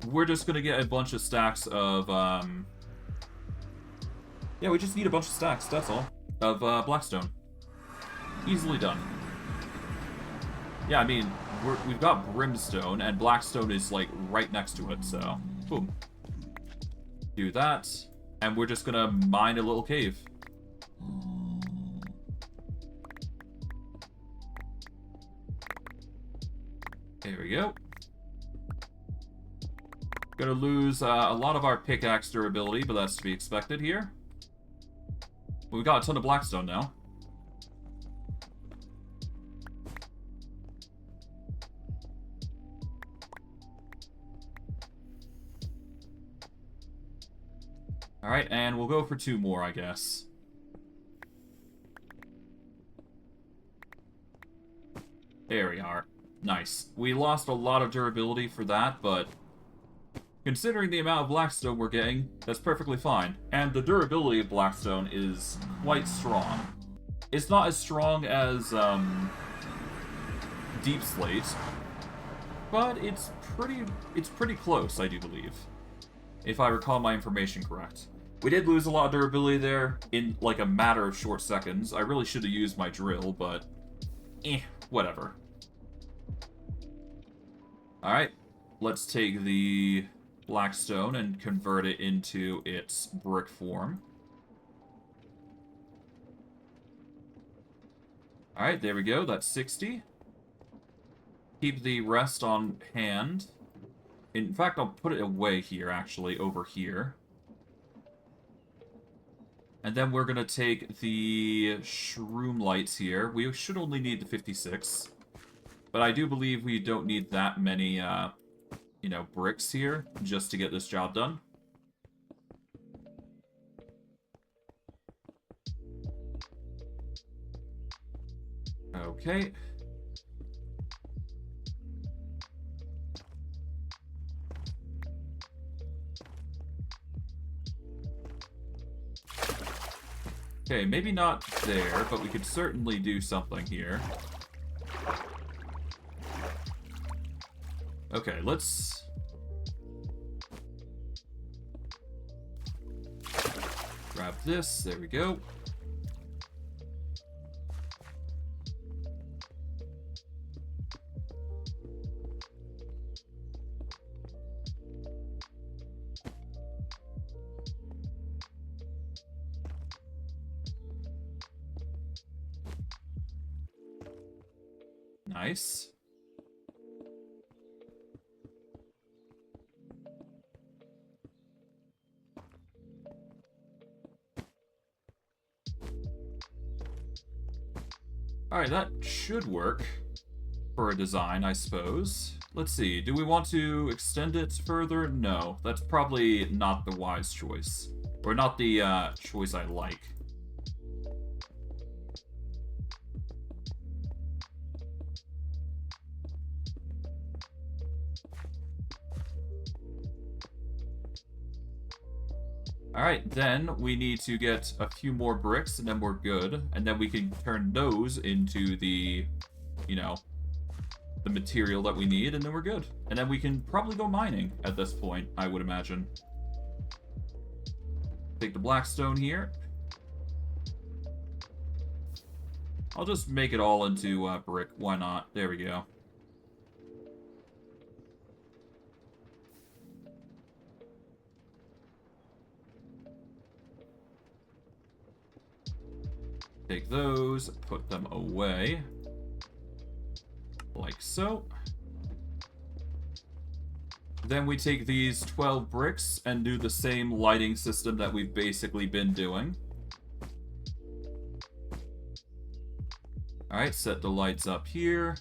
We're just going to get a bunch of stacks of, yeah, we just need a bunch of stacks, that's all. Of blackstone. Easily done. Yeah, I mean, we've got brimstone, and blackstone is, like, right next to it, so... Boom. Do that, and we're just gonna mine a little cave. There we go. Gonna lose a lot of our pickaxe durability, but that's to be expected here. We've got a ton of blackstone now. Alright, and we'll go for 2 more, I guess. There we are. Nice. We lost a lot of durability for that, but considering the amount of blackstone we're getting, that's perfectly fine. And the durability of blackstone is quite strong. It's not as strong as deep slate, but it's pretty close, I do believe, if I recall my information correct. We did lose a lot of durability there in like a matter of short seconds. I really should have used my drill, but whatever. Alright, let's take the blackstone and convert it into its brick form. Alright, there we go, that's 60. Keep the rest on hand. In fact, I'll put it away here, actually, over here. And then we're going to take the shroom lights here. We should only need the 56. But I do believe we don't need that many, you know, bricks here just to get this job done. Okay. Okay, maybe not there, but we could certainly do something here. Okay, let's... grab this, there we go. Nice. Alright, that should work for a design, I suppose. Let's see, do we want to extend it further? No, that's probably not the wise choice. Or not the choice I like. Alright, then we need to get a few more bricks, and then we're good. And then we can turn those into the, you know, the material that we need, and then we're good. And then we can probably go mining at this point, I would imagine. Take the blackstone here. I'll just make it all into brick, why not? There we go. Take those, put them away, like so. Then we take these 12 bricks and do the same lighting system that we've basically been doing. Alright, set the lights up here.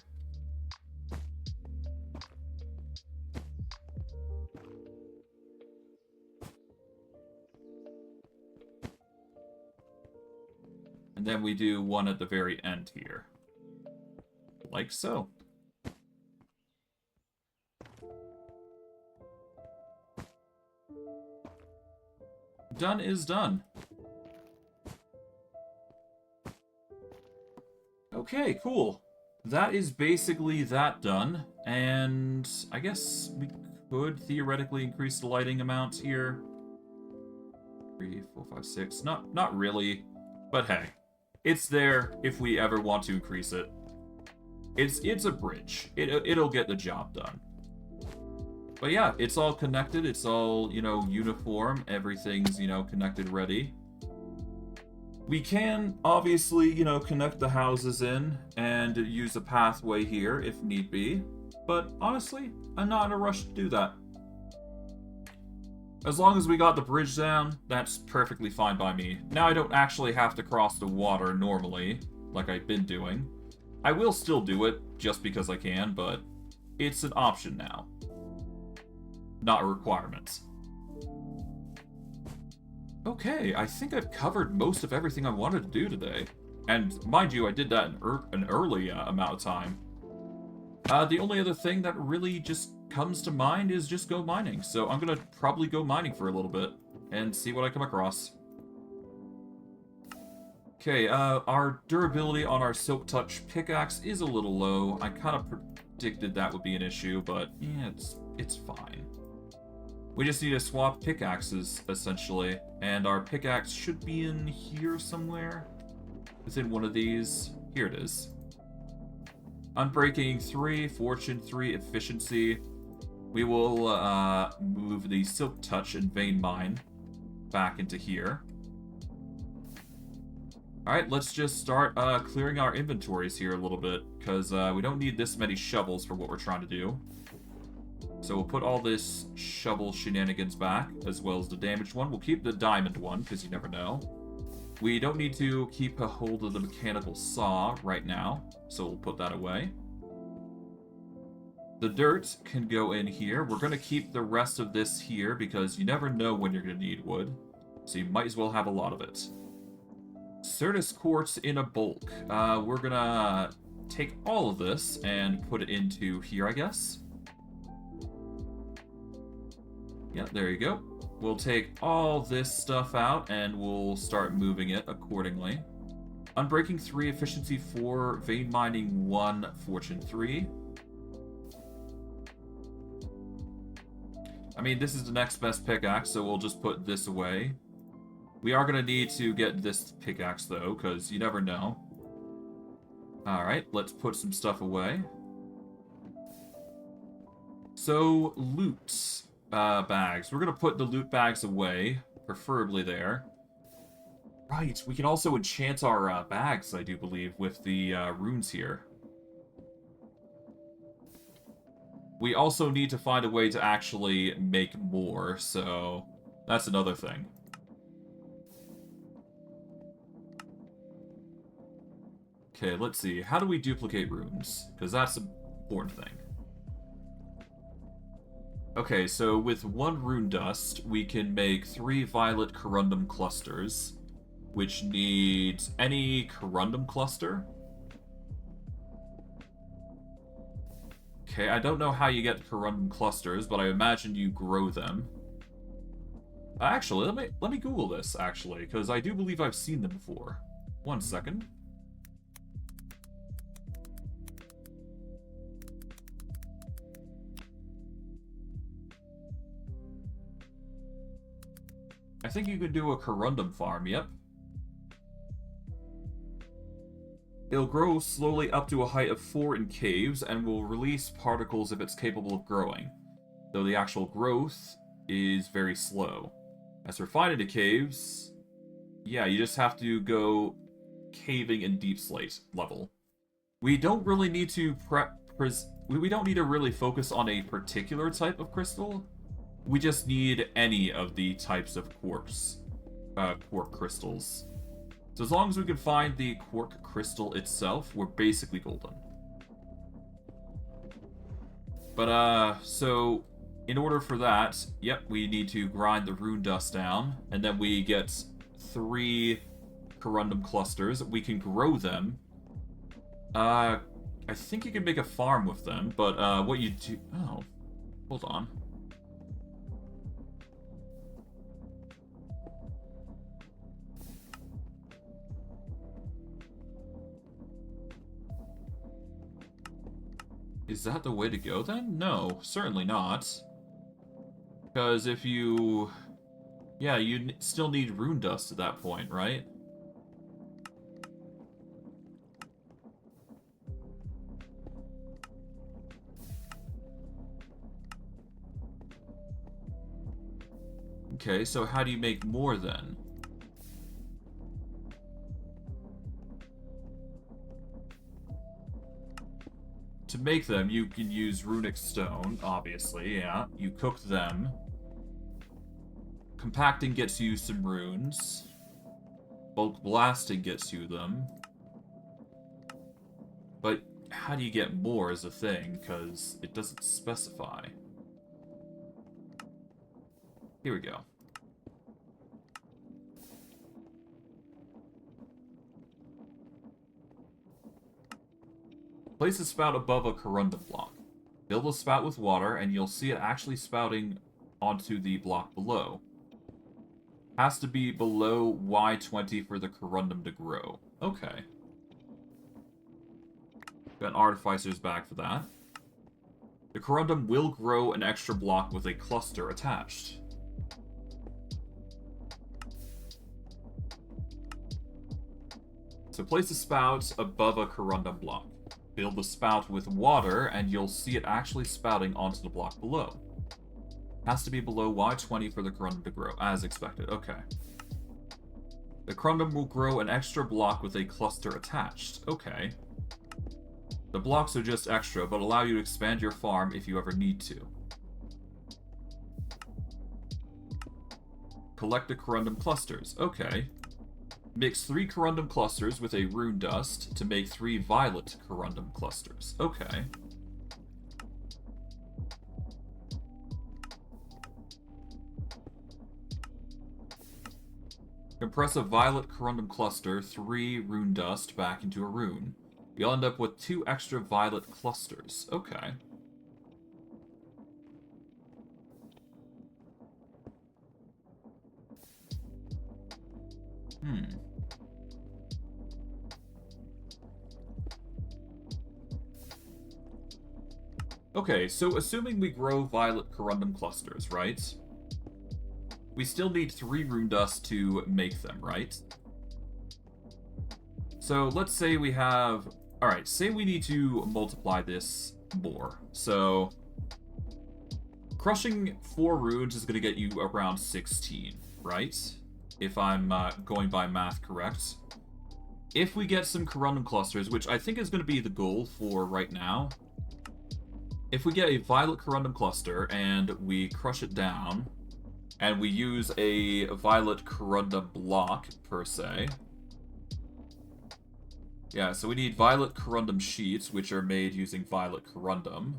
And then we do one at the very end here. Like so. Done is done. Okay, cool. That is basically that done. And I guess we could theoretically increase the lighting amount here. 3, 4, 5, 6. Not really. But hey. It's there if we ever want to increase it. It's a bridge. It'll get the job done. But yeah, it's all connected. It's all, you know, uniform. Everything's, you know, connected ready. We can obviously, you know, connect the houses in and use a pathway here if need be. But honestly, I'm not in a rush to do that. As long as we got the bridge down, that's perfectly fine by me. Now I don't actually have to cross the water normally, like I've been doing. I will still do it, just because I can, but it's an option now. Not a requirement. Okay, I think I've covered most of everything I wanted to do today. And mind you, I did that in an early amount of time. The only other thing that really just comes to mind is just go mining. So I'm going to probably go mining for a little bit and see what I come across. Okay, our durability on our Silk Touch pickaxe is a little low. I kind of predicted that would be an issue, but yeah, it's fine. We just need to swap pickaxes, essentially, and our pickaxe should be in here somewhere. Within one of these. Here it is. Unbreaking 3, Fortune 3, Efficiency. We will move the Silk Touch and Vein Mine back into here. Alright, let's just start clearing our inventories here a little bit, because we don't need this many shovels for what we're trying to do. So we'll put all this shovel shenanigans back, as well as the damaged one. We'll keep the diamond one, because you never know. We don't need to keep a hold of the mechanical saw right now, so we'll put that away. The dirt can go in here. We're going to keep the rest of this here, because you never know when you're going to need wood. So you might as well have a lot of it. Certus quartz in a bulk. We're going to take all of this and put it into here, I guess. Yeah, there you go. We'll take all this stuff out and we'll start moving it accordingly. Unbreaking 3, Efficiency 4, Vein Mining 1, Fortune 3. I mean, this is the next best pickaxe, so we'll just put this away. We are going to need to get this pickaxe, though, because you never know. Alright, let's put some stuff away. So, loot. Bags. We're going to put the loot bags away, preferably there. Right, we can also enchant our bags, I do believe, with the runes here. We also need to find a way to actually make more, so that's another thing. Okay, let's see. How do we duplicate runes? Because that's an important thing. Okay, so with 1 rune dust, we can make 3 violet corundum clusters, which needs any corundum cluster. Okay, I don't know how you get corundum clusters, but I imagine you grow them. Actually, let me Google this, actually, because I do believe I've seen them before. 1 second. I think you could do a corundum farm, yep. It'll grow slowly up to a height of 4 in caves, and will release particles if it's capable of growing, though the actual growth is very slow. As for finding the caves, yeah, you just have to go caving in deep slate level. We don't really need to we don't need to really focus on a particular type of crystal. We just need any of the types of quark crystals. So as long as we can find the quark crystal itself, we're basically golden. But, so, in order for that, yep, we need to grind the rune dust down, and then we get 3 corundum clusters. We can grow them. I think you can make a farm with them, but, what you do... Oh, hold on. Is that the way to go then? No, certainly not. Because if you... Yeah, you still need rune dust at that point, right? Okay, so how do you make more then? To make them, you can use runic stone, obviously, yeah. You cook them. Compacting gets you some runes. Bulk blasting gets you them. But how do you get more is a thing, because it doesn't specify. Here we go. Place a spout above a Corundum block. Fill the spout with water, and you'll see it actually spouting onto the block below. Has to be below Y20 for the Corundum to grow. Okay. Got Artificer's back for that. The Corundum will grow an extra block with a cluster attached. So place a spout above a Corundum block. Fill the spout with water, and you'll see it actually spouting onto the block below. Has to be below Y20 for the Corundum to grow, as expected. Okay. The Corundum will grow an extra block with a cluster attached. Okay. The blocks are just extra, but allow you to expand your farm if you ever need to. Collect the Corundum clusters. Okay. Mix 3 Corundum clusters with a rune dust to make 3 violet Corundum clusters. Okay. Compress a violet Corundum cluster, 3 rune dust back into a rune. You'll end up with 2 extra violet clusters. Okay. Okay, so assuming we grow violet Corundum clusters, right? We still need 3 rune dust to make them, right? So let's say we have... Alright, say we need to multiply this more. So crushing 4 runes is going to get you around 16, right? If I'm going by math correct. If we get some Corundum clusters, which I think is going to be the goal for right now. If we get a violet Corundum cluster and we crush it down, and we use a violet Corundum block, per se. Yeah, so we need violet Corundum sheets, which are made using violet Corundum.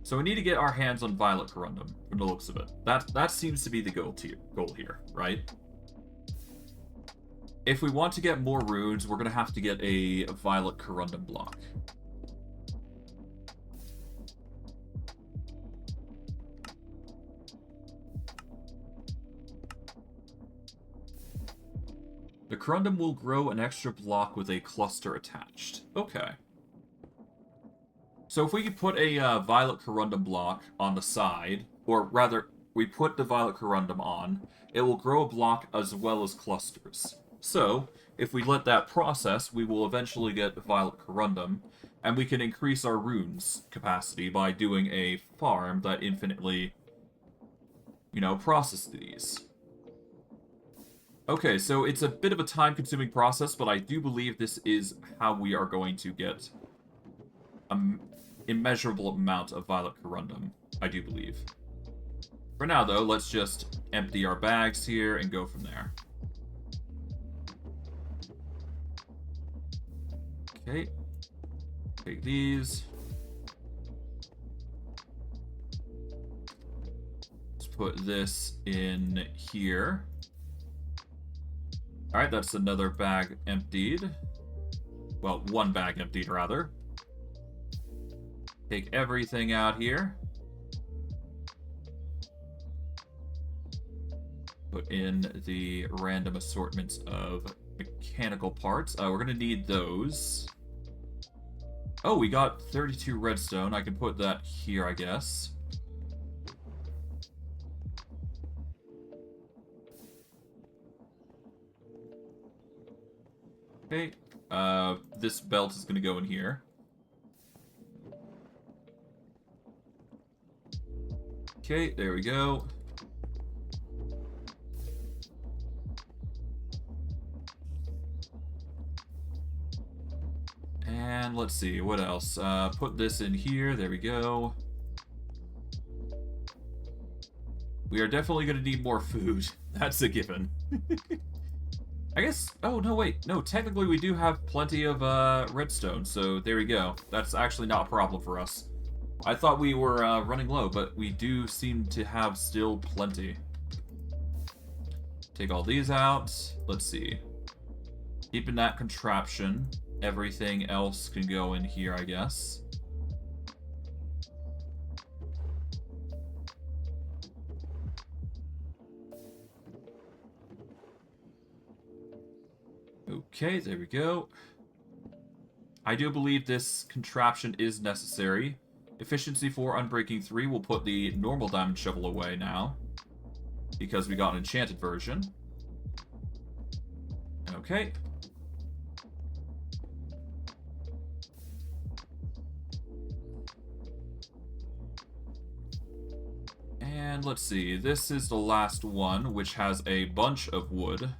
So we need to get our hands on violet Corundum, from the looks of it. That seems to be the goal here, right? If we want to get more runes, we're going to have to get a violet Corundum block. The Corundum will grow an extra block with a cluster attached. Okay. So if we could put a violet Corundum block on the side, or rather, we put the violet Corundum on, it will grow a block as well as clusters. So, if we let that process, we will eventually get violet Corundum, and we can increase our runes capacity by doing a farm that infinitely, processes these. Okay, so it's a bit of a time-consuming process, but I do believe this is how we are going to get an immeasurable amount of violet Corundum, I do believe. For now, though, let's just empty our bags here and go from there. Okay, take these. Let's put this in here. Alright, that's another bag emptied. Well, one bag emptied, rather. Take everything out here. Put in the random assortments of mechanical parts. We're going to need those. Oh, we got 32 redstone. I can put that here, I guess. Okay. This belt is going to go in here. Okay, there we go. And let's see, what else? Put this in here, there we go. We are definitely going to need more food. That's a given. I guess, oh no wait, no, technically we do have plenty of redstone, so there we go. That's actually not a problem for us. I thought we were running low, but we do seem to have still plenty. Take all these out. Let's see. Keeping that contraption. Everything else can go in here, I guess. Okay, there we go. I do believe this contraption is necessary. Efficiency 4, Unbreaking 3. We'll put the normal diamond shovel away now, because we got an enchanted version. Okay. And let's see, this is the last one, which has a bunch of wood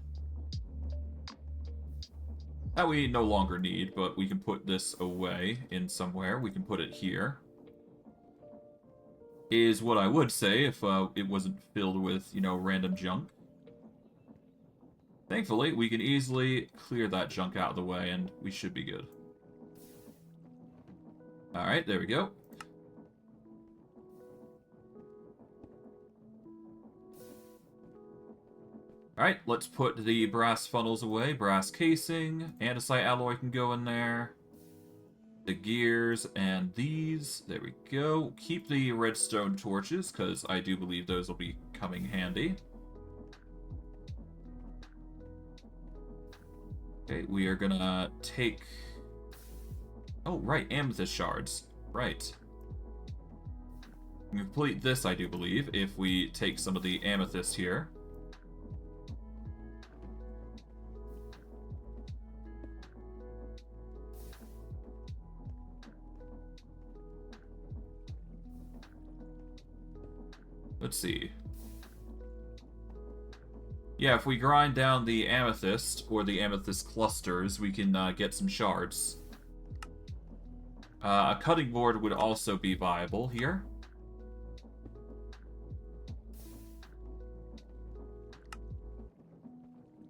that we no longer need, but we can put this away in somewhere. We can put it here. Is what I would say if it wasn't filled with, you know, random junk. Thankfully, we can easily clear that junk out of the way, and we should be good. Alright, there we go. Alright, let's put the brass funnels away. Brass casing, andesite alloy can go in there. The gears and these. There we go. Keep the redstone torches, because I do believe those will be coming handy. Okay, we are gonna take... Oh, right, amethyst shards. Right. We can complete this, I do believe, if we take some of the amethyst here. Let's see. Yeah, if we grind down the amethyst, or the amethyst clusters, we can get some shards. A cutting board would also be viable here.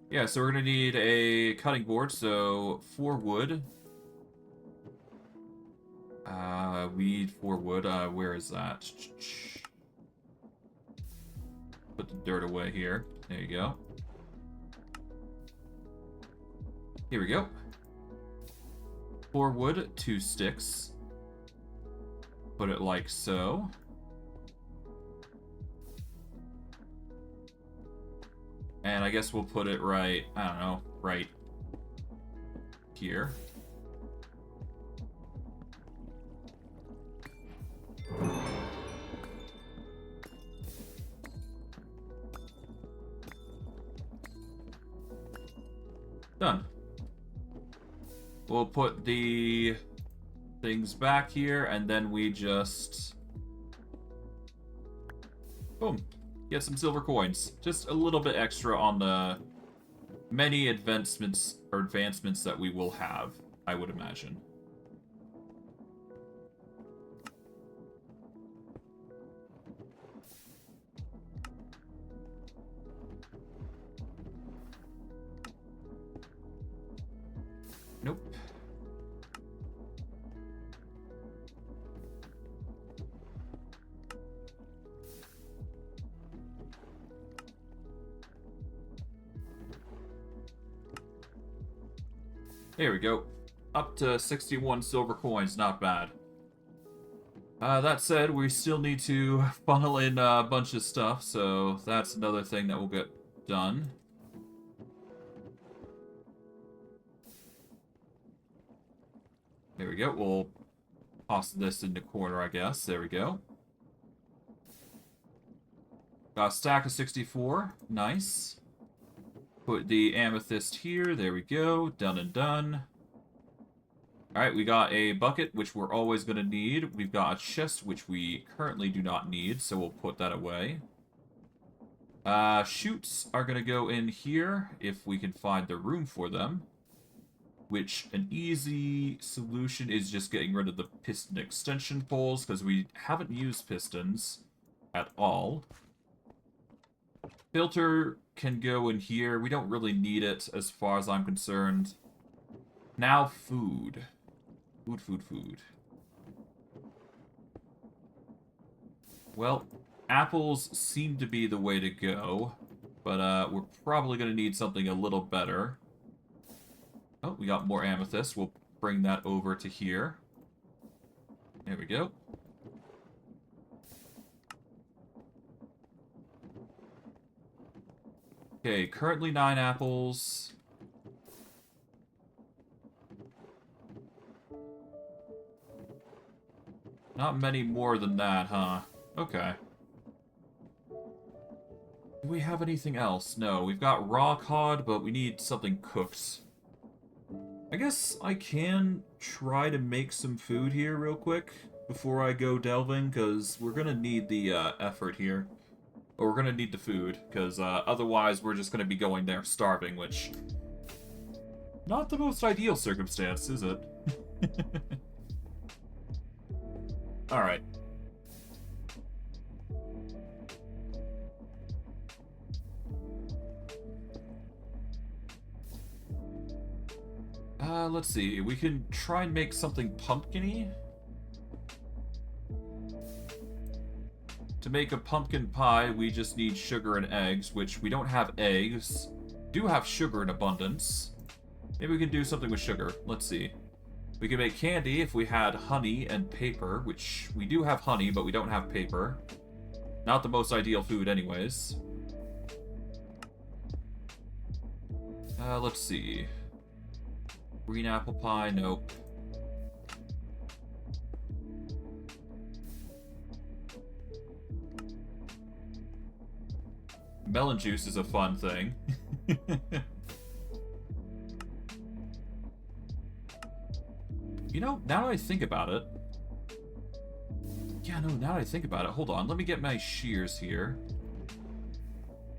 Yeah, so we're going to need a cutting board, so 4 wood. We need 4 wood. Where is that? Put the dirt away here. There you go. Here we go. 4 wood, 2 sticks. Put it like so. And I guess we'll put it right, I don't know, right here. Done. We'll put the things back here, and then we just... Boom. Get some silver coins. Just a little bit extra on the many advancements that we will have, I would imagine. Nope. There we go. Up to 61 silver coins, not bad. That said, we still need to funnel in a bunch of stuff, so that's another thing that will get done. There we go. We'll toss this in the corner, I guess. There we go. Got a stack of 64. Nice. Put the amethyst here. There we go. Done and done. Alright, we got a bucket, which we're always going to need. We've got a chest, which we currently do not need, so we'll put that away. Chutes are going to go in here, if we can find the room for them. Which, an easy solution is just getting rid of the piston extension poles, because we haven't used pistons at all. Filter can go in here. We don't really need it, as far as I'm concerned. Now, food. Food. Well, apples seem to be the way to go, but we're probably going to need something a little better. Oh, we got more amethyst. We'll bring that over to here. There we go. Okay, currently 9 apples. Not many more than that, huh? Okay. Do we have anything else? No, we've got raw cod, but we need something cooked. I guess I can try to make some food here real quick before I go delving, because we're going to need the effort here. Or we're going to need the food, because otherwise we're just going to be going there starving, which... Not the most ideal circumstance, is it? Alright. Let's see. We can try and make something pumpkin-y. To make a pumpkin pie, we just need sugar and eggs, which we don't have eggs. Do have sugar in abundance. Maybe we can do something with sugar. Let's see. We can make candy if we had honey and paper, which we do have honey, but we don't have paper. Not the most ideal food anyways. Let's see. Green apple pie, nope. Melon juice is a fun thing. You know, now that I think about it... Yeah, no, now that I think about it, hold on, let me get my shears here.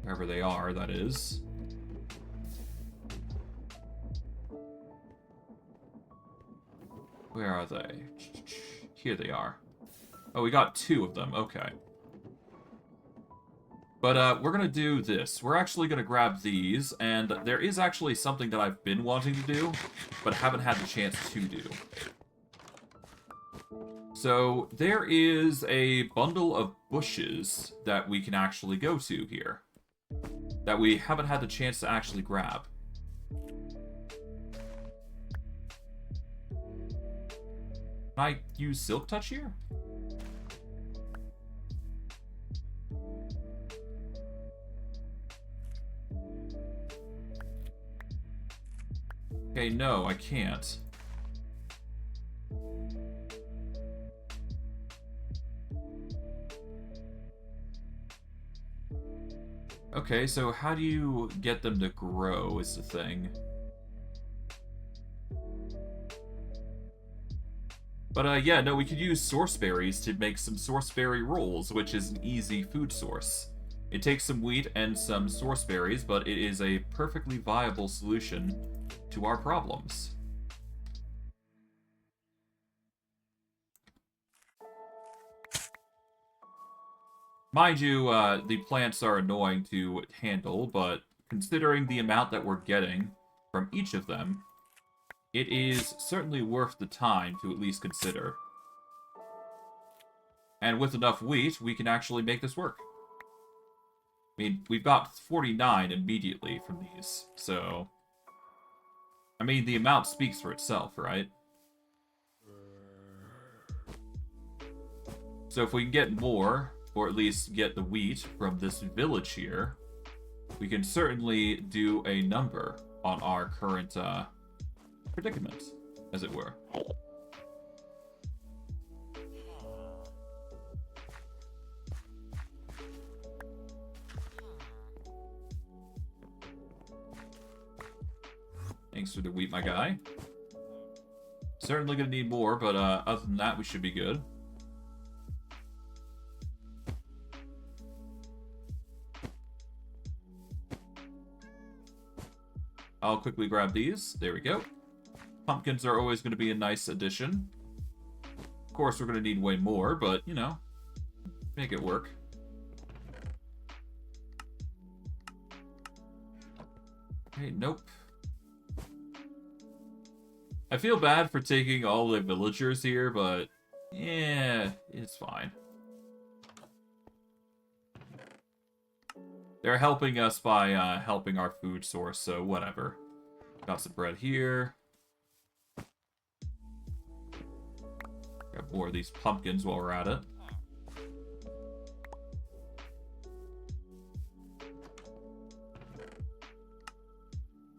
Wherever they are, that is. Where are they? Here they are. Oh, we got 2 of them, okay. But we're gonna do this. We're actually gonna grab these, and there is actually something that I've been wanting to do, but haven't had the chance to do. So, there is a bundle of bushes that we can actually go to here. That we haven't had the chance to actually grab. Can I use Silk Touch here? Okay, no, I can't. Okay, so how do you get them to grow is the thing. But yeah, no, we could use source berries to make some source berry rolls, which is an easy food source. It takes some wheat and some source berries, but it is a perfectly viable solution to our problems. Mind you, the plants are annoying to handle, but considering the amount that we're getting from each of them, it is certainly worth the time to at least consider. And with enough wheat, we can actually make this work. I mean, we've got 49 immediately from these, so... I mean, the amount speaks for itself, right? So if we can get more, or at least get the wheat from this village here, we can certainly do a number on our current, predicament, as it were. Thanks for the wheat, my guy. Certainly gonna need more, but other than that, we should be good. I'll quickly grab these. There we go. Pumpkins are always going to be a nice addition. Of course, we're going to need way more, but, you know, make it work. Hey, nope. I feel bad for taking all the villagers here, but, yeah, it's fine. They're helping us by helping our food source, so whatever. Got some bread here. Grab more of these pumpkins while we're at it.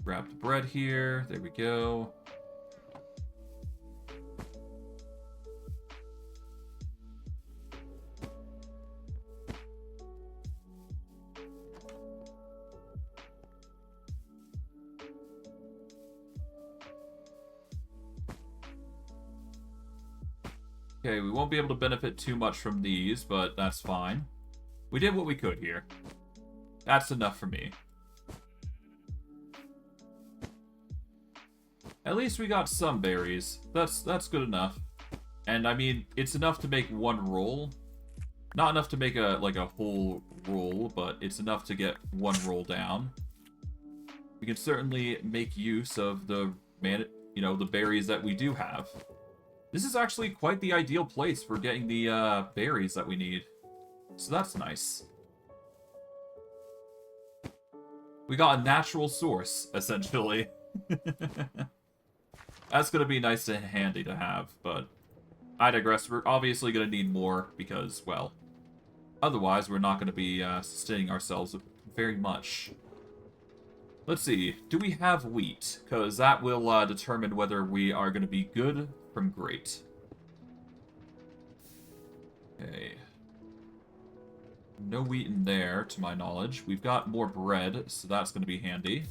Grab the bread here. There we go. Okay, we won't be able to benefit too much from these, but that's fine. We did what we could here. That's enough for me. At least we got some berries. That's good enough. And I mean, it's enough to make one roll. Not enough to make a whole roll, but it's enough to get one roll down. We can certainly make use of the the berries that we do have. This is actually quite the ideal place for getting the berries that we need. So that's nice. We got a natural source, essentially. That's going to be nice and handy to have, but I digress. We're obviously going to need more because, well, otherwise we're not going to be sustaining ourselves very much. Let's see. Do we have wheat? Because that will determine whether we are going to be good from great. Okay. No wheat in there, to my knowledge. We've got more bread, so that's going to be handy.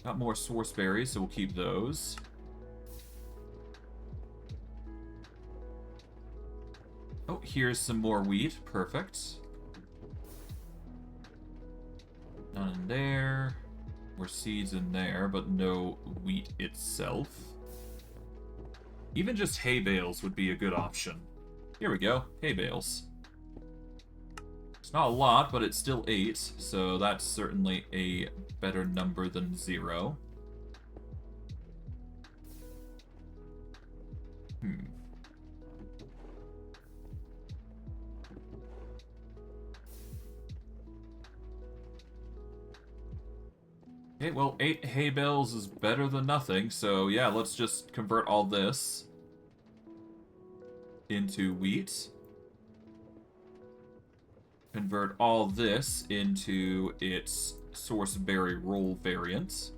Got more source berries, so we'll keep those. Oh, here's some more wheat. Perfect. None in there. More seeds in there, but no wheat itself. Even just hay bales would be a good option. Here we go. Hay bales. It's not a lot, but it's still 8, so that's certainly a better number than 0. 8 hay bales is better than nothing, so yeah, let's just convert all this into wheat. Convert all this into its source berry roll variant.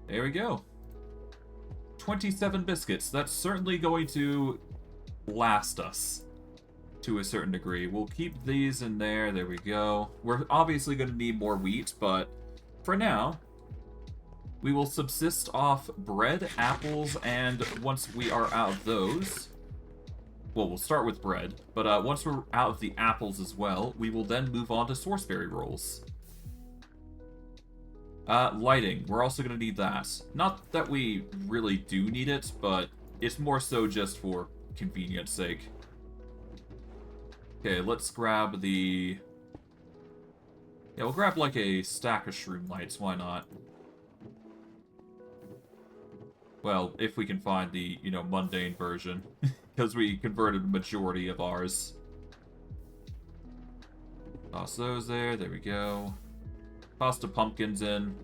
There we go. 27 biscuits. That's certainly going to last us to a certain degree. We'll keep these in there. There we go. We're obviously going to need more wheat, but for now, we will subsist off bread, apples, and once we are out of those... Well, we'll start with bread, but once we're out of the apples as well, we will then move on to sourceberry rolls. Lighting. We're also going to need that. Not that we really do need it, but it's more so just for convenience sake. Okay, let's grab the... Yeah, we'll grab like a stack of shroom lights, why not? Well, if we can find the, mundane version. Because we converted the majority of ours. Toss those there, there we go. Toss the pumpkins in.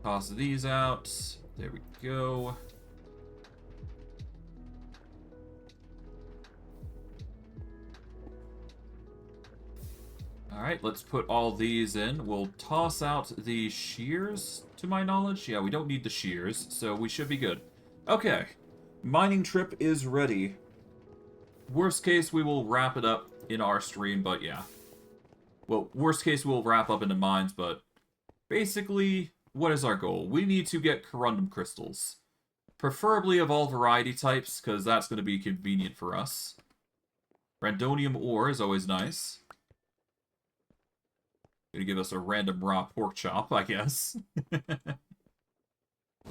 Toss these out. There we go. Alright, let's put all these in. We'll toss out the shears, to my knowledge. Yeah, we don't need the shears, so we should be good. Okay. Mining trip is ready. Worst case, we will wrap it up in our stream, but yeah. Well, worst case, we'll wrap up into mines, but basically, what is our goal? We need to get Corundum crystals. Preferably of all variety types, because that's going to be convenient for us. Randonium ore is always nice. Gonna give us a random raw pork chop, I guess.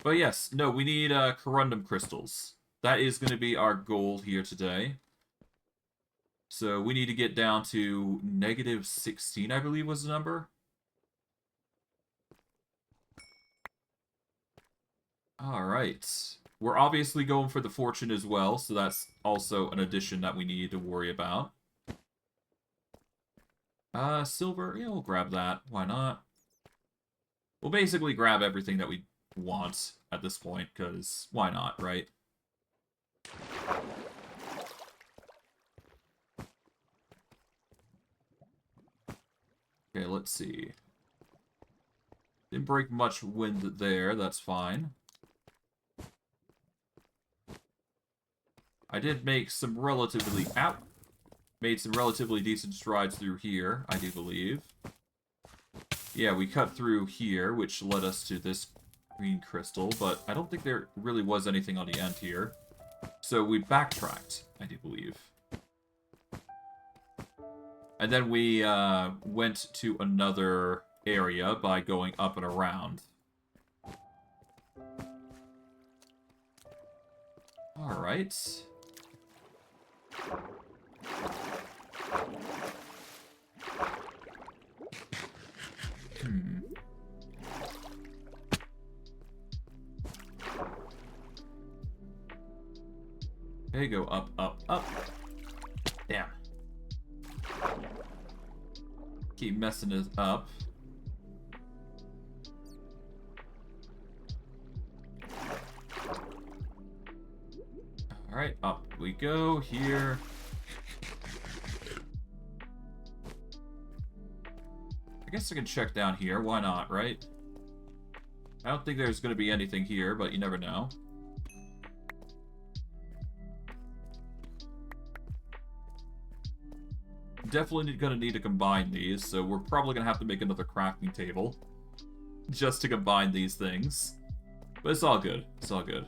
But yes, no, we need Corundum crystals. That is going to be our goal here today. So we need to get down to -16, I believe was the number. Alright. We're obviously going for the fortune as well, so that's also an addition that we need to worry about. Silver, yeah, we'll grab that. Why not? We'll basically grab everything that we want at this point, because why not, right? Okay, let's see. Didn't break much wind there, that's fine. I did make some relatively... Ow! Made some relatively decent strides through here, I do believe. Yeah, we cut through here, which led us to this green crystal, but I don't think there really was anything on the end here. So we backtracked, I do believe. And then we went to another area by going up and around. Alright. Okay, go up, up, up. Damn. Keep messing it up. Alright, up we go here. I guess I can check down here. Why not, right? I don't think there's going to be anything here, but you never know. Definitely going to need to combine these, so we're probably going to have to make another crafting table just to combine these things. But it's all good. It's all good.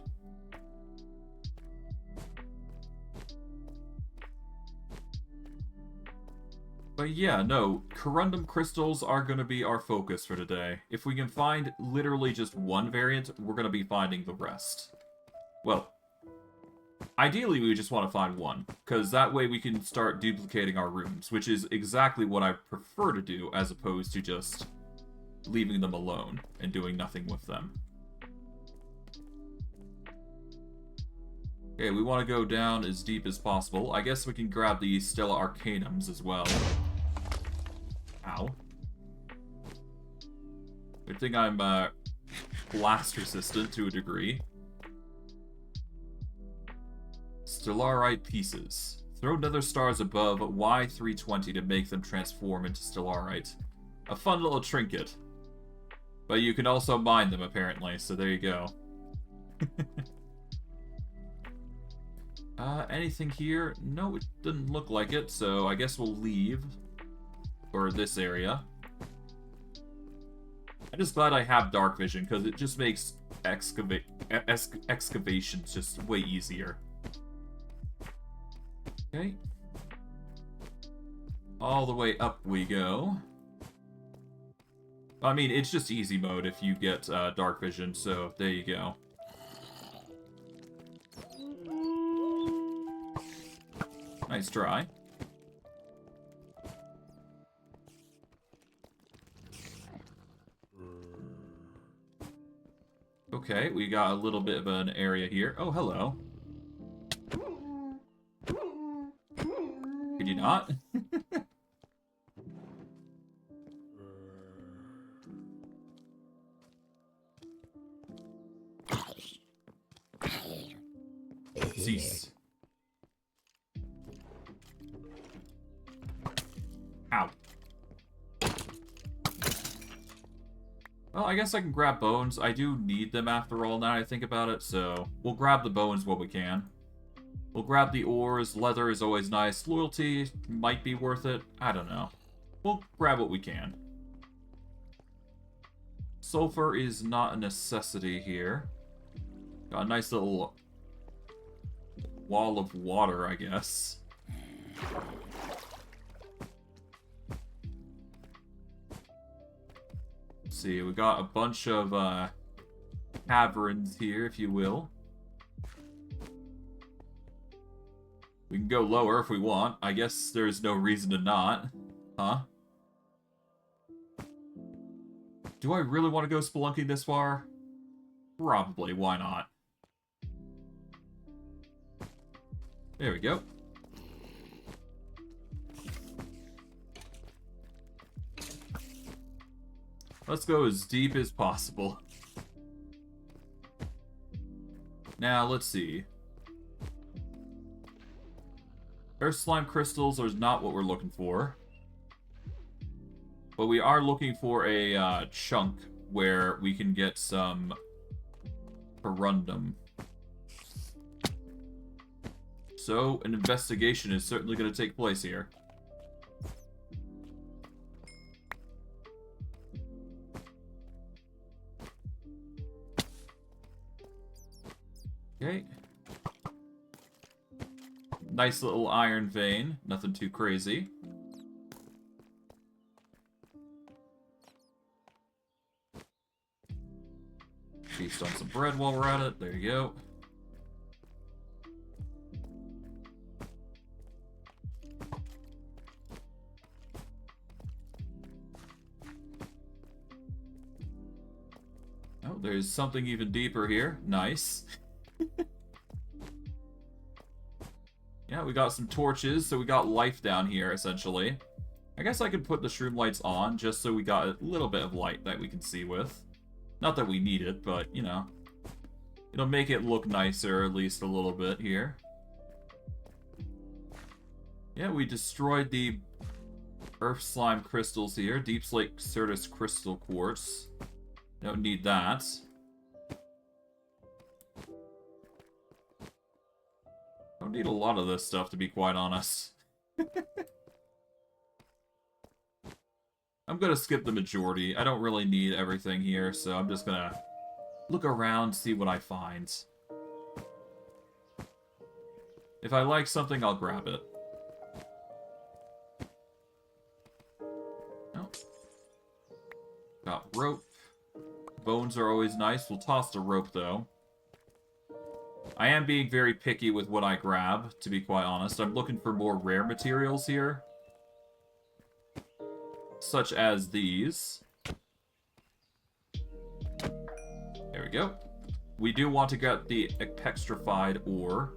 But yeah, no, Corundum crystals are going to be our focus for today. If we can find literally just one variant, we're going to be finding the rest. Well, ideally we just want to find one, because that way we can start duplicating our rooms, which is exactly what I prefer to do, as opposed to just leaving them alone and doing nothing with them. Okay, we want to go down as deep as possible. I guess we can grab the Stella Arcanums as well. Ow. Good thing I'm blast resistant to a degree. Stellarite pieces. Throw nether stars above Y320 to make them transform into stellarite. A fun little trinket. But you can also mine them, apparently, so there you go. Anything here? No, it didn't look like it, so I guess we'll leave. Or this area. I'm just glad I have dark vision, because it just makes excavations just way easier. Okay. All the way up we go. I mean, it's just easy mode if you get dark vision, so there you go. Nice try. Okay, we got a little bit of an area here. Oh, hello. Could you not? Cease. Ow. Well, I guess I can grab bones. I do need them after all now I think about it, so we'll grab the bones while we can. We'll grab the ores. Leather is always nice. Loyalty might be worth it. I don't know. We'll grab what we can. Sulfur is not a necessity here. Got a nice little wall of water, I guess. Let's see, we got a bunch of caverns here, if you will. We can go lower if we want. I guess there's no reason to not. Huh? Do I really want to go spelunking this far? Probably, why not? There we go. Let's go as deep as possible. Now, let's see. Earth slime crystals are not what we're looking for. But we are looking for a chunk where we can get some Corundum. So, an investigation is certainly going to take place here. Okay. Nice little iron vein. Nothing too crazy. Feast on some bread while we're at it. There you go. Oh, there's something even deeper here. Nice. Yeah, we got some torches, so we got life down here, essentially. I guess I could put the shroom lights on, just so we got a little bit of light that we can see with. Not that we need it, but, you know. It'll make it look nicer, at least a little bit here. Yeah, we destroyed the earth slime crystals here. Deep Slate Certus crystal quartz. Don't need that. Don't need a lot of this stuff, to be quite honest. I'm gonna skip the majority. I don't really need everything here, so I'm just gonna look around, see what I find. If I like something, I'll grab it. Oh. Got rope. Bones are always nice. We'll toss the rope, though. I am being very picky with what I grab, to be quite honest. I'm looking for more rare materials here. Such as these. There we go. We do want to get the petrified ore.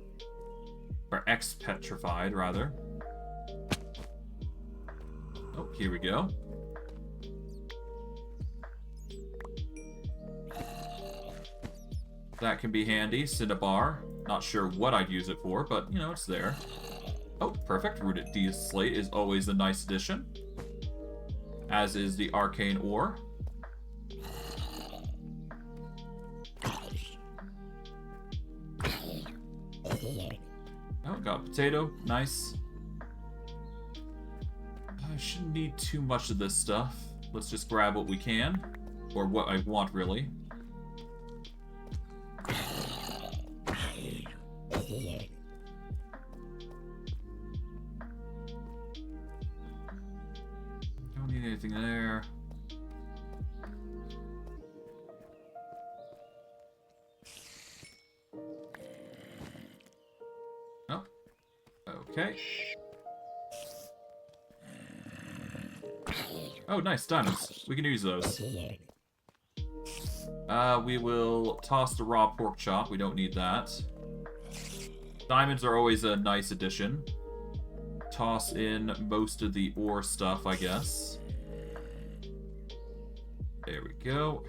Or ex-petrified, rather. Oh, here we go. That can be handy. Cinnabar. Not sure what I'd use it for, but, you know, it's there. Oh, perfect. Rooted D slate is always a nice addition. As is the arcane ore. Oh, got a potato. Nice. I shouldn't need too much of this stuff. Let's just grab what we can. Or what I want, really. Don't need anything there. Oh. Okay. Oh, nice. Diamonds. We can use those. We will toss the raw pork chop. We don't need that. Diamonds are always a nice addition. Toss in most of the ore stuff, I guess. There we go.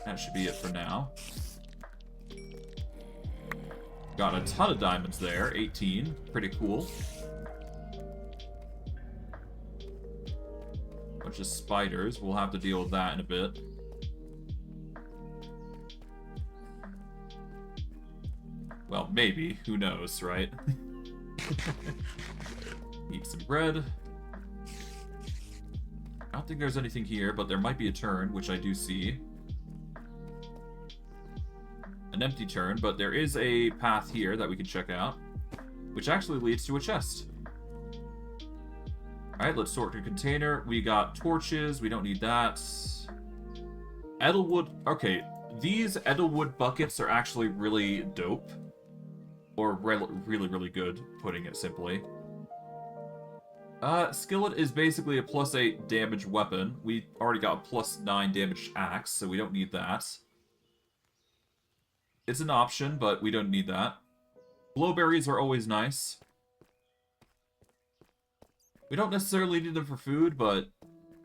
That should be it for now. Got a ton of diamonds there. 18. Pretty cool. Bunch of spiders. We'll have to deal with that in a bit. Well, maybe. Who knows, right? Eat some bread. I don't think there's anything here, but there might be a turn, which I do see. An empty turn, but there is a path here that we can check out, which actually leads to a chest. Alright, let's sort the container. We got torches. We don't need that. Edelwood. Okay, these Edelwood buckets are actually really dope. Or really, really good, putting it simply. Skillet is basically a +8 damage weapon. We already got a +9 damage axe, so we don't need that. It's an option, but we don't need that. Blowberries are always nice. We don't necessarily need them for food, but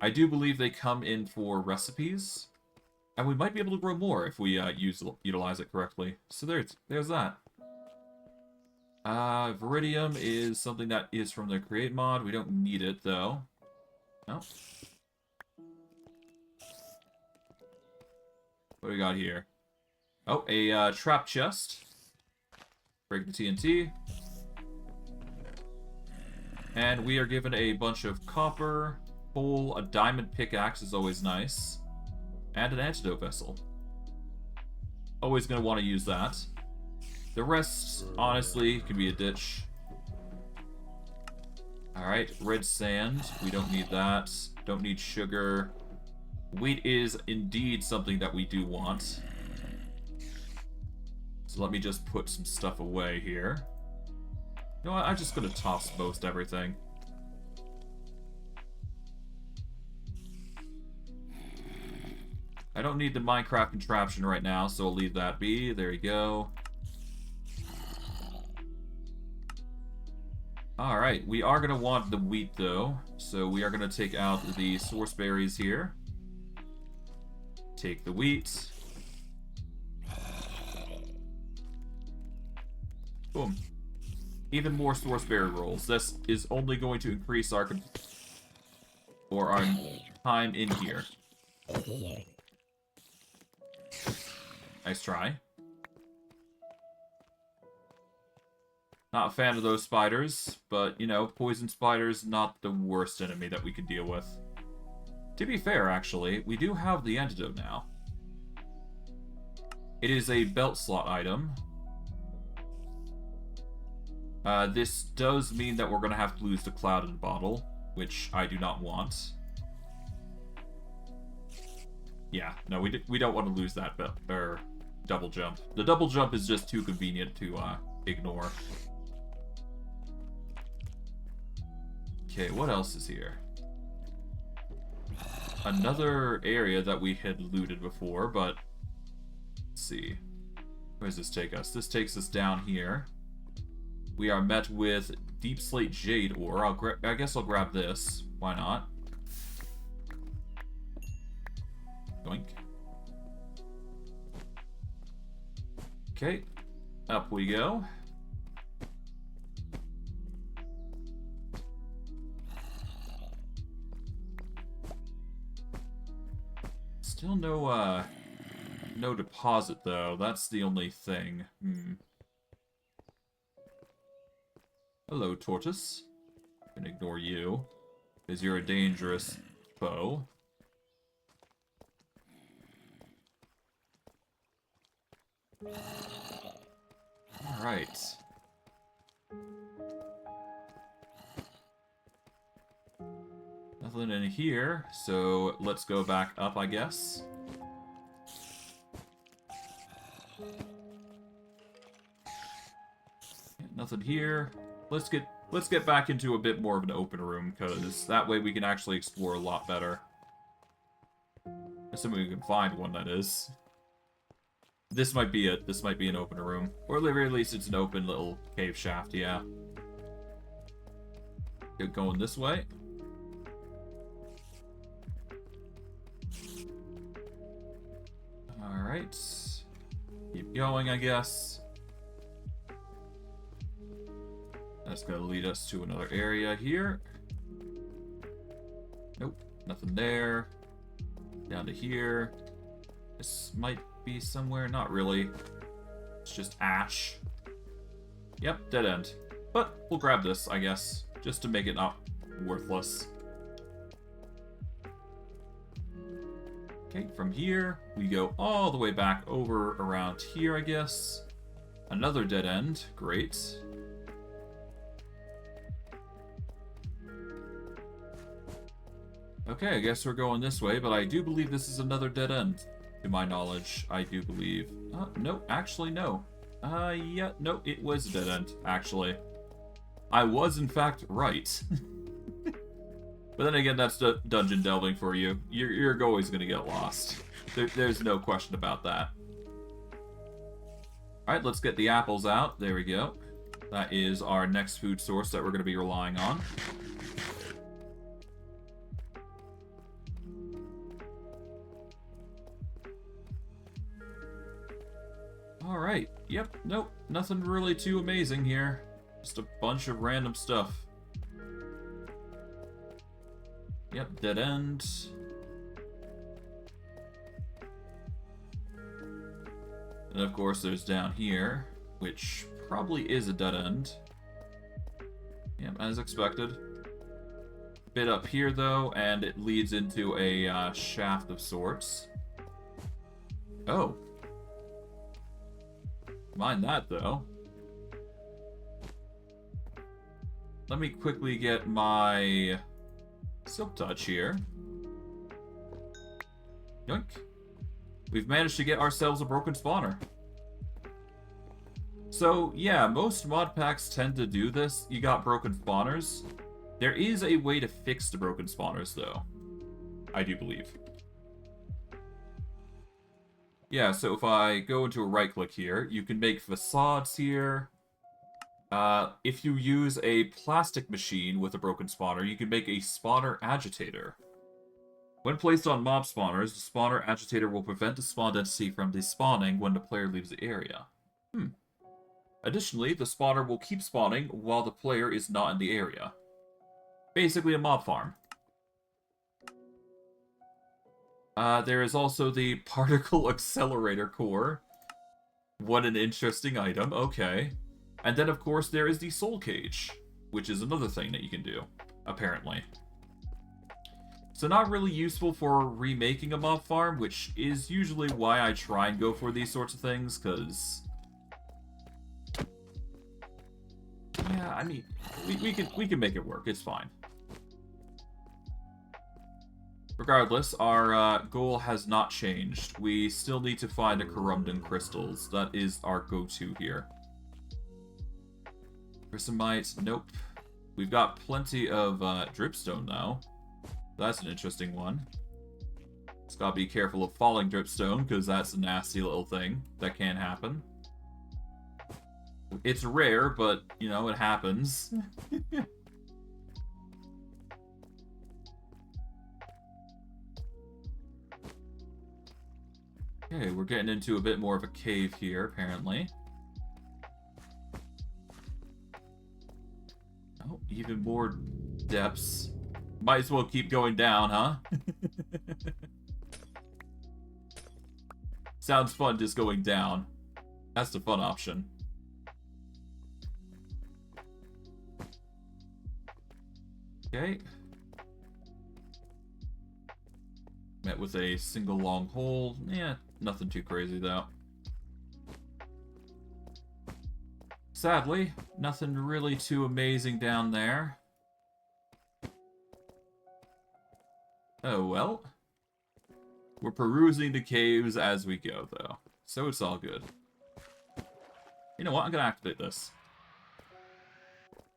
I do believe they come in for recipes. And we might be able to grow more if we utilize it correctly. So there's that. Viridium is something that is from the create mod. We don't need it, though. No. What do we got here? Oh, a trap chest. Break the TNT. And we are given a bunch of copper, coal, a diamond pickaxe is always nice. And an antidote vessel. Always going to want to use that. The rest, honestly, could be a ditch. Alright, red sand. We don't need that. Don't need sugar. Wheat is indeed something that we do want. So let me just put some stuff away here. You know what? I'm just going to toss most everything. I don't need the Minecraft contraption right now, so I'll leave that be. There you go. Alright, we are going to want the wheat, though. So we are going to take out the source berries here. Take the wheat. Boom. Even more source berry rolls. This is only going to increase our time in here. Nice try. Not a fan of those spiders, but, you know, poison spiders, not the worst enemy that we can deal with. To be fair, actually, we do have the antidote now. It is a belt slot item. This does mean that we're going to have to lose the cloud in the bottle, which I do not want. Yeah, no, we don't want to lose that double jump. The double jump is just too convenient to ignore. Okay, what else is here? Another area that we had looted before, but let's see. Where does this take us? This takes us down here. We are met with deep slate jade ore. I guess I'll grab this. Why not? Yoink. Okay, up we go. Still no deposit though. That's the only thing. Hello, tortoise. I'm gonna ignore you, because you're a dangerous foe. Alright. Nothing in here, so let's go back up, I guess. Nothing here. Let's get back into a bit more of an open room, because that way we can actually explore a lot better. Assuming we can find one, that is. This might be it. This might be an open room. Or at the very least, it's an open little cave shaft, yeah. Get going this way. Alright. Keep going, I guess. That's going to lead us to another area here. Nope, nothing there. Down to here. This might be somewhere, not really. It's just ash. Yep, dead end. But we'll grab this, I guess, just to make it not worthless. Okay, from here, we go all the way back over around here, I guess. Another dead end, great. Okay, I guess we're going this way, but I do believe this is another dead end. To my knowledge, I do believe. No, actually, no. Yeah, no, it was a dead end, actually. I was, in fact, right. But then again, that's the dungeon delving for you. You're always going to get lost. There's no question about that. Alright, let's get the apples out. There we go. That is our next food source that we're going to be relying on. Alright, yep, nope, nothing really too amazing here. Just a bunch of random stuff. Yep, dead end. And of course there's down here, which probably is a dead end. Yep, as expected. Bit up here though, and it leads into a shaft of sorts. Oh. Mind that, though. Let me quickly get my silk touch here. Yoink. We've managed to get ourselves a broken spawner. So, yeah, most mod packs tend to do this. You got broken spawners. There is a way to fix the broken spawners, though. I do believe. Yeah, so if I go into a right-click here, you can make facades here. If you use a plastic machine with a broken spawner, you can make a spawner agitator. When placed on mob spawners, the spawner agitator will prevent the spawned entity from despawning when the player leaves the area. Additionally, the spawner will keep spawning while the player is not in the area. Basically a mob farm. There is also the particle accelerator core. What an interesting item. Okay. And then, of course, there is the soul cage, which is another thing that you can do, apparently. So not really useful for remaking a mob farm, which is usually why I try and go for these sorts of things, because... yeah, I mean, we can make it work. It's fine. Regardless, our goal has not changed. We still need to find a Corundum crystals. That is our go-to here. Chrysomite, nope. We've got plenty of dripstone now. That's an interesting one. Just gotta be careful of falling dripstone, because that's a nasty little thing that can happen. It's rare, but, you know, it happens. Okay, we're getting into a bit more of a cave here, apparently. Oh, even more depths. Might as well keep going down, huh? Sounds fun just going down. That's the fun option. Okay. Met with a single long hole. Yeah, nothing too crazy though. Sadly, nothing really too amazing down there. Oh well. We're perusing the caves as we go though, so it's all good. You know what, I'm gonna activate this.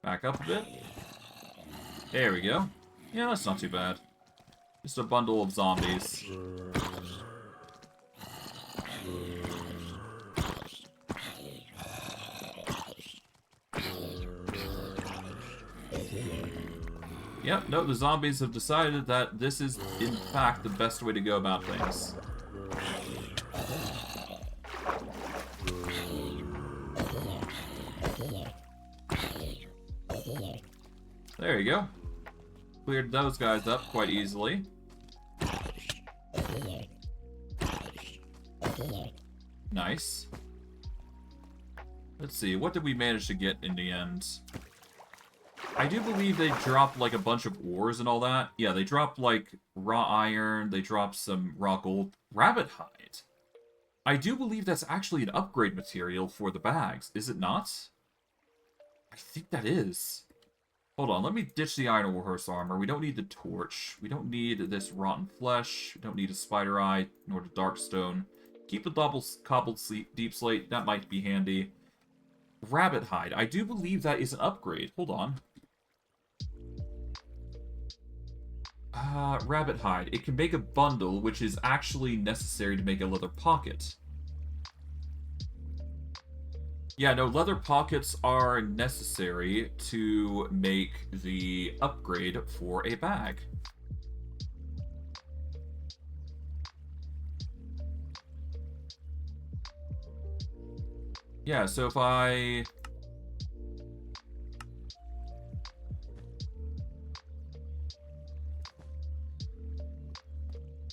Back up a bit. There we go. Yeah, that's not too bad. Just a bundle of zombies. Yep, no, the zombies have decided that this is, in fact, the best way to go about things. There you go. Cleared those guys up quite easily. Nice. Let's see, what did we manage to get in the end? I do believe they dropped, like, a bunch of ores and all that. Yeah, they dropped, like, raw iron, they dropped some raw gold. Rabbit hide. I do believe that's actually an upgrade material for the bags, is it not? I think that is. Hold on, let me ditch the iron horse armor. We don't need the torch. We don't need this rotten flesh. We don't need a spider eye, nor the dark stone. Keep the double cobbled deep slate. That might be handy. Rabbit hide. I do believe that is an upgrade. Hold on. Rabbit hide. It can make a bundle, which is actually necessary to make a leather pocket. Yeah, no, leather pockets are necessary to make the upgrade for a bag. Yeah, so if I...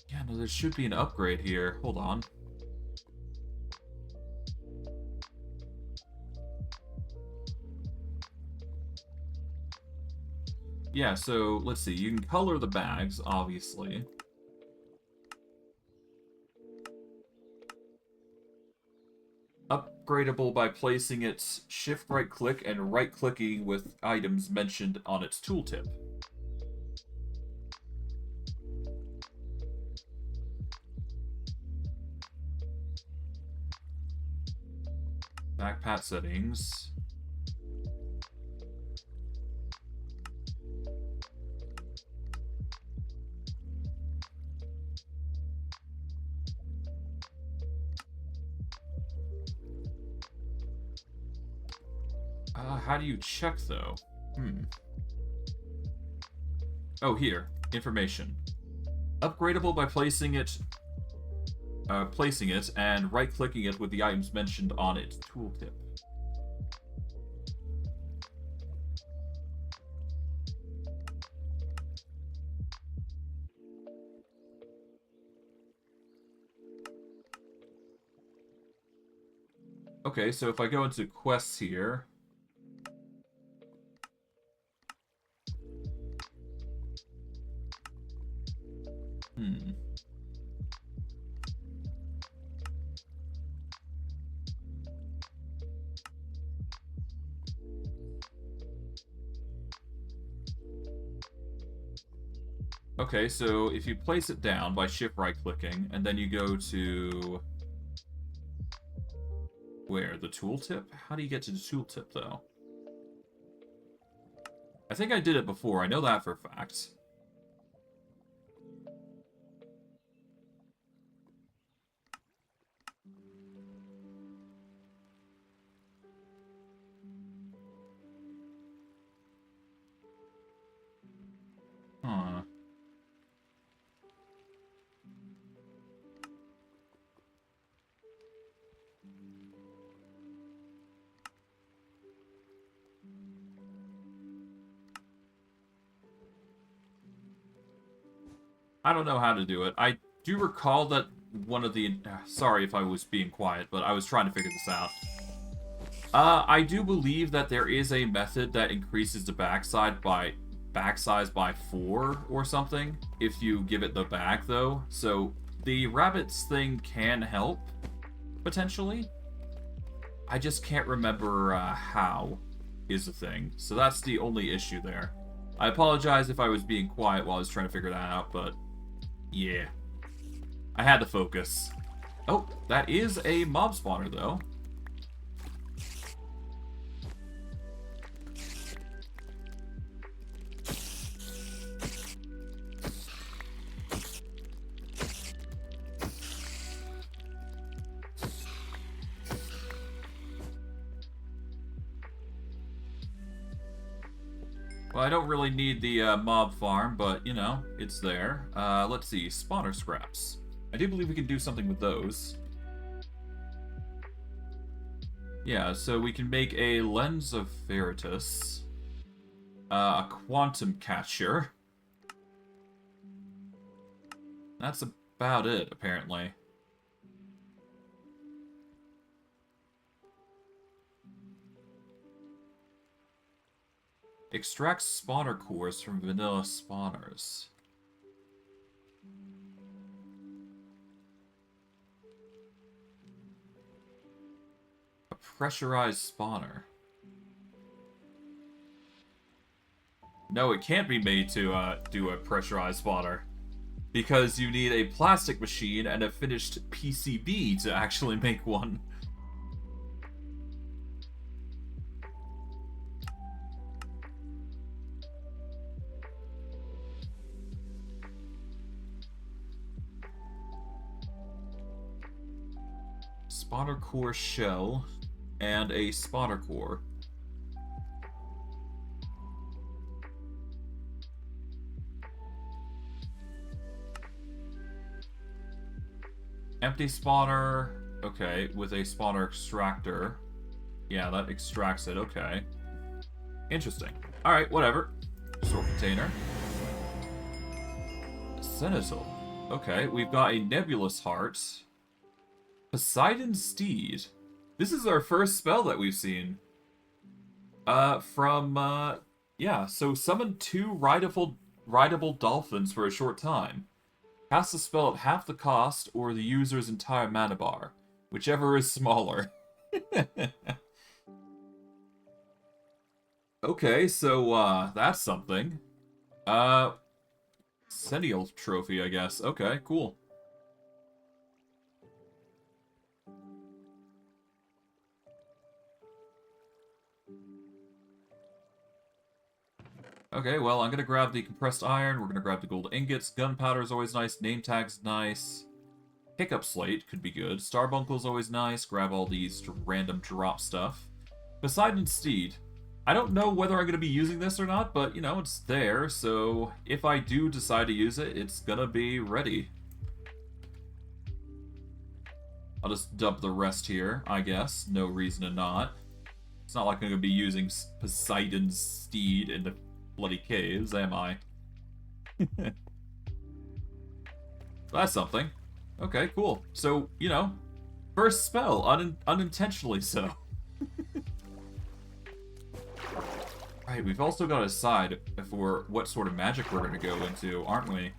Yeah, no, there should be an upgrade here. Hold on. Yeah, so let's see. You can color the bags, obviously. Upgradable by placing its shift right click and right clicking with items mentioned on its tooltip. Backpack settings. How do you check, though? Oh, here. Information. Upgradable by placing it and right-clicking it with the items mentioned on its tooltip. Okay, so if I go into quests here... Okay, so if you place it down by shift right-clicking, and then you go to... Where? The tooltip? How do you get to the tooltip, though? I think I did it before. I know that for a fact. Huh. I don't know how to do it. I do recall that one of the... sorry if I was being quiet, but I was trying to figure this out. I do believe that there is a method that increases the back size by 4 or something, if you give it the bag, though. So the rabbits thing can help, potentially. I just can't remember how is the thing. So that's the only issue there. I apologize if I was being quiet while I was trying to figure that out, but yeah. I had to focus. Oh, that is a mob spawner, though. Well, I don't really need the mob farm, but, you know, it's there. Let's see. Spawner scraps. I do believe we can do something with those. Yeah, so we can make a lens of Veritas. A quantum catcher. That's about it, apparently. Extract spawner cores from vanilla spawners. A pressurized spawner. No, it can't be made to do a pressurized spawner. Because you need a plastic machine and a finished PCB to actually make one. Spawner core shell and a spotter core. Empty spawner. Okay, with a spawner extractor. Yeah, that extracts it. Okay. Interesting. Alright, whatever. Store container. Senetal. Okay, we've got a nebulous heart. Poseidon's steed. This is our first spell that we've seen. Yeah, so summon 2 rideable dolphins for a short time. Cast the spell at half the cost or the user's entire mana bar, whichever is smaller. Okay, so, that's something. Centennial trophy, I guess. Okay, cool. Okay, well, I'm gonna grab the compressed iron, we're gonna grab the gold ingots, gunpowder is always nice, name tag's nice, hiccup slate could be good, starbunkle's always nice, grab all these random drop stuff. Poseidon's steed. I don't know whether I'm gonna be using this or not, but, you know, it's there, so if I do decide to use it, it's gonna be ready. I'll just dump the rest here, I guess, no reason to not. It's not like I'm gonna be using Poseidon's steed in the bloody caves, am I? That's something. Okay, cool. So, you know, first spell, unintentionally so. Right, we've also got to decide for what sort of magic we're going to go into, aren't we?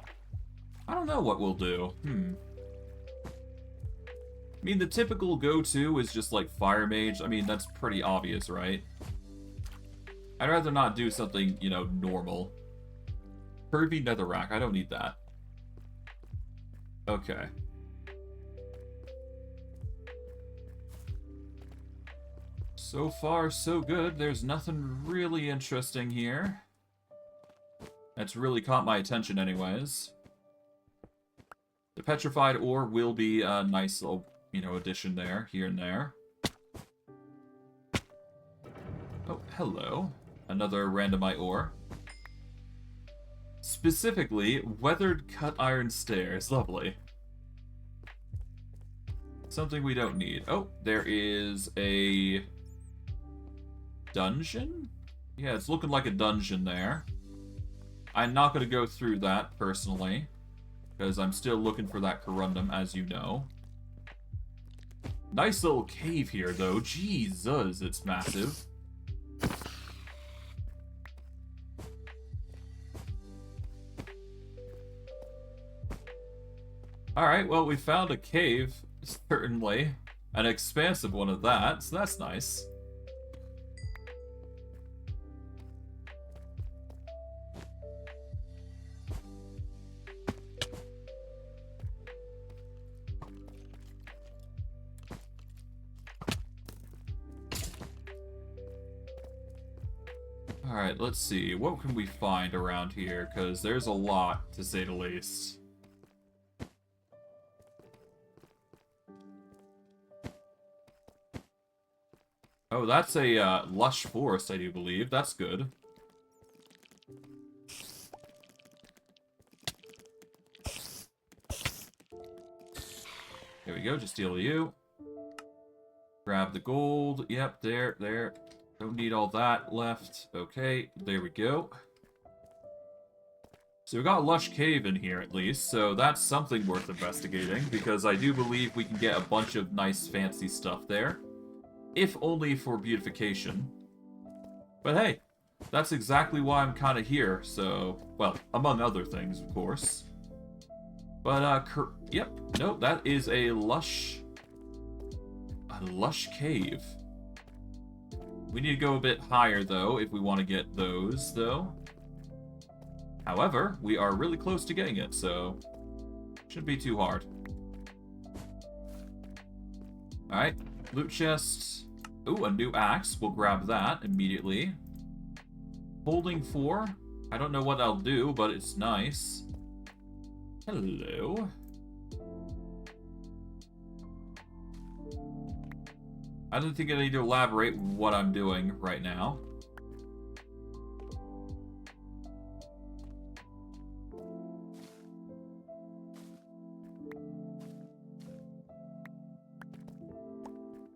I don't know what we'll do. I mean, the typical go-to is just like Fire Mage. I mean, that's pretty obvious, right? I'd rather not do something, you know, normal. Curvy Netherrack, I don't need that. Okay. So far, so good. There's nothing really interesting here. That's really caught my attention anyways. The petrified ore will be a nice little, you know, addition there, here and there. Oh, hello. Another randomite ore. Specifically, weathered cut iron stairs. Lovely. Something we don't need. Oh, there is a dungeon? Yeah, it's looking like a dungeon there. I'm not going to go through that, personally, because I'm still looking for that Corundum, as you know. Nice little cave here, though. Jesus, it's massive. Alright, well, we found a cave, certainly. An expansive one of that, so that's nice. Alright, let's see. What can we find around here? Because there's a lot, to say the least. Oh, that's a lush forest, I do believe. That's good. There we go, just deal you. Grab the gold. Yep, there. Don't need all that left. Okay, there we go. So we got Lush Cave in here, at least, so that's something worth investigating, because I do believe we can get a bunch of nice, fancy stuff there. If only for beautification. But hey, that's exactly why I'm kind of here, so... Well, among other things, of course. But, yep, no, that is a lush cave. We need to go a bit higher, though, if we want to get those, though. However, we are really close to getting it, so... Shouldn't be too hard. Alright, loot chest. Ooh, a new axe. We'll grab that immediately. Holding 4. I don't know what I'll do, but it's nice. Hello. I don't think I need to elaborate what I'm doing right now.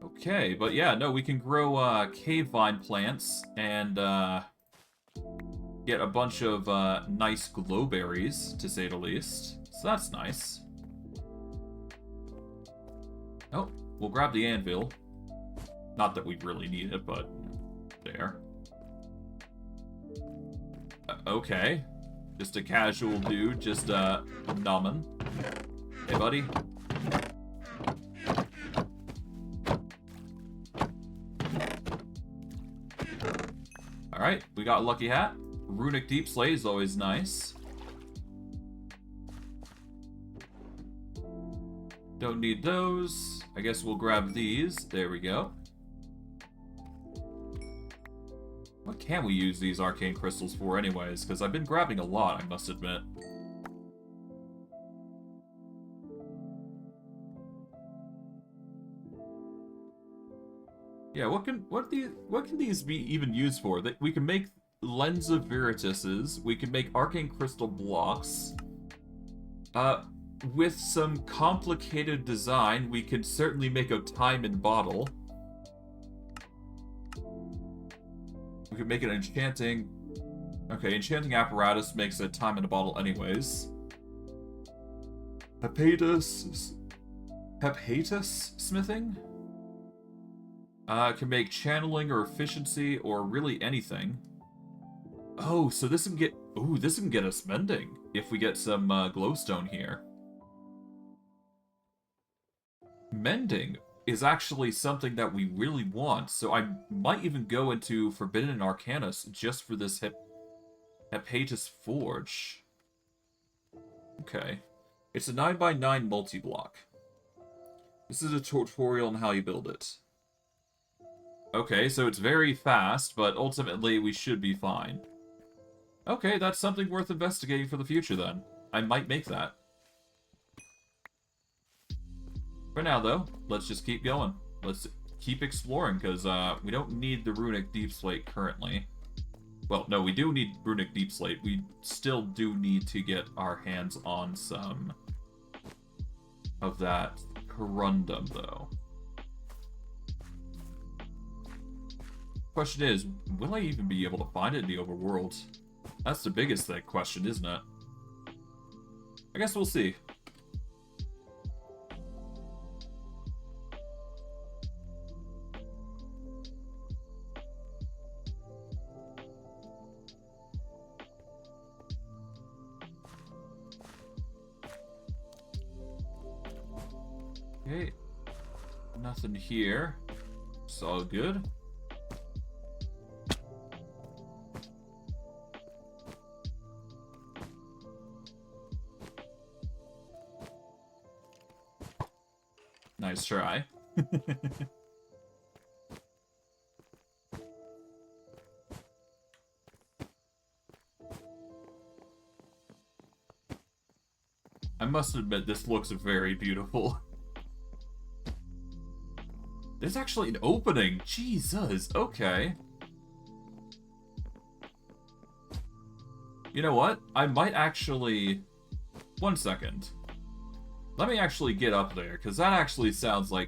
Okay, but yeah, no, we can grow cave vine plants and get a bunch of nice glowberries, to say the least. So that's nice. Oh, we'll grab the anvil. Not that we really need it, but there. Okay. Just a casual dude, just numbing. Hey, buddy. Alright, we got a lucky hat. Runic Deep Slate is always nice. Don't need those. I guess we'll grab these. There we go. What can we use these arcane crystals for anyways? Because I've been grabbing a lot, I must admit. Yeah, what can these be even used for? That we can make Lens of Verituses, we can make arcane crystal blocks. With some complicated design, we could certainly make a time and bottle. We could make an enchanting... Okay, enchanting apparatus makes a time and a bottle anyways. Hepatus smithing? Can make channeling or efficiency or really anything. Oh, so this can get... Ooh, this can get us mending if we get some glowstone here. Mending is actually something that we really want, so I might even go into Forbidden and Arcanus just for this Hepatus Forge. Okay. It's a 9x9 multi-block. This is a tutorial on how you build it. Okay, so it's very fast, but ultimately we should be fine. Okay, that's something worth investigating for the future then. I might make that. For now, though, let's just keep going. Let's keep exploring, because we don't need the Runic Deep Slate currently. Well, no, we do need Runic Deep Slate. We still do need to get our hands on some of that Corundum, though. Question is, will I even be able to find it in the overworld? That's the biggest question, isn't it? I guess we'll see. Okay. Nothing here. It's all good. Nice try. I must admit, this looks very beautiful. There's actually an opening! Jesus, okay. You know what? I might actually... One second. Let me actually get up there, because that actually sounds like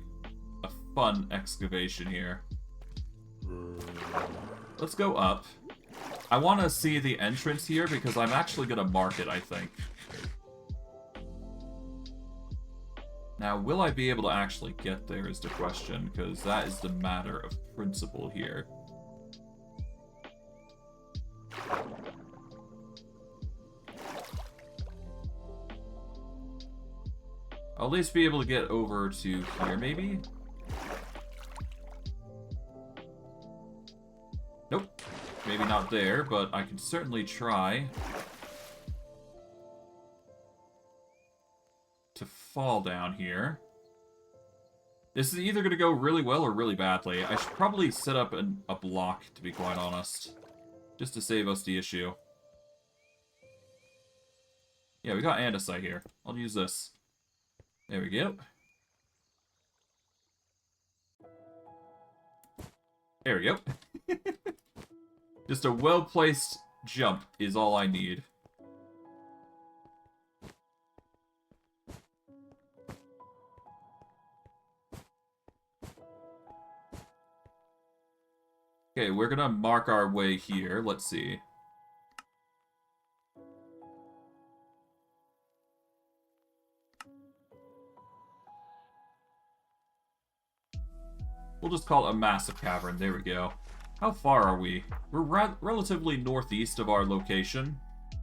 a fun excavation here. Let's go up. I want to see the entrance here, because I'm actually going to mark it, I think. Now, will I be able to actually get there is the question, because that is the matter of principle here. I'll at least be able to get over to here, maybe? Nope. Maybe not there, but I can certainly try to fall down here. This is either going to go really well or really badly. I should probably set up a block, to be quite honest. Just to save us the issue. Yeah, we got andesite here. I'll use this. There we go. There we go. Just a well-placed jump is all I need. Okay, we're gonna mark our way here. Let's see. We'll just call it a massive cavern. There we go. How far are we? We're relatively northeast of our location,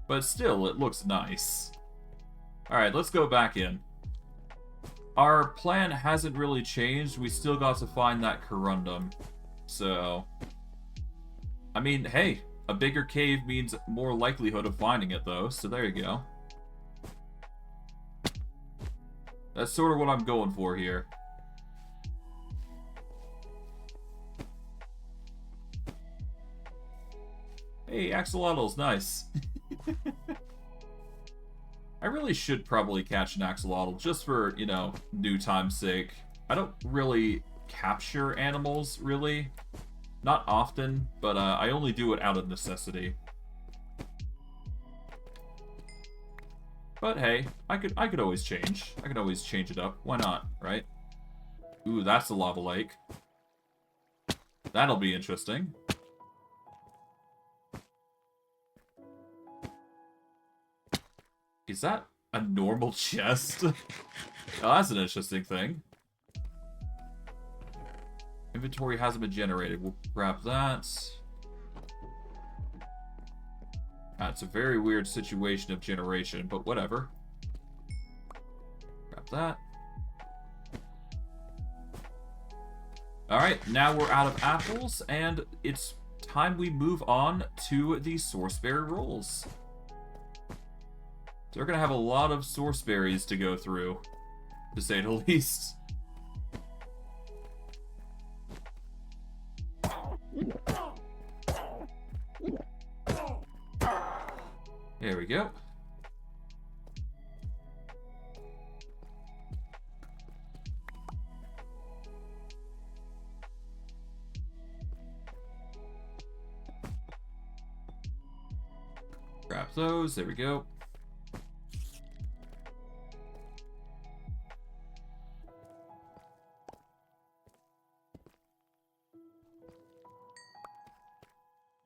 but still, it looks nice. Alright, let's go back in. Our plan hasn't really changed. We still got to find that Corundum. So, I mean, hey, a bigger cave means more likelihood of finding it, though, so there you go. That's sort of what I'm going for here. Hey, axolotls, nice. I really should probably catch an axolotl just for, you know, new time's sake. I don't really capture animals, really. Not often, but I only do it out of necessity. But hey, I could always change. I could always change it up. Why not, right? Ooh, that's a lava lake. That'll be interesting. Is that a normal chest? Oh, that's an interesting thing. Inventory hasn't been generated. We'll grab that. That's a very weird situation of generation, but whatever. Grab that. Alright, now we're out of apples, and it's time we move on to the sourceberry rolls. So we're going to have a lot of sourceberries to go through, to say the least. There we go. Grab those, there we go.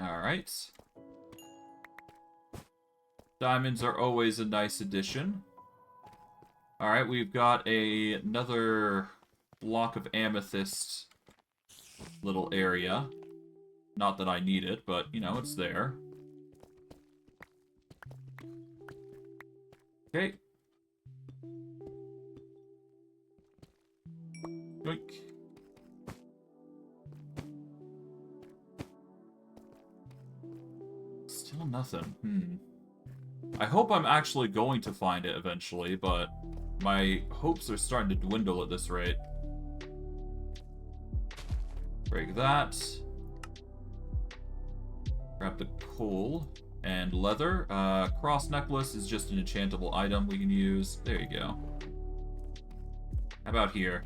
Alright. Diamonds are always a nice addition. Alright, we've got another block of amethyst little area. Not that I need it, but, you know, it's there. Okay. Yoink. Still nothing. I hope I'm actually going to find it eventually, but my hopes are starting to dwindle at this rate. Break that. Grab the coal and leather. Cross necklace is just an enchantable item we can use. There you go. How about here?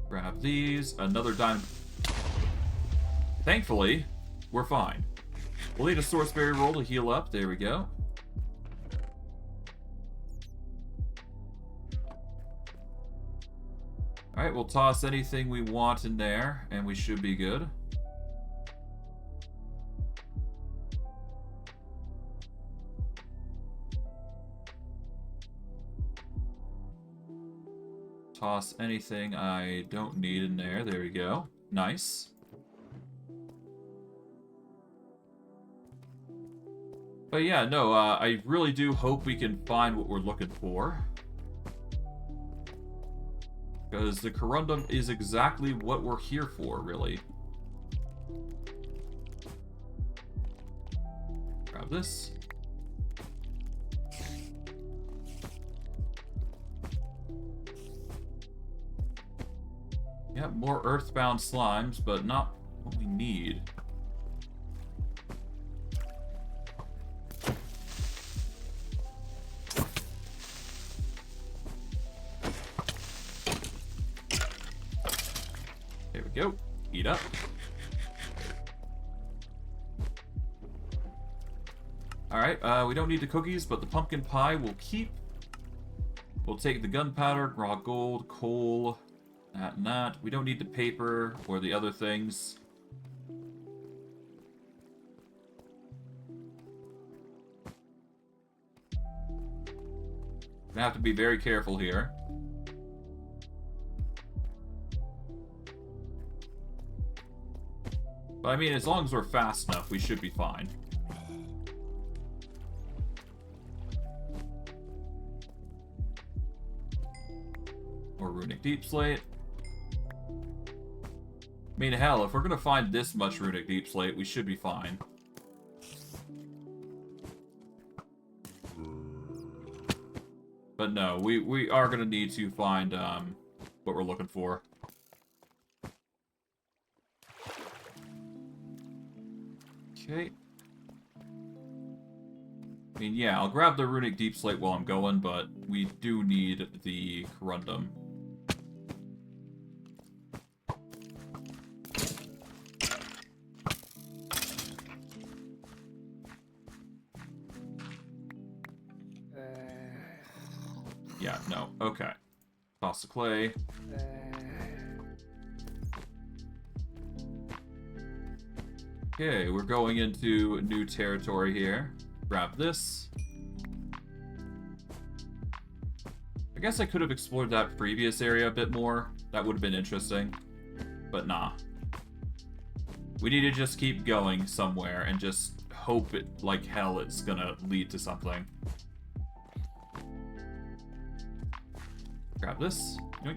Grab these. Another diamond. Thankfully, we're fine. We'll need a sourceberry roll to heal up. There we go. Alright, we'll toss anything we want in there, and we should be good. Toss anything I don't need in there. There we go. Nice. But yeah, no, I really do hope we can find what we're looking for. Because the Corundum is exactly what we're here for, really. Grab this. Yeah, more earthbound slimes, but not what we need. go. Eat up. Alright, we don't need the cookies, but the pumpkin pie we'll keep. We'll take the gunpowder, raw gold, coal, that and that. We don't need the paper or the other things. Gonna have to be very careful here. But I mean, as long as we're fast enough, we should be fine. Or runic deep slate. I mean, hell, if we're gonna find this much runic deep slate, we should be fine. But no, we are gonna need to find what we're looking for. Okay. I mean, yeah, I'll grab the runic deep slate while I'm going, but we do need the corundum. Yeah, no. Okay. Toss the clay. Okay, we're going into new territory here. Grab this. I guess I could have explored that previous area a bit more. That would have been interesting. But nah. We need to just keep going somewhere and just hope it, like hell, it's gonna lead to something. Grab this. Yoink.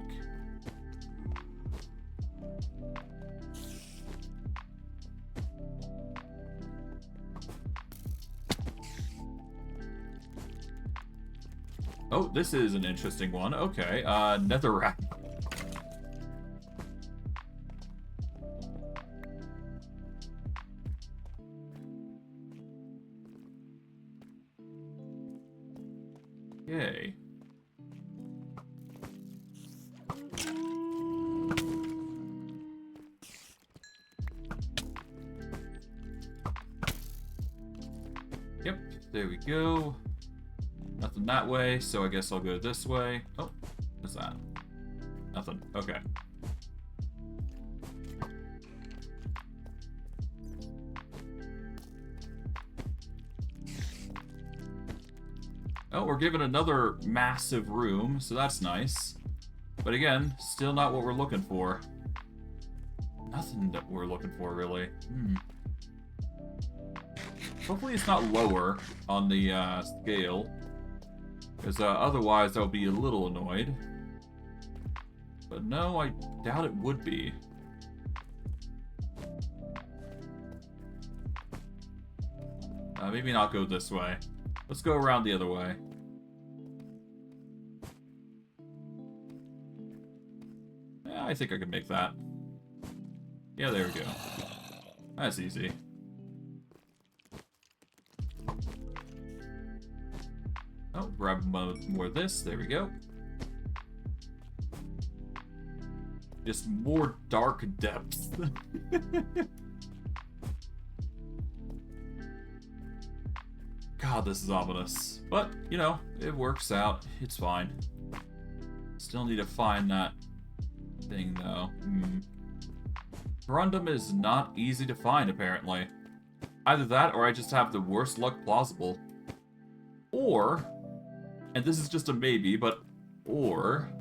Oh, this is an interesting one. Okay, Netherrack. Yay. Yep, there we go. Nothing that way, so I guess I'll go this way. Oh, what's that? Nothing. Okay. Oh, we're given another massive room, so that's nice. But again, still not what we're looking for. Nothing that we're looking for, really. Hopefully it's not lower on the scale. Because otherwise I'll be a little annoyed. But no, I doubt it would be. Maybe not go this way. Let's go around the other way. Yeah, I think I can make that. Yeah, there we go. That's easy. Oh, grab more of this. There we go. Just more dark depths. God, this is ominous. But, you know, it works out. It's fine. Still need to find that thing, though. Corundum is not easy to find, apparently. Either that, or I just have the worst luck plausible. Or, and this is just a maybe, but, or,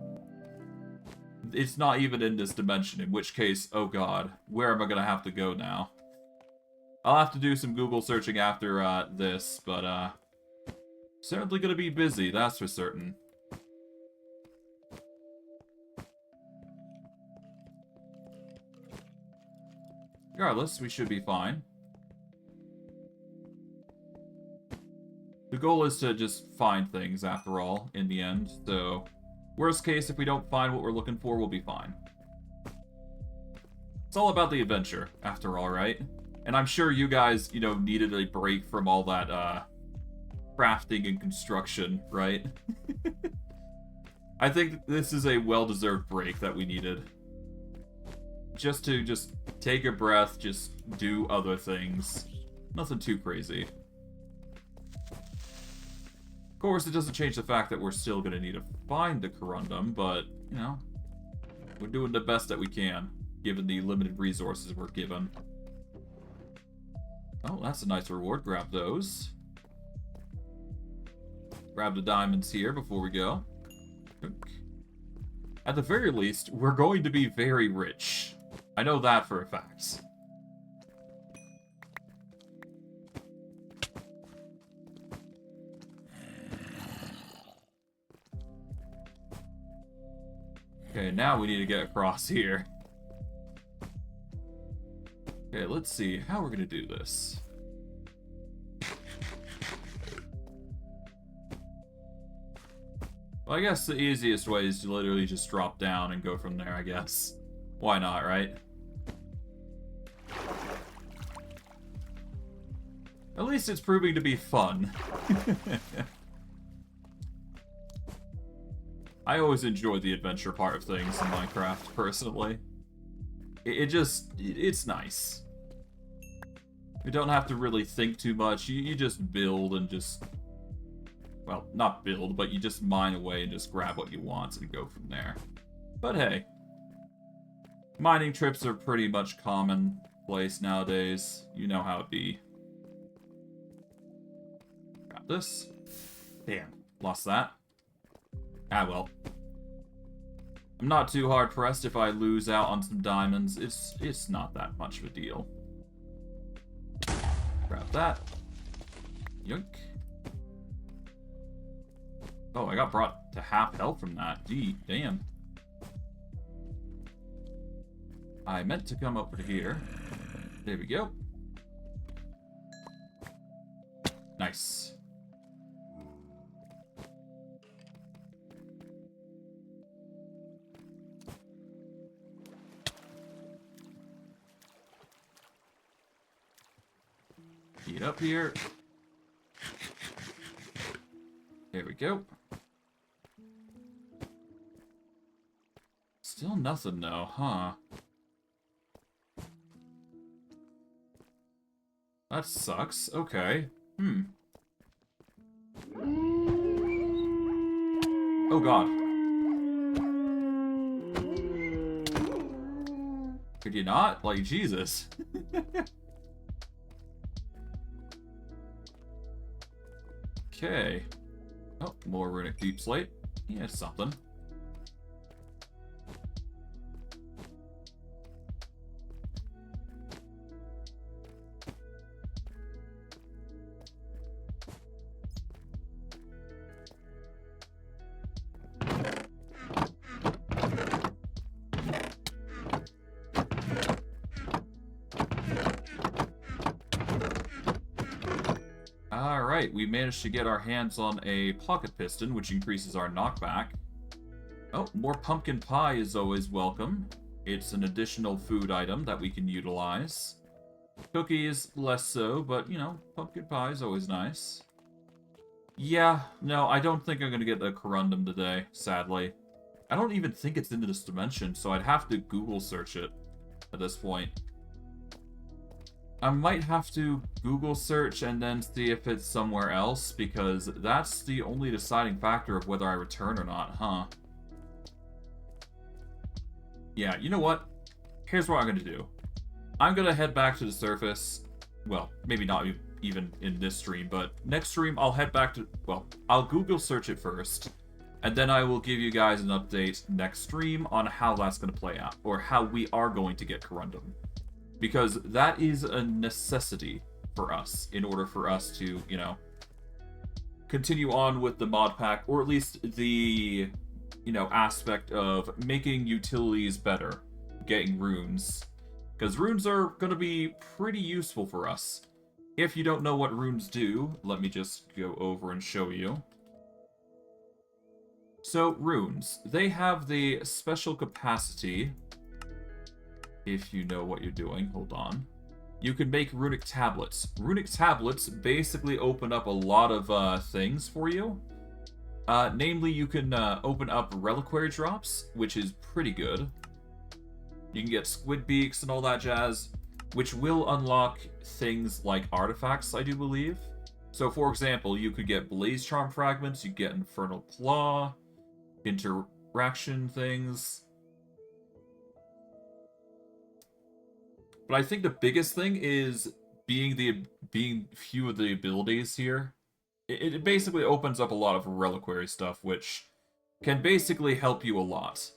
it's not even in this dimension, in which case, oh god, where am I gonna have to go now? I'll have to do some Google searching after this, but certainly gonna be busy, that's for certain. Regardless, we should be fine. The goal is to just find things, after all, in the end, so worst case, if we don't find what we're looking for, we'll be fine. It's all about the adventure, after all, right? And I'm sure you guys, you know, needed a break from all that, crafting and construction, right? I think this is a well-deserved break that we needed. just to take a breath, just do other things. Nothing too crazy. Of course, it doesn't change the fact that we're still going to need to find the Corundum, but, you know, we're doing the best that we can, given the limited resources we're given. Oh, that's a nice reward. Grab those. Grab the diamonds here before we go. At the very least, we're going to be very rich. I know that for a fact. Okay, now we need to get across here. Okay, let's see how we're gonna do this. Well, I guess the easiest way is to literally just drop down and go from there, I guess. Why not, right? At least it's proving to be fun. I always enjoy the adventure part of things in Minecraft, personally. It's nice. You don't have to really think too much. You just build and just... Well, not build, but you just mine away and just grab what you want and go from there. But hey. Mining trips are pretty much commonplace nowadays. You know how it be. Grab this. Damn, lost that. Ah, well. I'm not too hard pressed if I lose out on some diamonds. It's not that much of a deal. Grab that. Yoink. Oh, I got brought to half health from that. Gee, damn. I meant to come over to here. There we go. Nice. Get up here. There we go. Still nothing though, huh? That sucks. Okay. Oh god. Could you not? Like, Jesus. Okay. Oh, more runic deep slate. Yeah, something. Alright, we managed to get our hands on a pocket piston, which increases our knockback. Oh, more pumpkin pie is always welcome. It's an additional food item that we can utilize. Cookies, less so, but, you know, pumpkin pie is always nice. Yeah, no, I don't think I'm going to get the Corundum today, sadly. I don't even think it's into this dimension, so I'd have to Google search it at this point. I might have to Google search and then see if it's somewhere else, because that's the only deciding factor of whether I return or not, huh? Yeah, you know what? Here's what I'm going to do. I'm going to head back to the surface. Well, maybe not even in this stream, but next stream I'll head back to... Well, I'll Google search it first, and then I will give you guys an update next stream on how that's going to play out, or how we are going to get Corundum. Because that is a necessity for us in order for us to, you know, continue on with the mod pack, or at least the, you know, aspect of making utilities better, getting runes. Because runes are going to be pretty useful for us. If you don't know what runes do, let me just go over and show you. So, runes. They have the special capacity... If you know what you're doing, hold on. You can make runic tablets. Runic tablets basically open up a lot of things for you. Namely, you can open up reliquary drops, which is pretty good. You can get squid beaks and all that jazz, which will unlock things like artifacts, I do believe. So, for example, you could get blaze charm fragments, you get infernal claw, interaction things. But I think the biggest thing is being few of the abilities here. It basically opens up a lot of reliquary stuff, which can basically help you a lot.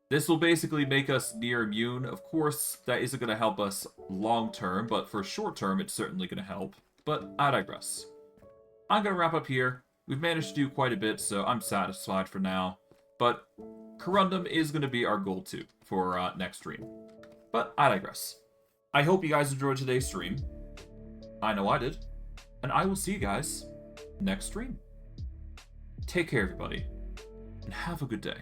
This will basically make us near immune. Of course, that isn't going to help us long term, but for short term, it's certainly going to help. But I digress. I'm going to wrap up here. We've managed to do quite a bit, so I'm satisfied for now. But Corundum is going to be our goal too for next stream. But I digress. I hope you guys enjoyed today's stream. I know I did. And I will see you guys next stream. Take care, everybody, and have a good day.